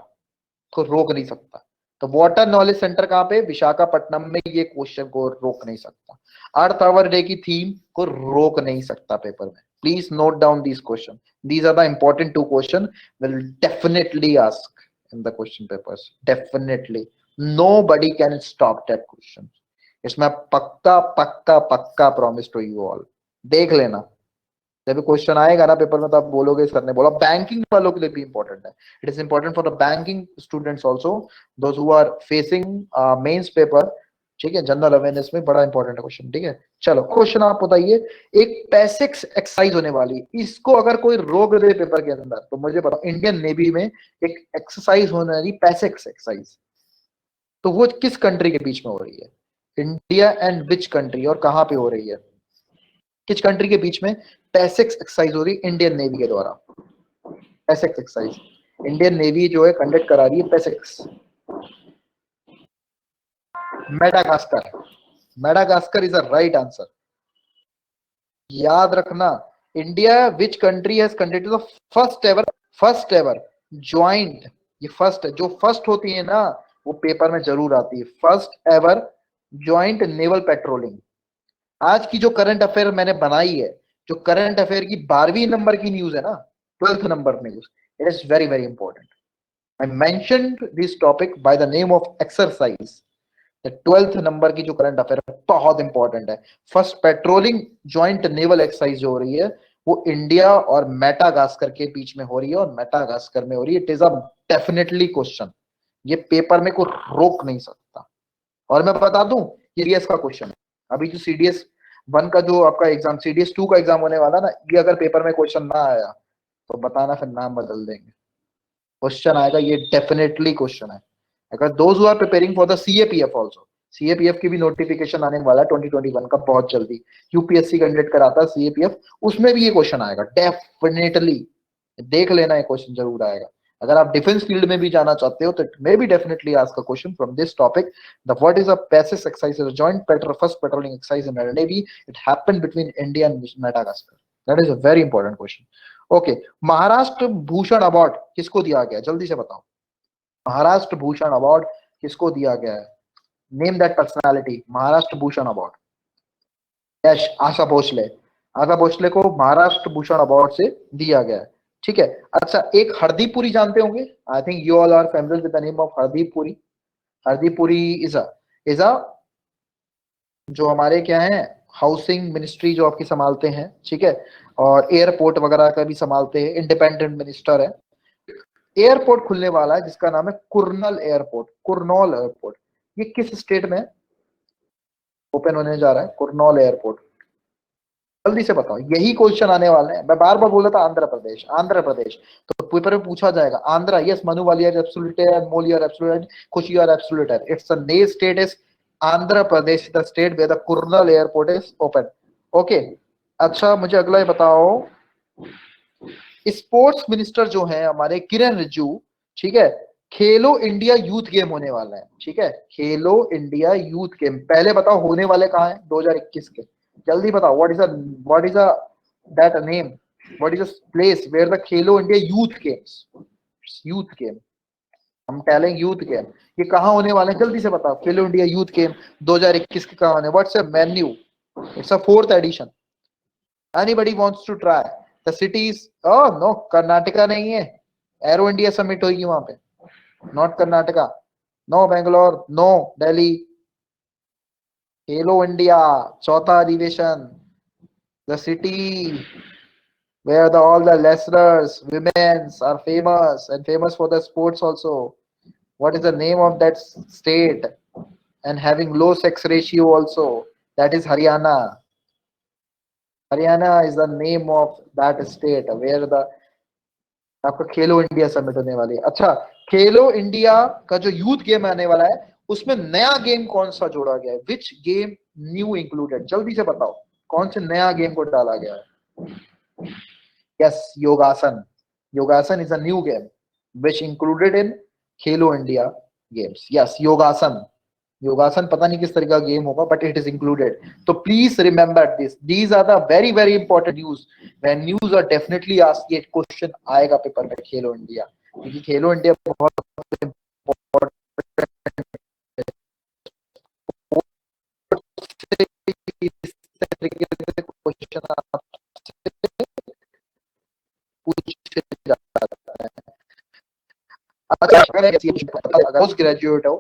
को रोक नहीं सकता। तो वाटर नॉलेज सेंटर कहां पे? विशाखापट्टनम में। ये क्वेश्चन को रोक नहीं सकता। अर्थ आवर डे की थीम को रोक नहीं सकता पेपर में। Please note down these question, these are the important 2 question will definitely ask in the question papers, definitely. Nobody can stop that question. इसमें पक्का पक्का पक्का प्रॉमिस टू यू ऑल। देख लेना, जब क्वेश्चन आएगा ना पेपर में तो आप बोलोगे सर ने बोला। बैंकिंग वालों के लिए भी इंपॉर्टेंट है, it is important for the banking students also, those who are facing mains paper, ठीक है। जनरल अवेयरनेस में बड़ा इंपॉर्टेंट है क्वेश्चन, ठीक है। चलो क्वेश्चन आप बताइए। एक पैसिक्स एक्सरसाइज होने वाली, इसको अगर कोई रोक दे पेपर के अंदर तो मुझे बताओ। इंडियन नेवी में एक एक्सरसाइज होने वाली पैसिक्स एक्सरसाइज, तो वो किस कंट्री के बीच में हो रही है? इंडिया एंड विच कंट्री, और कहां पे हो रही है? किस कंट्री के बीच में पैसिक्स एक्सरसाइज हो रही है इंडियन नेवी के द्वारा? पैसिक्स एक्सरसाइज इंडियन नेवी जो है कंडक्ट करा रही है passex. Madagascar, Madagascar is a right answer. याद रखना, India which country has conducted the first ever joint, ये फर्स्ट जो फर्स्ट होती है ना वो पेपर में जरूर आती है, first ever joint naval patrolling. आज की जो करंट अफेयर मैंने बनाई है, जो करंट अफेयर की 12वीं नंबर की न्यूज है ना, 12th number news, it is very very important. I mentioned this topic by the name of exercise. 12th number की जो करंट अफेयर है बहुत इंपॉर्टेंट है। First patrolling joint naval exercise जो हो रही है वो इंडिया और मेटागास्कर के बीच में हो रही है, और मेटागास्कर में हो रही है। It is a definitely question, ये पेपर में कोई रोक नहीं सकता। और मैं बता दूं, ये सीडीएस का क्वेश्चन है। अभी जो सीडीएस 1 का जो आपका एग्जाम, सीडीएस 2 का एग्जाम होने वाला ना, ये अगर पेपर में क्वेश्चन ना आया तो बताना, फिर नाम बदल देंगे। क्वेश्चन आएगा, ये डेफिनेटली क्वेश्चन है। अगर those who are preparing for the CAPF also, CAPF की भी नोटिफिकेशन आने वाला है 2021 का बहुत जल्दी। यूपीएससी कैंडिडेट कराता है सीएपीएफ, उसमें भी ये क्वेश्चन आएगा डेफिनेटली। देख लेना, ये क्वेश्चन जरूर आएगा। अगर आप डिफेंस फील्ड में भी जाना चाहते हो तो it may be definitely ask a question from this topic. The what is a passex exercise, a joint first patrolling exercise in navy, it happened between India and Madagascar. That is a very important question. Okay, Maharashtra Bhushan award किसको दिया गया? जल्दी से बताओ, महाराष्ट्र भूषण अवार्ड किसको दिया गया है? Name that personality. Maharashtra Bhushan award, yes Asha Bhosle. Asha Bhosle को महाराष्ट्र भूषण अवार्ड से दिया गया है, ठीक है। अच्छा, एक हरदीप पुरी जानते होंगे, I think you all are familiar with the name of Hardeep Puri. Hardeep Puri is a जो हमारे क्या है, हाउसिंग मिनिस्ट्री जो आपकी संभालते हैं, ठीक है, और एयरपोर्ट वगैरह का भी संभालते हैं, इंडिपेंडेंट मिनिस्टर है। एयरपोर्ट खुलने वाला है जिसका नाम है कुर्नल एयरपोर्ट, कुर्नौल एयरपोर्ट। ये किस स्टेट में ओपन होने जा रहा है? कुर्नौल एयरपोर्ट, जल्दी से बताओ, यही क्वेश्चन आने वाले हैं। मैं बार बार बोल रहा था आंध्र प्रदेश, आंध्र प्रदेश, तो पेपर में पूछा जाएगा आंध्र। यस, मनु वाली आर एब्सोल्यूट है, मोली आर एब्सोल्यूट है, खुशी आर एब्सोल्यूट है। It's a name state is Andhra Pradesh, the state where the Kurnool airport is open. Okay, अच्छा मुझे अगला ये बताओ, स्पोर्ट्स मिनिस्टर जो है हमारे किरण रिजिजू, ठीक है, खेलो इंडिया यूथ गेम होने वाला है, ठीक है, खेलो इंडिया यूथ गेम, पहले बताओ होने वाले कहाँ है 2021 के, जल्दी बताओ, what is that name, what is place where the Khelo India youth games, youth game, हम टेलिंग यूथ गेम, ये कहाँ होने वाले हैं, जल्दी से बताओ, खेलो इंडिया यूथ गेम 2021 के कहाँ होने, what's a menu, it's a 4th edition, anybody wants to try, the cities, oh no Karnataka नहीं है, एरो इंडिया समिट होगी वहां पे, not Karnataka, no Bangalore, no Delhi, Khelo India 4था अधिवेशन, the city where all the wrestlers, women's are famous and famous for the sports also. What is the name of that state? And having low sex ratio also. That is Haryana. Haryana is the name of that state where the आपका खेलो इंडिया समिट होने वाली है। अच्छा, खेलो इंडिया का जो यूथ गेम आने वाला है उसमें नया गेम कौन सा जोड़ा गया है, विच गेम न्यू इंक्लूडेड, जल्दी से बताओ कौन से नया गेम को डाला गया है। Yes, Yogasan. Yogasan is a new game which included in Khelo India games. Yes, Yogasan. Yogasan पता नहीं किस तरह का गेम होगा, but it is included. So please remember this. These are the very very important news. When news are definitely asked, ये question आएगा पेपर में खेलो इंडिया, क्योंकि खेलो इंडिया बहुत important इस तरीके से क्वेश्चन पूछे जाता है। अगर पोस्ट ग्रेजुएट हो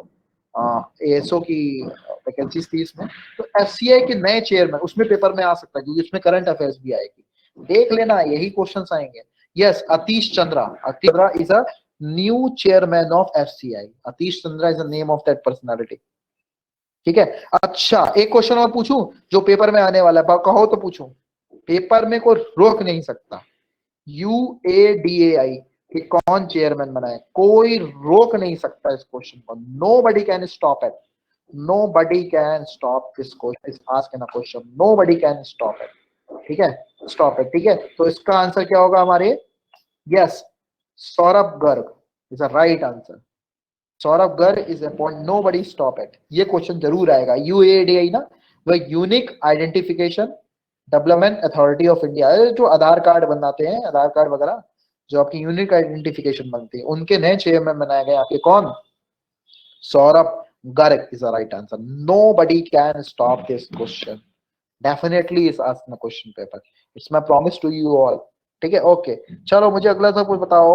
एएसओ की वैकेंसीज थी इसमें, तो एफसीआई के नए चेयरमैन उसमें पेपर में आ सकता है, क्योंकि उसमें करंट अफेयर्स भी आएगी, देख लेना यही क्वेश्चंस आएंगे। Yes, Atish Chandra is a new chairman of FCI, Atish Chandra is the name of that personality, ठीक है। अच्छा एक क्वेश्चन और पूछूं जो पेपर में आने वाला है, कहो तो पूछूं, पेपर में कोई रोक नहीं सकता, UADAI कि कौन चेयरमैन बनाए, कोई रोक नहीं सकता इस क्वेश्चन को, nobody can stop it, nobody can stop this question, is asking a question, nobody can stop it, ठीक है, stop it, ठीक है। तो इसका आंसर क्या होगा हमारे, yes Saurabh Garg is a right answer, Saurabh Garg is a point, nobody stop it, ये क्वेश्चन जरूर आएगा। UADAI ना, वह unique identification development authority of India, जो आधार कार्ड बनाते हैं, आधार कार्ड वगैरह जो आपकी यूनिक आइडेंटिफिकेशन बनती है, उनके नए चेयरमैन बनाए गए आपके कौन, Saurabh Garg is the right answer, nobody can stop this question, definitely is asked in the question paper, it's my promise to you all, ठीक है। ओके चलो मुझे अगला सब कुछ बताओ,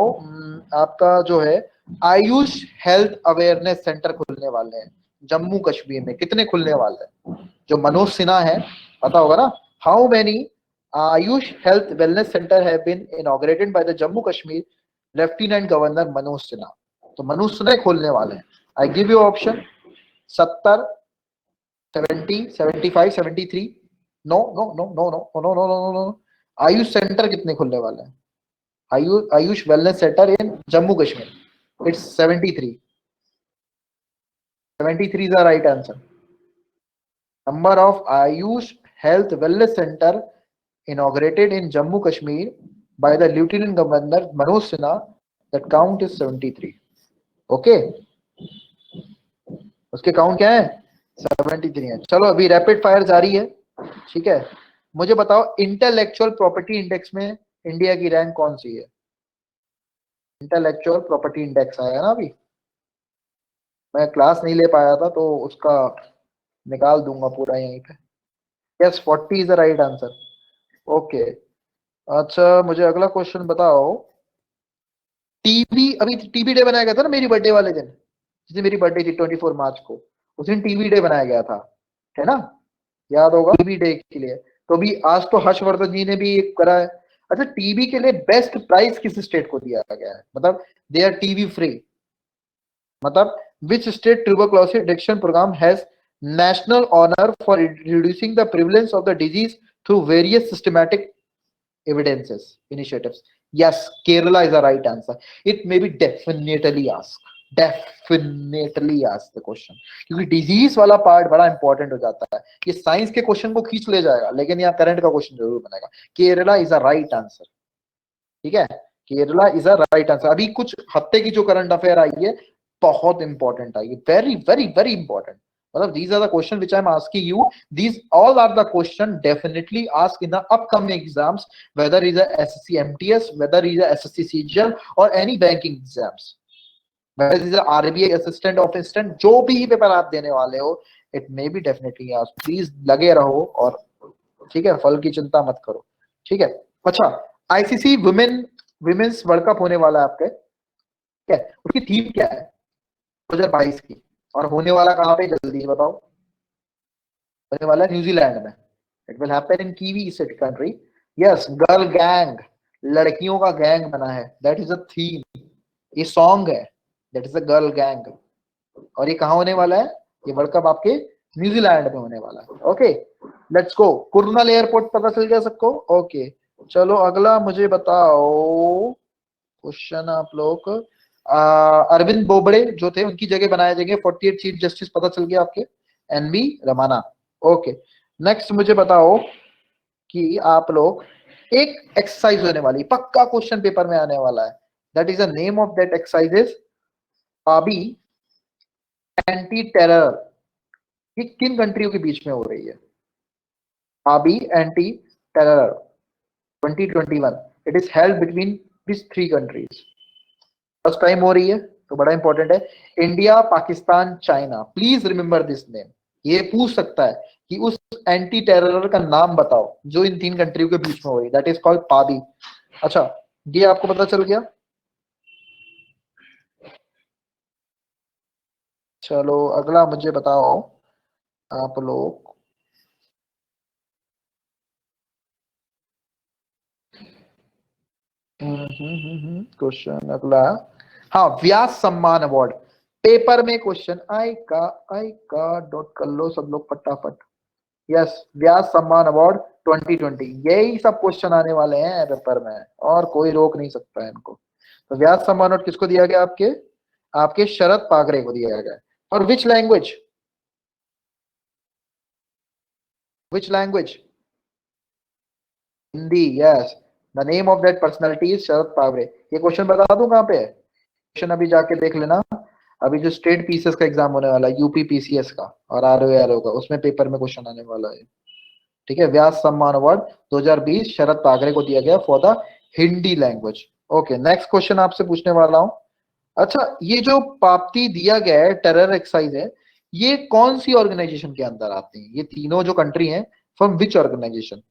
आपका जो है आयुष हेल्थ अवेयरनेस सेंटर खुलने वाले हैं जम्मू कश्मीर में, कितने खुलने वाले हैं, जो मनोज सिन्हा है पता होगा ना, how many Ayush Health Wellness Center have been inaugurated by the Jammu Kashmir Lieutenant Governor Manoj Sinha, तो मनोज सिन्हा खोलने वाले हैं। I give you option 70, 70, 75, 73, no no no no no no no no no, AYUSH centre कितने खुलने वाले हैं, AYUSH wellness centre in Jammu Kashmir, it's 73, 73 is the right answer. Number of Ayush Health Wellness Center inaugurated in Jammu Kashmir by the Lieutenant Governor Manoj Sinha, that count is 73. Okay, उसके काउंट क्या है, 73 है। चलो अभी रैपिड फायर जारी है, ठीक है। मुझे बताओ इंटेलेक्चुअल प्रॉपर्टी इंडेक्स में इंडिया की रैंक कौन सी है, इंटेलेक्चुअल प्रॉपर्टी इंडेक्स आया ना अभी, मैं क्लास नहीं ले पाया था तो उसका निकाल दूंगा पूरा यहीं पे। Yes 40 is the right answer. Okay अच्छा मुझे अगला क्वेश्चन बताओ, टीबी, अभी टीबी डे बनाया गया था ना मेरी बर्थडे वाले दिन, जिस दिन मेरी बर्थडे थी 24 मार्च को, उस दिन टीबी डे बनाया गया था, है ना, याद होगा टीबी डे के लिए। तो अभी आज तो हर्षवर्धन जी ने भी करा है। अच्छा टीबी के लिए बेस्ट प्राइज किस स्टेट को दिया गया है, मतलब दे आर टीबी फ्री, मतलब which state tuberculosis reduction program has national honor for reducing the prevalence of the disease through various systematic evidences initiatives? Yes, Kerala is the right answer. It may be definitely asked, definitely ask the question, क्योंकि डिजीज वाला पार्ट बड़ा इंपॉर्टेंट हो जाता है। ये साइंस के क्वेश्चन को खींच ले जाएगा, लेकिन यहाँ करंट का क्वेश्चन जरूर बनेगा। Kerala is a right answer, ठीक है, Kerala is a right answer. अभी कुछ हफ्ते की जो करंट अफेयर आई है बहुत इंपॉर्टेंट आई है, वेरी वेरी वेरी इंपॉर्टेंट। मतलब these are the question which I'm asking you, these all are the question definitely asked in the upcoming exams, whether is a SSC MTS, whether is a SSC CGL or any banking exams, whether is a RBI assistant of assistant, जो भी पेपर आप देने वाले हो, it may be definitely asked। Please लगे रहो और ठीक है, फल की चिंता मत करो, ठीक है। अच्छा, आईसीसी विमेन्स वर्ल्ड कप होने वाला है आपके, ठीक है, उसकी थीम क्या है 2022 की, और होने वाला कहाँ पे जल्दी बताओ। होने वाला है न्यूजीलैंड में। It will happen in kiwi city country. Yes, girl gang, लड़कियों का गैंग बना है, दैट इज अ थीम। ये सॉन्ग है, that is a girl gang. और ये कहाँ होने वाला है, ये वर्ल्ड कप आपके न्यूजीलैंड में होने वाला है। Okay, let's go. Kurnool airport पता चल गया सबको? ओके, चलो अगला मुझे बताओ क्वेश्चन आप लोग। अरविंद बोबड़े जो थे उनकी जगह बनाए जाएंगे 48 चीफ जस्टिस, पता चल गया आपके, एनबी रमाना। ओके, नेक्स्ट मुझे बताओ कि आप लोग, एक एक्सरसाइज होने वाली, पक्का क्वेश्चन पेपर में आने वाला है, that is the name of that exercise is Pabbi anti terror. ये किन कंट्रियों के बीच में हो रही है? Pabbi anti terror 2021, it is held between this 3 countries. First time हो रही है तो बड़ा इंपॉर्टेंट है, India, Pakistan, China. Please remember this name. ये पूछ सकता है कि उस एंटी टेरर का नाम बताओ जो इन 3 कंट्रियों के बीच में हो रही है, दैट इज कॉल्ड पाबी। अच्छा, ये आपको पता चल गया? चलो अगला मुझे बताओ आप लोग। क्वेश्चन अगला, हाँ, व्यास सम्मान अवार्ड। पेपर में क्वेश्चन आएगा, नोट कर लो सब लोग फटाफट। यस, व्यास सम्मान अवार्ड 2020, यही सब क्वेश्चन आने वाले हैं पेपर में, और कोई रोक नहीं सकता है इनको। तो व्यास सम्मान अवार्ड किसको दिया गया? आपके आपके शरद पागरे को दिया गया। और which language? Which language? Hindi. Yes, the name of that personality is Sharad Pagare. ये क्वेश्चन बता दूं कहाँ पे है? क्वेश्चन अभी जाके देख लेना, अभी जो स्टेट पीसीएस का एग्जाम होने वाला है, यूपी पीसीएस का और आरओ का, उसमें पेपर में क्वेश्चन आने वाला है, ठीक है। व्यास सम्मान अवार्ड 2020 शरद पागरे को दिया गया for the Hindi language. Okay, next question आपसे पूछने वाला हूं। अच्छा, ये जो पाप्ती दिया गया है, टेरर एक्सरसाइज है, ये कौन सी ऑर्गेनाइजेशन के अंदर आती है? ये तीनों जो कंट्री हैं, from which organisation?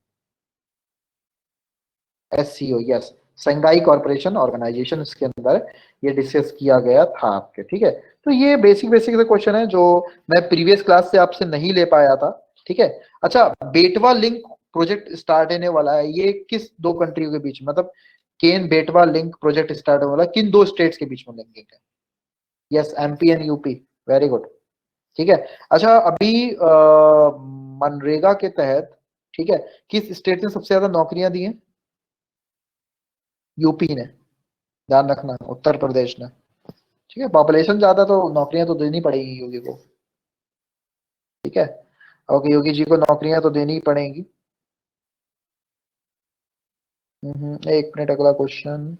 SCO, yes, Shanghai corporation organisation, इसके अंदर ये डिस्कस किया गया था आपके, ठीक है। तो ये बेसिक बेसिक से क्वेश्चन है जो मैं प्रीवियस क्लास से आपसे नहीं ले पाया था, ठीक है। अच्छा, बेटवा लिंक प्रोजेक्ट स्टार्ट होने वाला है, ये किस 2 कंट्रियों के बीच में, मतलब केन बेटवा लिंक प्रोजेक्ट स्टार्ट होने वाला है, किन 2 स्टेट्स के बीच में लिंकिंग है? Yes, MP and UP, very good, ठीक है। अच्छा, अभी मनरेगा के तहत, ठीक है, किस स्टेट ने सबसे ज्यादा नौकरियां दी हैं? यूपी ने, ध्यान रखना, उत्तर प्रदेश ने, ठीक है। पॉपुलेशन ज्यादा तो नौकरियां तो देनी पड़ेगी योगी को, ठीक है। ओके, योगी जी को नौकरियां तो देनी ही पड़ेगी। एक मिनट, अगला क्वेश्चन।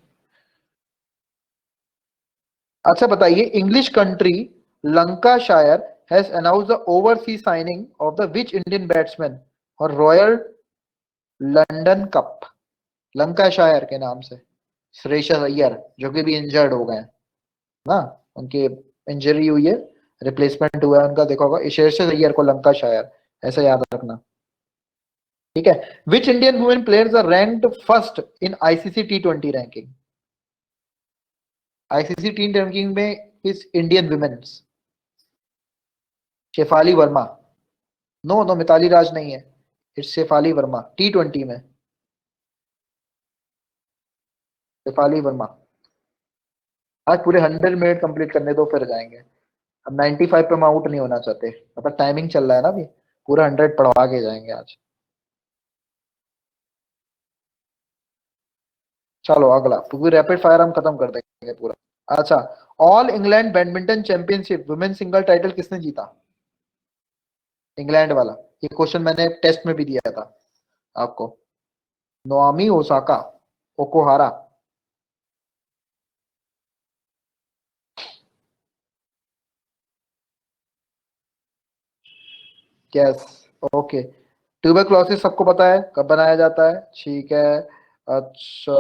अच्छा बताइए, English country Lancashire has announced the overseas signing off the which Indian batsman और रॉयल लंदन कप? लंकाशायर के नाम से श्रेयस अय्यर, जो कि भी इंजर्ड हो गए हैं ना, उनकी इंजरी हुई है, रिप्लेसमेंट हुआ है उनका, देखा होगा, श्रेयस अय्यर को लंकाशायर, ऐसा याद रखना, ठीक है। Which Indian women players are ranked first in ICC टी20 रैंकिंग? आईसीसी टी रैंकिंग में इस Indian womens, Shafali Verma, no no, Mithali Raj नहीं है, इट्स शेफाली वर्मा, टी20 में शेफाली वर्मा। आज पूरे 100 मिनट कंप्लीट करने दो, फिर जाएंगे। अब 95 पे हम आउट नहीं होना चाहते, मतलब टाइमिंग चल रहा है ना अभी, पूरा 100 पढ़वा के जाएंगे आज। चलो अगला, क्योंकि रैपिड फायर हम खत्म कर देंगे पूरा। अच्छा, all England badminton championship women single title किसने जीता? इंग्लैंड वाला। ये क्वेश्चन मैंने टेस्ट में भी दिया था आपको। Naomi Osaka, Okuhara. Yes, okay. Tuberculosis सबको पता है कब बनाया जाता है, ठीक है। अच्छा,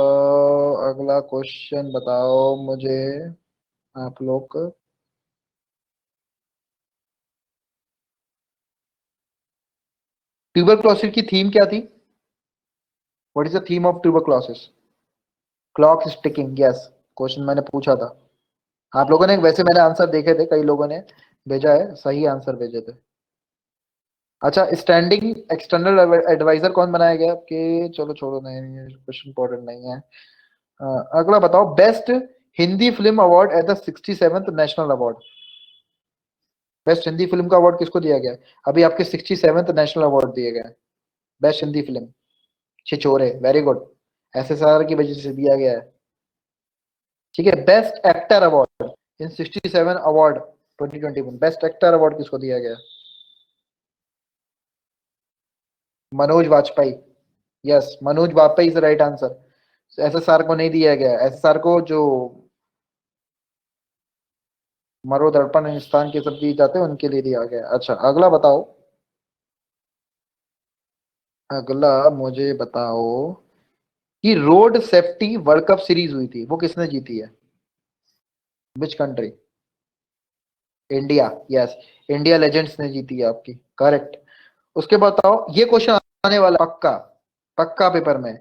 अगला क्वेश्चन बताओ मुझे आप लोग। ट्यूबरक्लोसिस की थीम क्या थी? What is the theme of tuberculosis? Clock is ticking, yes. Question मैंने पूछा था आप लोगों ने, वैसे मैंने आंसर देखे थे, कई लोगों ने भेजा है, सही आंसर भेजे थे। अच्छा, स्टैंडिंग एक्सटर्नल एडवाइजर कौन बनाया गया आपके? चलो छोड़ो, नहीं क्वेश्चन इंपॉर्टेंट नहीं है। अगला बताओ, best Hindi film award at the 67th national award. Best Hindi film का अवार्ड किसको दिया गया? अभी आपके 67th नेशनल अवार्ड दिए गए। बेस्ट हिंदी फिल्म छिछोरे, वेरी गुड। एसएसआर की वजह से दिया गया है, ठीक है। Best actor award in 67 award 2021, best actor award किसको दिया गया? Manoj Vajpayee, yes, Manoj Vajpayee is right answer. SSR को नहीं दिया गया, एसएसआर को जो मरो दर्पण हिंदुस्तान के सब दिए जाते हैं उनके लिए दिया गया। अच्छा, अगला बताओ। अगला मुझे बताओ कि road safety world cup series हुई थी, वो किसने जीती है? Which country? India, yes. India legends ने जीती है आपकी, करेक्ट। उसके बताओ, ये क्वेश्चन आने वाला पक्का, पक्का पेपर में।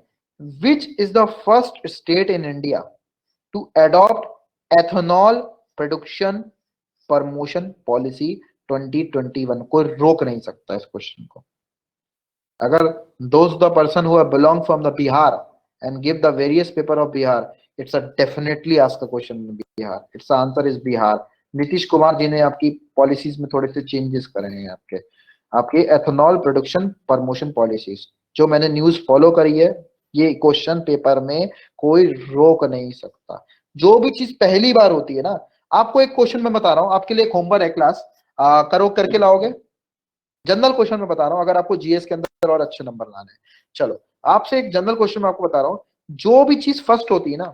Which is the first state in India to adopt ethanol production promotion policy 2021? कोई रोक नहीं सकता इस क्वेश्चन को। अगर those the person who have belong from the Bihar and give the various paper of Bihar, it's a definitely ask a question in Bihar. Its answer is Bihar. Nitish Kumar ji ने आपकी पॉलिसीज में थोड़े से चेंजेस करे हैं आपके आपके एथेनॉल प्रोडक्शन प्रमोशन पॉलिसीज, जो मैंने न्यूज फॉलो करी है। ये क्वेश्चन पेपर में कोई रोक नहीं सकता। जो भी चीज पहली बार होती है ना, आपको एक क्वेश्चन मैं बता रहा हूँ, आपके लिए एक होमवर्क है क्लास, करो, करके लाओगे। जनरल क्वेश्चन में बता रहा हूं, अगर आपको जीएस के अंदर और अच्छे नंबर लाने हैं। चलो, आपसे एक जनरल क्वेश्चन मैं आपको बता रहा हूं। जो भी चीज फर्स्ट होती है ना,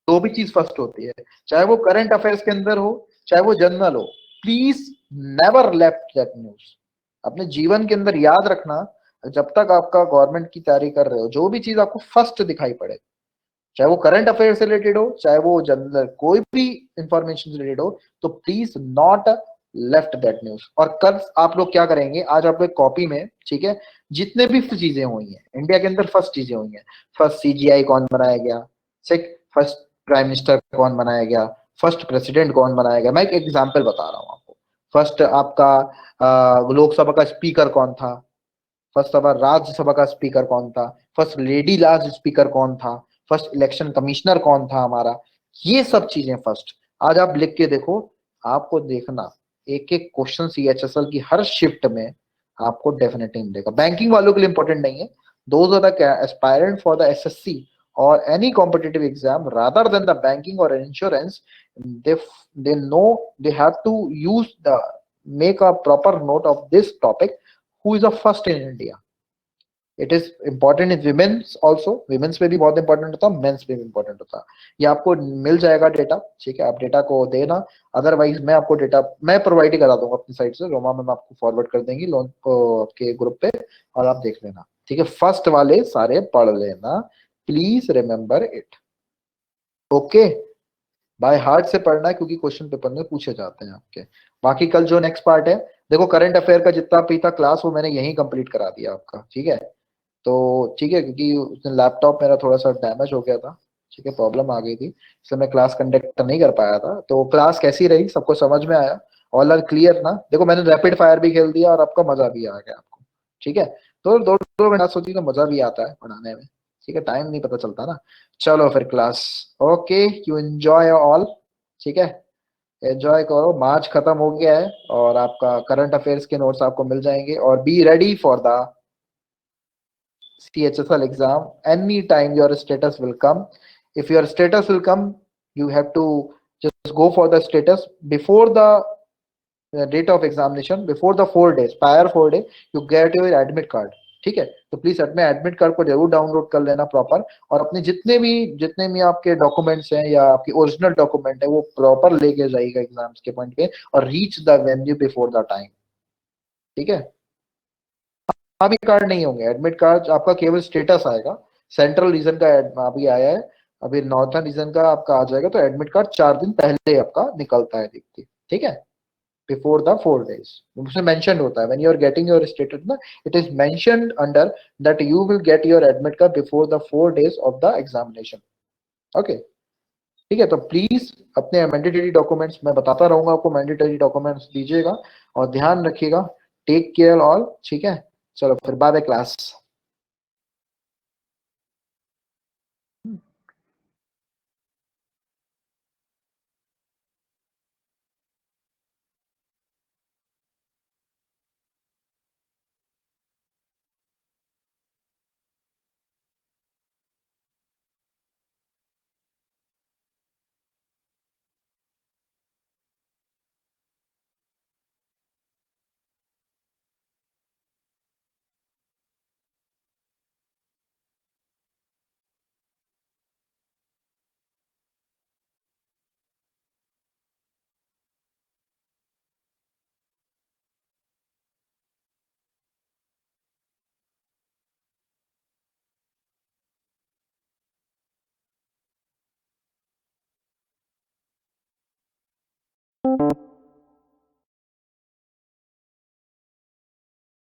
जो भी चीज फर्स्ट होती है, चाहे वो करंट अफेयर्स के अंदर हो, चाहे वो जनरल हो, please never left that news. अपने जीवन के अंदर याद रखना, जब तक आपका गवर्नमेंट की तैयारी कर रहे हो, जो भी चीज आपको फर्स्ट दिखाई पड़े, चाहे वो करंट अफेयर से रिलेटेड हो, चाहे वो जनरल कोई भी इंफॉर्मेशन से रिलेटेड हो, तो please not left that news. और कल आप लोग क्या करेंगे, आज आप लोग कॉपी में, ठीक है, जितने भी चीजें हुई हैं इंडिया के अंदर, फर्स्ट चीजें हुई हैं, फर्स्ट सीजीआई कौन बनाया गया, फर्स्ट प्राइम मिनिस्टर कौन बनाया गया, फर्स्ट प्रेसिडेंट कौन बनाया गया। मैं एक एग्जाम्पल बता रहा हूँ आपको। फर्स्ट आपका लोकसभा का स्पीकर कौन था, फर्स्ट सभा राज्यसभा का स्पीकर कौन था, फर्स्ट लेडी लार्ज स्पीकर कौन था, फर्स्ट इलेक्शन कमिश्नर कौन था हमारा, ये सब चीजें फर्स्ट। आज आप लिख के देखो, आपको देखना एक एक क्वेश्चन सीएचएसएल की हर शिफ्ट में आपको डेफिनेटली मिलेगा। बैंकिंग वालों के लिए इंपॉर्टेंट नहीं है, those are the aspirant for the SSC और any competitive exam rather than the banking और insurance, they know they have to use the make a proper note of this topic, who is the first in India. It is important in women's also, women's पे भी बहुत इंपॉर्टेंट होता है, मेंस पे भी इंपॉर्टेंट होता है। ये आपको मिल जाएगा डेटा, ठीक है, आप डेटा को देना। अदरवाइज मैं आपको डेटा मैं प्रोवाइड ही करा दूंगा अपनी साइड से, रोमा मैम आपको फॉरवर्ड कर देंगी लोन को आपके ग्रुप पे, और आप देख लेना, ठीक है। फर्स्ट वाले सारे पढ़ लेना, please remember it, okay. By heart से पढ़ना है, क्योंकि क्वेश्चन पेपर में पूछे जाते हैं आपके। बाकी कल जो नेक्स्ट पार्ट है, देखो करंट अफेयर का जितना भी था क्लास, वो मैंने यहीं कंप्लीट करा दिया आपका, ठीक है। तो ठीक है, क्योंकि उस दिन लैपटॉप मेरा थोड़ा सा डैमेज हो गया था, ठीक है, प्रॉब्लम आ गई थी, इसलिए मैं क्लास कंडक्ट नहीं कर पाया था। तो क्लास कैसी रही, सबको समझ में आया? ऑल आर क्लियर ना? देखो मैंने रैपिड फायर भी खेल दिया और आपका मजा भी आ गया आपको, ठीक है। तो दो दो घंटा सोची तो मजा भी आता है पढ़ाने में, ठीक है, टाइम नहीं पता चलता ना। चलो फिर class, okay, you enjoy all, ठीक है, एंजॉय करो। मार्च खत्म हो गया है और आपका करंट अफेयर्स के नोट्स आपको मिल जाएंगे, और be ready for the CHSL exam. Anytime your status will come. If your status will come, you have to just go for the status before the date of examination, before the 4 days, prior 4 day you get your admit card. ठीक है, तो प्लीज अपने एडमिट कार्ड को जरूर डाउनलोड कर लेना प्रॉपर, और अपने जितने भी आपके डॉक्यूमेंट्स हैं या आपकी ओरिजिनल डॉक्यूमेंट है वो प्रॉपर लेके जाइएगा एग्जाम्स के पॉइंट पे, और reach the venue before the time. ठीक है, अभी कार्ड नहीं होंगे, एडमिट कार्ड आपका केवल स्टेटस आएगा। सेंट्रल रीजन का अभी आया है, अभी नॉर्थन रीजन का आपका आ जाएगा, तो एडमिट कार्ड 4 दिन पहले आपका निकलता है देखिए। ठीक है, बिफोर द 4 days उसमें मेंशन होता है, when you are getting your status ना, it is mentioned under that you will get your admit card before the 4 days of the examination. Okay, ठीक है, तो प्लीज अपने मैंडेटरी डॉक्यूमेंट्स, मैं बताता रहूंगा आपको, मैंडेटरी डॉक्यूमेंट्स दीजिएगा और ध्यान रखिएगा। Take care all. ठीक है, चलो फिर बाय बाय क्लास।